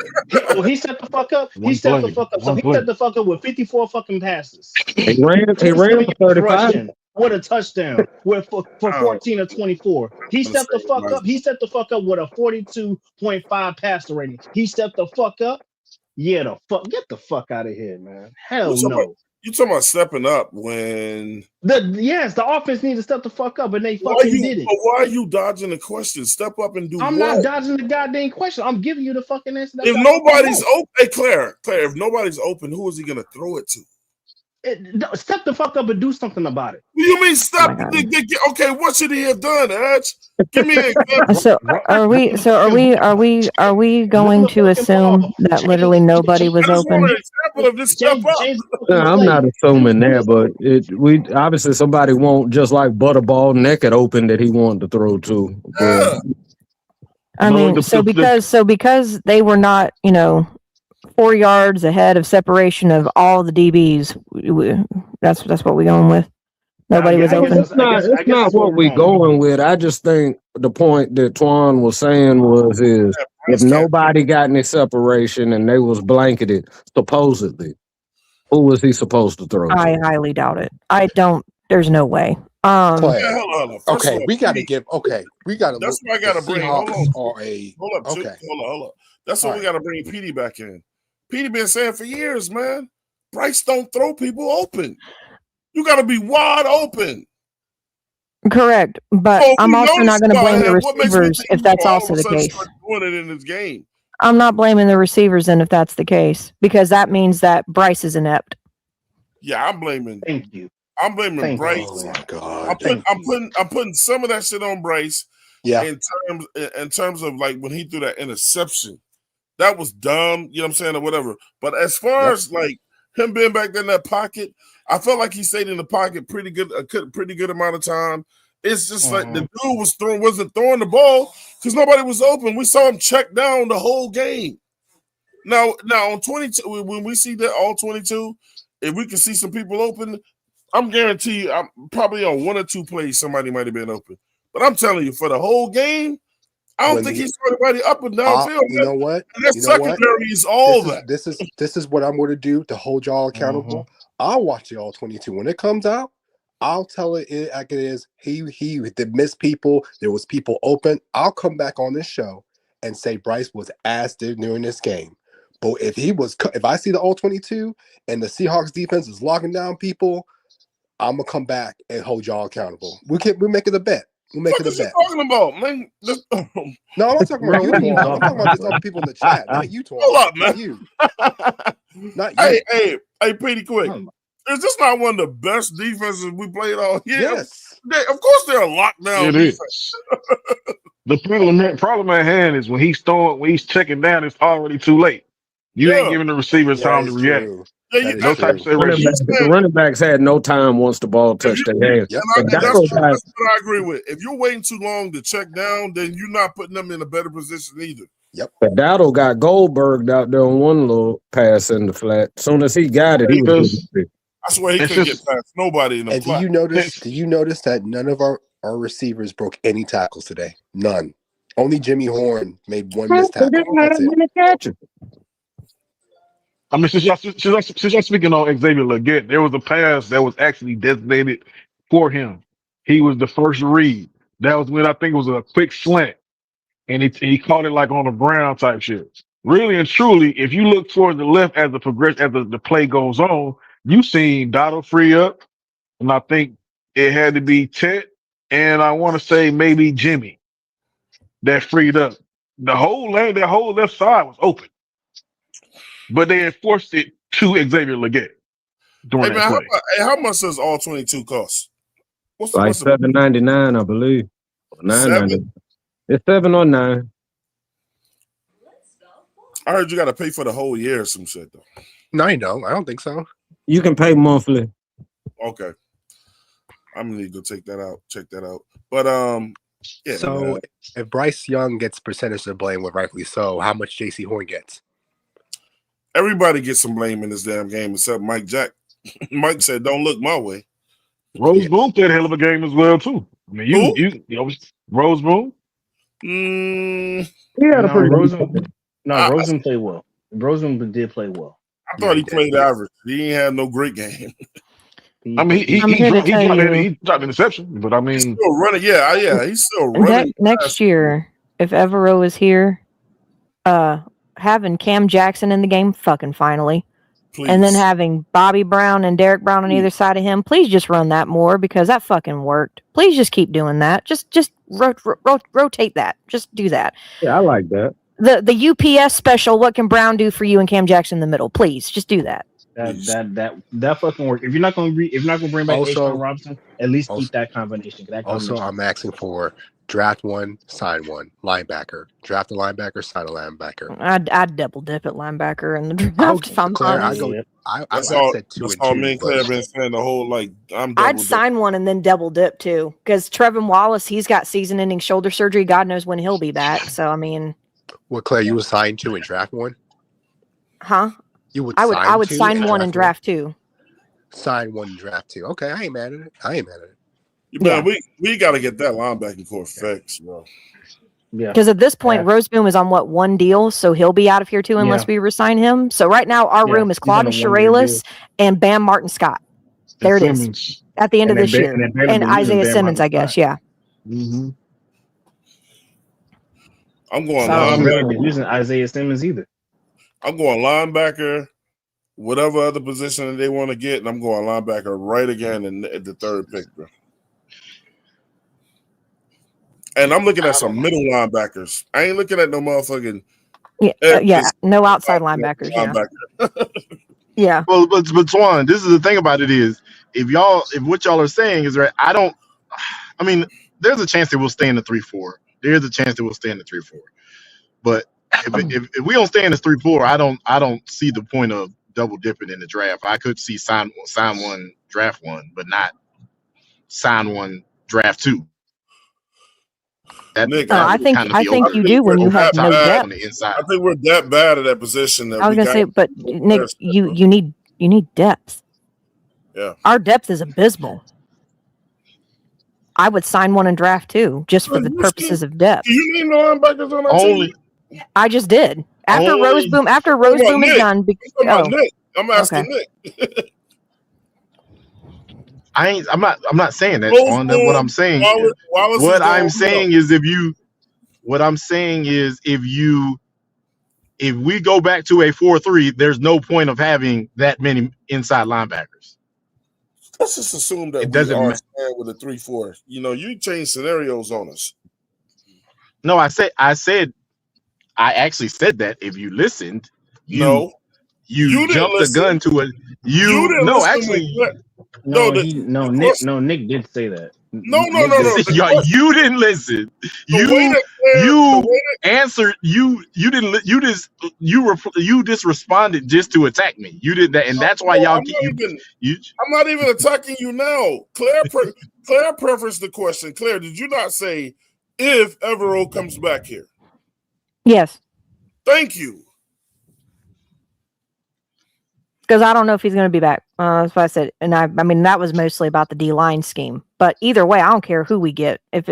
He set the fuck up. He One set the play. fuck up. So One he play. set the fuck up with 54 fucking passes. He ran 27 for 35. rushing with a touchdown with for 14 or 24. He stepped the fuck up. He set the fuck up with a 42.5 passer rating. He stepped the fuck up. Yeah, get the fuck out of here, man. Hell no. You talking about stepping up when The offense needs to step the fuck up, and they fucking did it. Why are you dodging the question? Step up and do I'm what? not dodging the goddamn question. I'm giving you the fucking answer. If nobody's open, hey Claire, if nobody's open, who is he gonna throw it to? Step the fuck up and do something about it. What do you mean step? Oh Okay, what should he have done, Edge? Give me an example. So are we going to assume that literally nobody was I just want open? an example of this step up. I'm not assuming that, but we obviously somebody won't just like Butterball naked open that he wanted to throw to. Yeah. I mean, because they were not, 4 yards ahead of separation of all the DBs. That's what we're going with. Nobody was open. It's not what we're going with. I just think the point that Twan was saying is if nobody got any separation and they was blanketed, supposedly, who was he supposed to throw to? I highly doubt it. I don't. There's no way. Clay. Yeah, hold on. Okay, we got to That's why I got to bring. Hold up, okay. Hold up. That's why we got to bring Petey back in. Petey been saying for years, man. Bryce don't throw people open. You got to be wide open. Correct, but I'm also not going to blame the receivers if that's also the case. Doing it in this game. I'm not blaming the receivers then if that's the case, because that means that Bryce is inept. Yeah, I'm blaming. Thank you. I'm blaming Bryce. Oh my God. I'm putting some of that shit on Bryce. Yeah. In terms of like when he threw that interception, that was dumb. You know what I'm saying, or whatever. But as far as like him being back there in that pocket, I felt like he stayed in the pocket pretty good amount of time. It's just like the dude wasn't throwing the ball because nobody was open. We saw him check down the whole game. Now on 22, when we see that all 22, if we can see some people open, I'm guarantee you, I'm probably on one or two plays somebody might have been open. But I'm telling you, for the whole game, I don't think he saw anybody up and downfield. You know what? And that You know what? secondary is all This is what I'm going to do to hold y'all accountable. I'll watch the all 22 when it comes out. I'll tell it like it is. He did miss people. There was people open. I'll come back on this show and say Bryce was ass during this game. But if I see the all 22 and the Seahawks defense is locking down people, I'm gonna come back and hold y'all accountable. We make it a bet. We'll make it a bet. What you talking about, man? No, I'm not talking about you, What are you Twan. I'm talking talking about just about? other people in the chat. Not you, Twan. Hold up, man. Not you. Not you. Hey, pretty quick. Is this not one of the best defenses we played all year? Yes. Of course they're a lockdown defense. Is. The problem at hand is when he's checking down, it's already too late. You ain't giving the receivers time to react. No type of separation. The running backs had no time once the ball touched their hands. Yep. That's what I agree with. If you're waiting too long to check down, then you're not putting them in a better position either. Yep. But Dowdle got Goldberg out there on one little pass in the flat. As soon as he got it, he was. I swear he couldn't get past nobody in the flat. Do you notice that none of our receivers broke any tackles today? None. Only Jimmy Horn made one missed tackle. That's it. I mean, since y'all speaking on Xavier Leggett, there was a pass that was actually designated for him. He was the first read. That was when I think it was a quick slant, and he caught it like on the ground type shit. Really and truly, if you look towards the left as the play goes on, you seen Dotto free up, and I think it had to be Ted, and I want to say maybe Jimmy that freed up. That whole left side was open. But they enforced it to Xavier Leggett during that play. How much does all 22 cost? What's $7.99, I believe. $9.99. It's 7 or 9. I heard you got to pay for the whole year or some shit though. No, you don't. I don't think so. You can pay monthly. Okay, I'm gonna need to check that out. But yeah. So man. If Bryce Young gets percentage of blame, rightfully so, how much J.C. Horn gets? Everybody gets some blame in this damn game except Mike Jack. Mike said, "Don't look my way." Rose Boone played a hell of a game as well too. I mean, you Rose Boone. Rosen played well. Rosen did play well. I thought he played average. He ain't had no great game. I mean, he dropped an interception, but I mean, he's still running. Yeah, he's still running. Next year, if Evero is here, having Cam Jackson in the game, fucking finally. Please. And then having Bobby Brown and Derek Brown on either side of him, please just run that more because that fucking worked. Please just keep doing that. Just rotate that. Just do that. Yeah, I like that. The UPS special, what can Brown do for you and Cam Jackson in the middle? Please, just do that. That fucking work. If you're not gonna bring back Ashton Robinson, at least keep that combination. I'm asking for draft one, sign one linebacker. Draft a linebacker, sign a linebacker. I'd double dip at linebacker in the draft. If I'm honest. I said 2 and 2. Me and Claire been saying the whole I'd sign one and then double dip too, because Trevin Wallace, he's got season-ending shoulder surgery. God knows when he'll be back. So I mean, Claire, you would sign 2 and draft one? Huh? I would sign one and draft 2. Sign 1 and draft 2. Okay, I ain't mad at it. Yeah, we got to get that linebacking core fixed, bro. Yeah, because at this point, Roseboom is on one deal, so he'll be out of here too unless we resign him. So right now, our room is Claudius Shiralis and Bam Martin Scott. There it is at the end of this year, and Isaiah Simmons, I guess. Yeah. Mm-hmm. I'm going. I'm not using Isaiah Simmons either. I'm going linebacker, whatever other position that they want to get, and I'm going linebacker right again in the third pick, bro. And I'm looking at some middle linebackers. I ain't looking at no motherfucking. No outside linebackers. Yeah. Well, but Twan, this is the thing about it is if what y'all are saying is right, I mean, there's a chance that we'll stay in the 3-4. There's a chance that we'll stay in the 3-4. But if we don't stay in the 3-4, I don't see the point of double dipping in the draft. I could see sign 1, draft 1, but not sign 1, draft 2. Nick, No, I think I you think do when you we're have that no bad. depth. on the inside. I think we're that bad at that position that I was we gonna got. say, but Nick, you need depth. Yeah. Our depth is abysmal. I would sign one and draft too, just for the purposes of depth. Do you name the linebackers on our team? I just did. After Roseboom is Nick. done. I'm talking about Nick. I'm asking Nick. I'm not saying that on that. What I'm Roseboom, saying is Wallace is what gone. I'm saying is if we go back to a 4-3, there's no point of having that many inside linebackers. Let's just assume that It we doesn't are matter. staying with a 3-4. You know, you change scenarios on us. No, I actually said that. If you listened, No, you didn't jumped the listen. gun to it. You didn't No, listen. actually, Nick did say that. No. you didn't listen. You answered. You didn't. You just responded just to attack me. You did that, and that's why y'all keep. I'm not even attacking you now. Claire prefaced the question. Claire, did you not say if Evero comes back here? Yes. Thank you. Because I don't know if he's going to be back. That's what I said. And I mean, that was mostly about the D-line scheme. But either way, I don't care who we get. If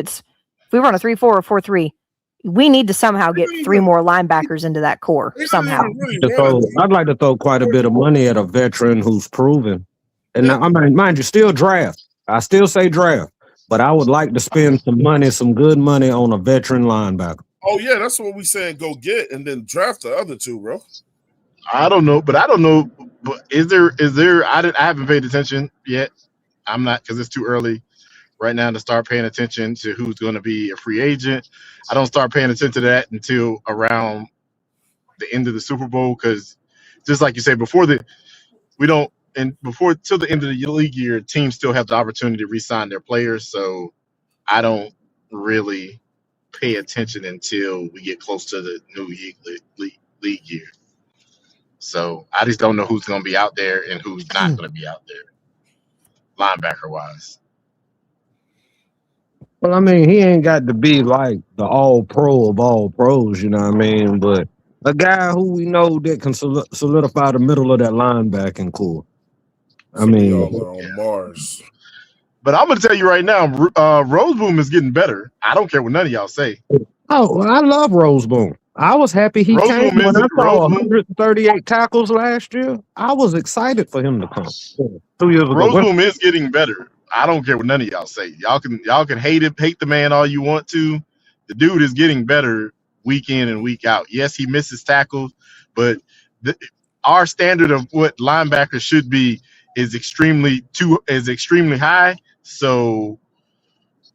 we run a 3-4 or 4-3, we need to somehow get 3 more linebackers into that core somehow. I'd like to throw quite a bit of money at a veteran who's proven. And now, I mean, mind you, still draft. I still say draft. But I would like to spend some good money on a veteran linebacker. Oh, yeah, that's what we saying go get and then draft the other 2, bro. I don't know. But is there? I haven't paid attention yet. I'm not, because it's too early right now to start paying attention to who's going to be a free agent. I don't start paying attention to that until around the end of the Super Bowl, because just like you say, before till the end of the league year, teams still have the opportunity to re-sign their players. So I don't really pay attention until we get close to the new league year. So I just don't know who's going to be out there and who's not going to be out there, linebacker wise. Well, I mean, he ain't got to be like the all pro of all pros, you know what I mean? But a guy who we know that can solidify the middle of that linebacking core. I mean, y'all are on Mars. But I'm going to tell you right now, Roseboom is getting better. I don't care what none of y'all say. Oh, I love Roseboom. I was happy he came when I saw 138 tackles last year. I was excited for him to come 2 years ago. Roseboom is getting better. I don't care what none of y'all say. Y'all can hate the man all you want to. The dude is getting better week in and week out. Yes, he misses tackles, but our standard of what linebackers should be is extremely high. So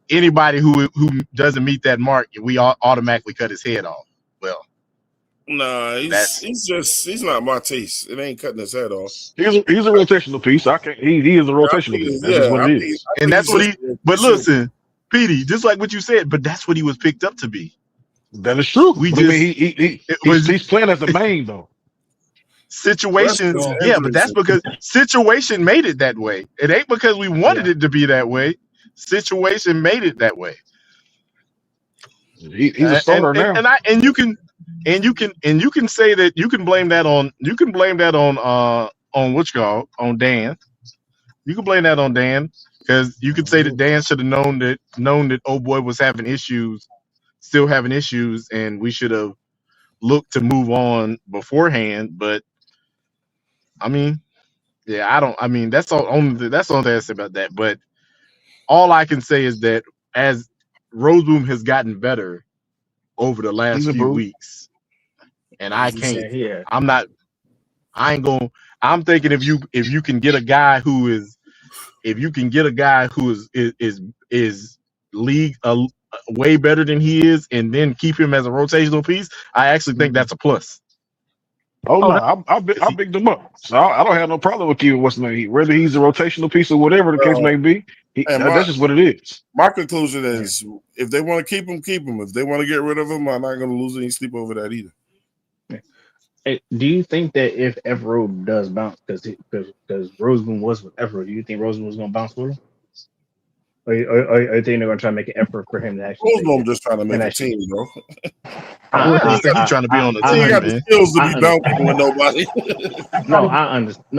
anybody who doesn't meet that mark, we automatically cut his head off. Well, nah, he's not my taste. It ain't cutting his head off. He's a rotational piece. He is a rotational piece. That's just what it is. And that's what he. But listen, Petey, just like what you said, but that's what he was picked up to be. That is true. He's playing as the main though. Situation, but that's because situation made it that way. It ain't because we wanted it to be that way. Situation made it that way. He's a starter now. And you can say that you can blame that on on Dan. You can blame that on Dan, because you could say that Dan should have known that old boy was still having issues, and we should have looked to move on beforehand. But I mean, that's all only thing I say about that. But all I can say is that as Roseboom has gotten better over the last few weeks, and I'm thinking if you can get a guy who is league way better than he is, and then keep him as a rotational piece, I actually think that's a plus. Oh no, I picked him up, so I don't have no problem with keeping what's name. Whether he's a rotational piece or whatever the case may be, that's just what it is. My conclusion is, if they want to keep him, keep him. If they want to get rid of him, I'm not going to lose any sleep over that either. Hey, do you think that if Evero does bounce, because Roseboom was with Evero, do you think Roseboom was going to bounce with him? Or you think they're going to try to make an effort for him to actually stay Rosebaum here? just trying to make And a actually, team, bro. I just think he's trying to be on the He ain't team, got the man. skills to be understand. bouncing with nobody. No,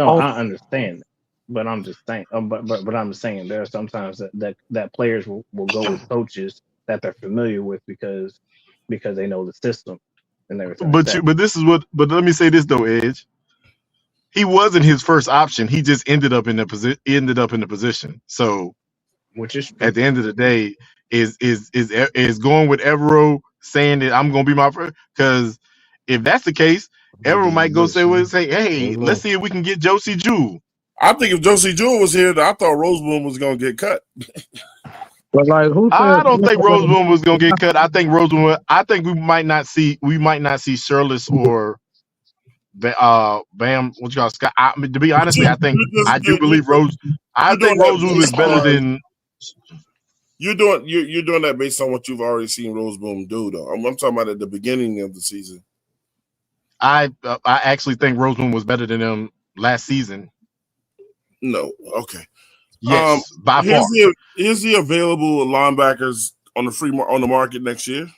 Oh, I understand. But I'm just saying. But I'm saying there are sometimes that players will go with coaches that they're familiar with because they know the system and everything like that. But this is what. But let me say this though, Edge. He wasn't his first option. He just ended up in the position. So Which is at true. the end of the day, is going with Evero saying that I'm going to be my first? Because if that's the case, Evero might go say, hey, let's see if we can get Josie Jewell. I think if Josie Jewell was here, I thought Rosebaum was gonna get cut. but like who I said? don't think Rosewood was going to get cut. I think Rosewood. I think we might not see Shirless or Bam. What you call Scott? To be honest, I think I do believe Rose. I You're doing think that Rosewood is based better on than. you're doing that based on what you've already seen Rosebaum do, though. I'm talking about at the beginning of the season. I actually think Rosewood was better than him last season. No, okay. Yes, by far. Here's the available linebackers on the market next year.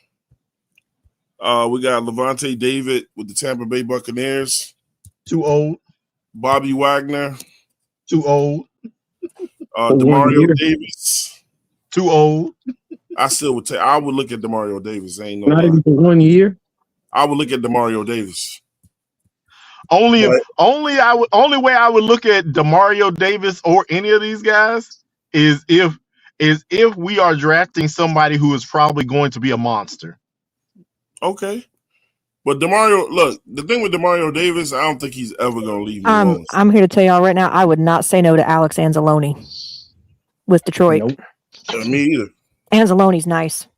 We got Levante David with the Tampa Bay Buccaneers. Too old. Bobby Wagner. Too old. Demario Davis. Too old. I would look at Demario Davis. Ain't no Not lie. even for 1 year. I would look at Demario Davis. Only way I would look at Demario Davis or any of these guys is if we are drafting somebody who is probably going to be a monster. Okay. But the thing with Demario Davis, I don't think he's ever going to leave New Orleans. I'm here to tell y'all right now, I would not say no to Alex Anzalone with Detroit. Nope. Me either. Anzalone's nice.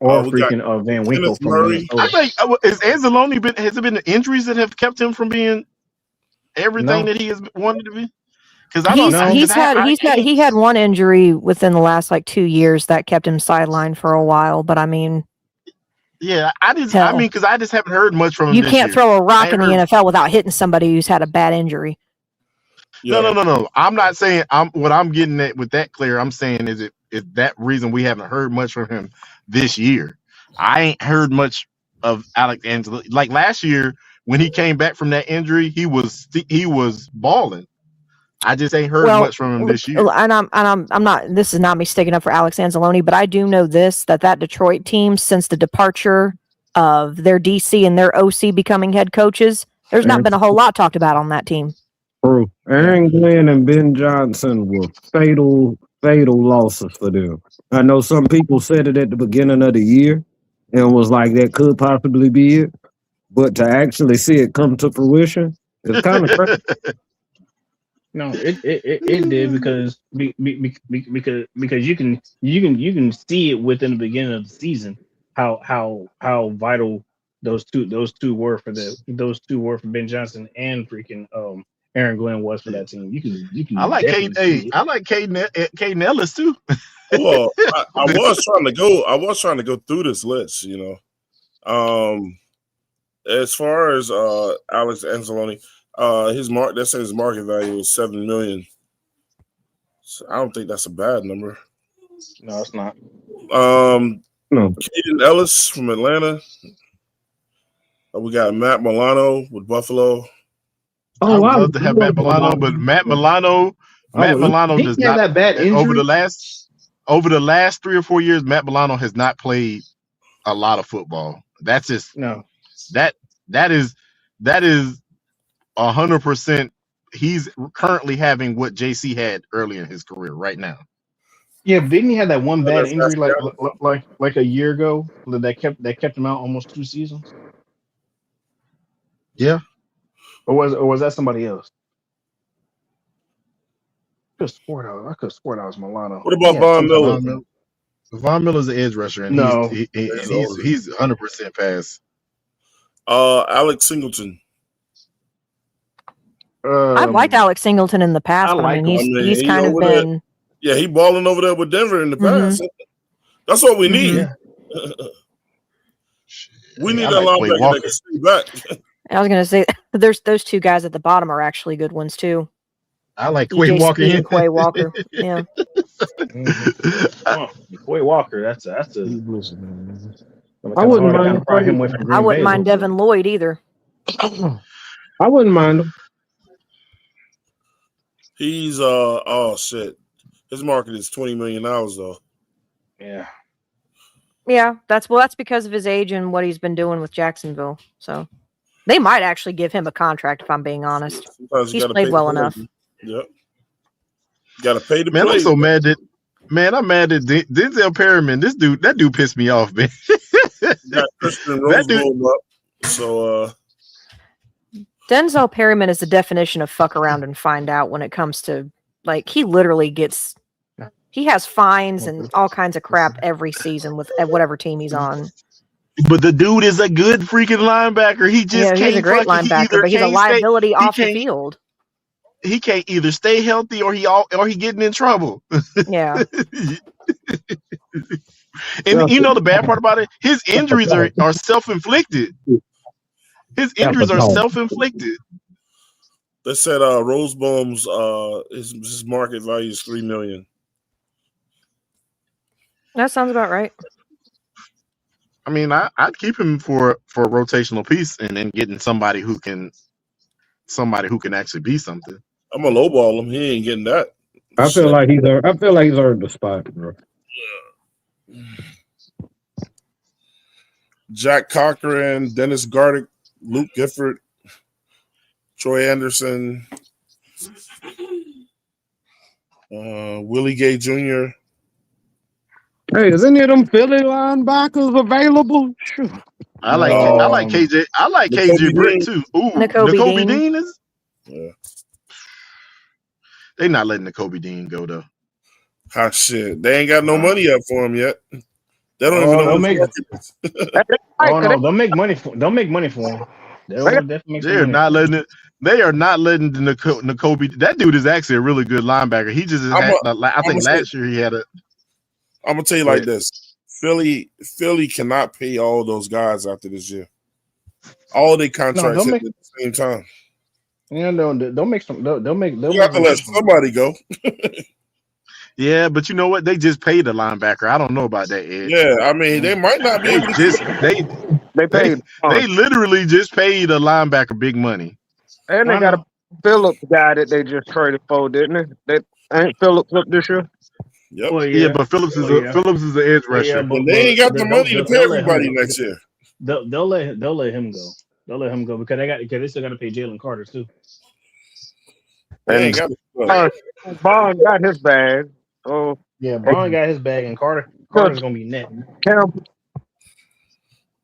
Or freaking Van Winkle from Minnesota. I think has it been the injuries that have kept him from being everything that he has wanted to be? Because I don't know. He had one injury within the last 2 years that kept him sidelined for a while. But I mean, yeah, because I just haven't heard much from him. You this can't year. throw a rock in the NFL without hitting somebody who's had a bad injury. Yeah. No. I'm not saying what I'm getting at with that clear. I'm saying is that reason we haven't heard much from him this year. I ain't heard much of Alex Angelo. Like last year when he came back from that injury, he was balling. I just ain't heard much from him this year. And I'm not. This is not me sticking up for Alex Anzalone, but I do know that Detroit team, since the departure of their DC and their OC becoming head coaches, there's not been a whole lot talked about on that team. True. Aaron Glenn and Ben Johnson were fatal losses for them. I know some people said it at the beginning of the year and was like that could possibly be it, but to actually see it come to fruition is kind of crazy. No, it did because you can see it within the beginning of the season how vital those two were for Ben Johnson and freaking Aaron Glenn was for that team. You can I like Kate Nellis too. Well, I was trying to go through this list, as far as Alex Anzalone, his market value is $7 million. So I don't think that's a bad number. No, it's not. No. Caden Ellis from Atlanta. We got Matt Milano with Buffalo. I would love to have Matt Milano, but Matt Milano does not have that bad injury over the last 3 or 4 years. Matt Milano has not played a lot of football. That's just that is 100%. He's currently having what JC had early in his career right now. Yeah, didn't he have that one bad injury like a year ago that kept him out almost 2 seasons? Yeah. Or was that somebody else? I could have sworn that was Milano. What about Von Miller? Von Miller's an edge rusher, and he's 100% pass. Alex Singleton. I've liked Alex Singleton in the past, but he's kind of been. Yeah, he balling over there with Denver in the past. That's what we need. We need a linebacker that can stay back. I was going to say, there's those two guys at the bottom are actually good ones too. I like Quay Walker. And Quay Walker. Yeah. Boy Walker. That's a. He's listening, man. I Kind of wouldn't hard to kind mind of pry him away from I Green wouldn't Bay. mind Devin Lloyd either. I wouldn't mind him. He's oh shit. His market is $20 million though. Yeah. Yeah, that's because of his age and what he's been doing with Jacksonville. So they might actually give him a contract if I'm being honest. Sometimes you He's gotta played pay well the enough. penalty. Yep. Gotta pay to Man, play. I'm so mad that I'm mad that Denzel Perryman. That dude pissed me off, man. Got Christian That dude. Roseboom up. So Denzel Perryman is the definition of fuck around and find out when it comes to, like, he literally he has fines and all kinds of crap every season at whatever team he's on. But the dude is a good freaking linebacker. He just can't. He's a great linebacker, but he's a liability off the field. He can't either stay healthy or he getting in trouble. Yeah. And you know the bad part about it, his injuries are self-inflicted. His injuries are self-inflicted. they said Roseboom's his market value is $3 million. That sounds about right. I mean, I'd keep him for a rotational piece and then getting somebody who can actually be something. I'm gonna lowball him. He ain't getting that. I feel like he's earned the spot, bro. Jack Cochran, Dennis Gardick, Luke Gifford, Troy Anderson, Willie Gay Jr. Hey, is any of them Philly linebackers available? Sure. I like KJ. I like KJ Britt too. Ooh, Nakobe Dean is. Yeah. They not letting Nakobe Dean go though. Ah shit, they ain't got no money up for him yet. They don't even know what make. Oh no, they'll make money for. They'll make money for him. They'll definitely make They're money. not letting it. They are not letting the Nakobe. That dude is actually a really good linebacker. He just had, I think last year he had a. I'm gonna tell you like this: Philly cannot pay all those guys after this year. All their contracts hit at the same time. Yeah, they'll make some. They'll make. You have to let somebody go. Yeah, but you know what? They just paid a linebacker. I don't know about that, Ed. Yeah, I mean they might not be able to. They paid. They literally just paid a linebacker big money. And they got a Phillips guy that they just traded for, didn't they? That ain't Phillips up this year. Yep. Well, yeah, but Phillips is an edge rusher. Yeah, but they ain't got the money to pay everybody next year. They'll let him go. They'll let him go because they still got to pay Jalen Carter too. They ain't got Bond got his bag. Oh yeah, Bond got his bag, and Carter's gonna be net.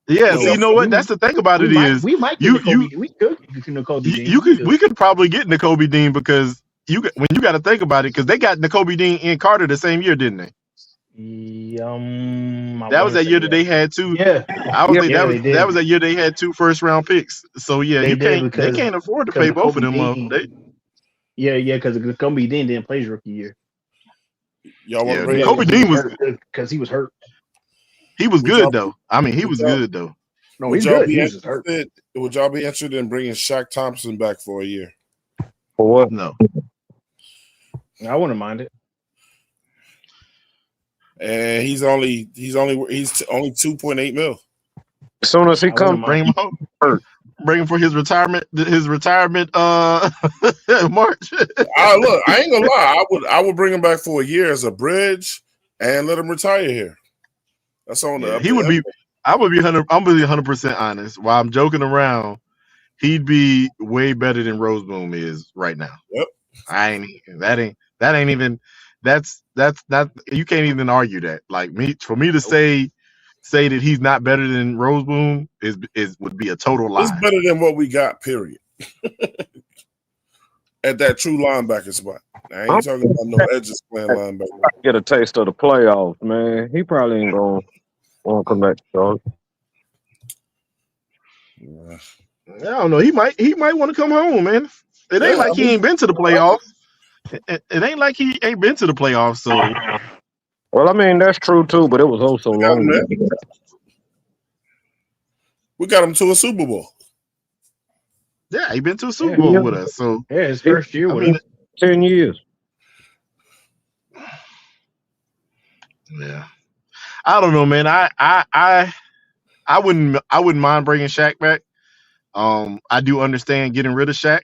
Yeah, so you know what? That's the thing about it is we might get we could get Nakobe Dean. We could probably get Nakobe Dean because when you got to think about it, because they got Nakobe Dean and Carter the same year, didn't they? That was that year that they had two. Yeah, I would say that was that year they had 2 first-round picks. So yeah, they can't afford to pay both of them up. Yeah, because Nakobe Dean didn't play his rookie year. Y'all want Nakobe Dean was because he was hurt. He was good though. I mean, he was good though. No, he's good. Would y'all be interested in bringing Shaq Thompson back for a year? For what? No. I wouldn't mind it. And he's only 2.8 mil. As soon as he comes, bring him home. Bring him for his retirement. March. Look, I ain't gonna lie. I would bring him back for a year as a bridge and let him retire here. That's on the. He would be. I would be 100. I'm really 100% honest. While I'm joking around, he'd be way better than Roseboom is right now. Yep. That ain't even. That's not. You can't even argue that. Like for me to say that he's not better than Roseboom would be a total lie. It's better than what we got. Period. At that true linebacker spot. I ain't talking about no edges playing linebacker. Get a taste of the playoffs, man. He probably ain't gonna want to come back, dog. I don't know. He might want to come home, man. It ain't like he ain't been to the playoffs. It ain't like he ain't been to the playoffs. So, well, I mean that's true too, but it was also long. We got him to a Super Bowl. Yeah, he been to a Super Bowl with us. So his first year with us. 10 years. Yeah, I don't know, man. I wouldn't mind bringing Shaq back. I do understand getting rid of Shaq.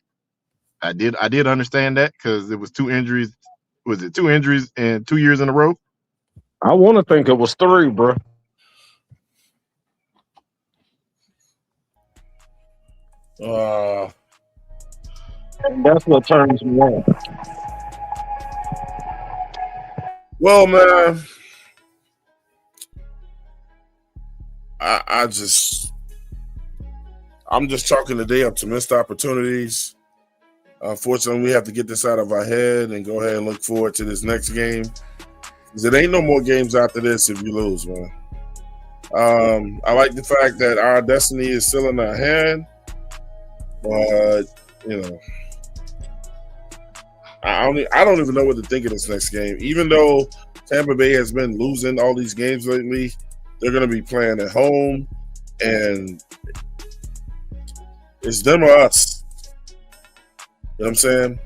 I did understand that because it was 2 injuries. Was it 2 injuries in 2 years in a row? I want to think it was 3, bro. Uh, And that's what turns me on. well, man, I'm just chalking the day up to missed opportunities. Unfortunately, we have to get this out of our head and go ahead and look forward to this next game. Because it ain't no more games after this if you lose, man. I like the fact that our destiny is still in our hand, but you know, I don't even know what to think of this next game. Even though Tampa Bay has been losing all these games lately, they're going to be playing at home, and it's them or us. You know what I'm saying?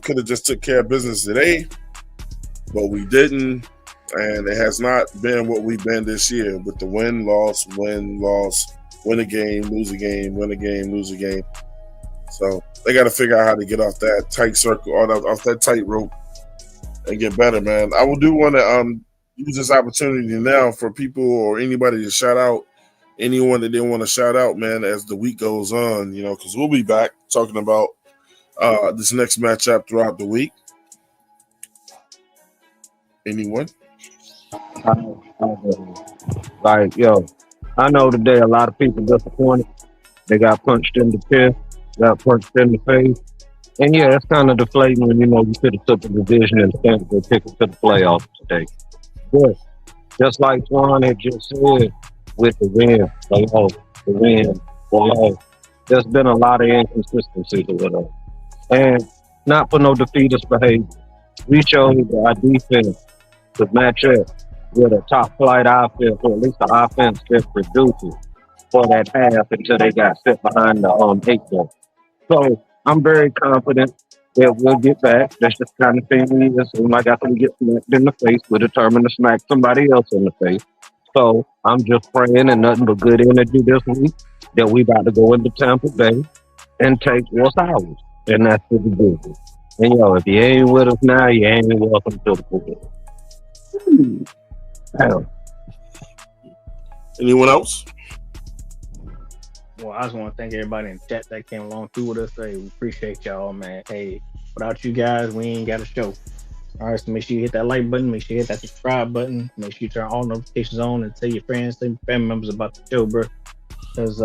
Could have just took care of business today, but we didn't, and it has not been what we've been this year with the win, loss, win a game, lose a game, win a game, lose a game. So they got to figure out how to get off that tight circle, or off that tight rope, and get better, man. I do want to use this opportunity now for people or anybody to shout out anyone that they want to shout out, man, as the week goes on, you know, because we'll be back talking about this next matchup throughout the week. Anyone? Like, yo, I know today a lot of people disappointed. They got punched in the chest, got punched in the face. And yeah, it's kind of deflating when you know you could have took the division and stamped the ticket to the playoffs today. But just like Twan had just said, with the win, the win, the loss, there's been a lot of inconsistencies with us. And not for no defeatist behavior. We showed that our defense could match up with a top flight offense, or at least the offense that produces for that half until they got set behind the 8 ball. So I'm very confident that we'll get back. That's just the kind of thing we just seem like after we get smacked in the face, we're determined to smack somebody else in the face. So I'm just praying and nothing but good energy this week that we about to go into Tampa Bay and take what's ours. And that's the division. And yo, if you ain't with us now, you ain't welcome to the pool. Damn. Anyone else? Well, I just want to thank everybody in the chat that came along through with us. Hey, we appreciate y'all, man. Hey, without you guys, we ain't got a show. All right, so make sure you hit that like button, make sure you hit that subscribe button, make sure you turn all notifications on, and tell your friends, tell your family members about the show, bro. Because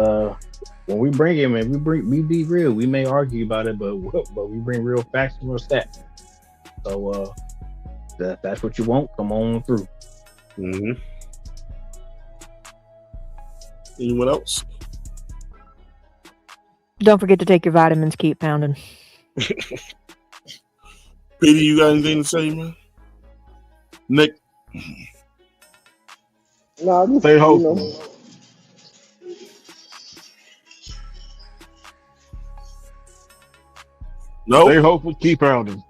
when we bring it, man, we be real. We may argue about it, but we bring real facts and real stats. So that's what you want. Come on through. Mm-hmm. Anyone else? Don't forget to take your vitamins. Keep pounding. Peter, you got anything to say, man? Nick? No, just, Stay hopeful. No? Stay hopeful, keep pounding.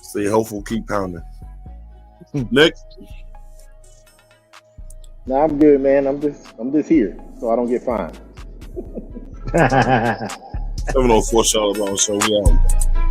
Stay hopeful, keep pounding. Nick? No, I'm good, man. I'm just here, so I don't get fined. 704 Charlotte Brown Show. We out.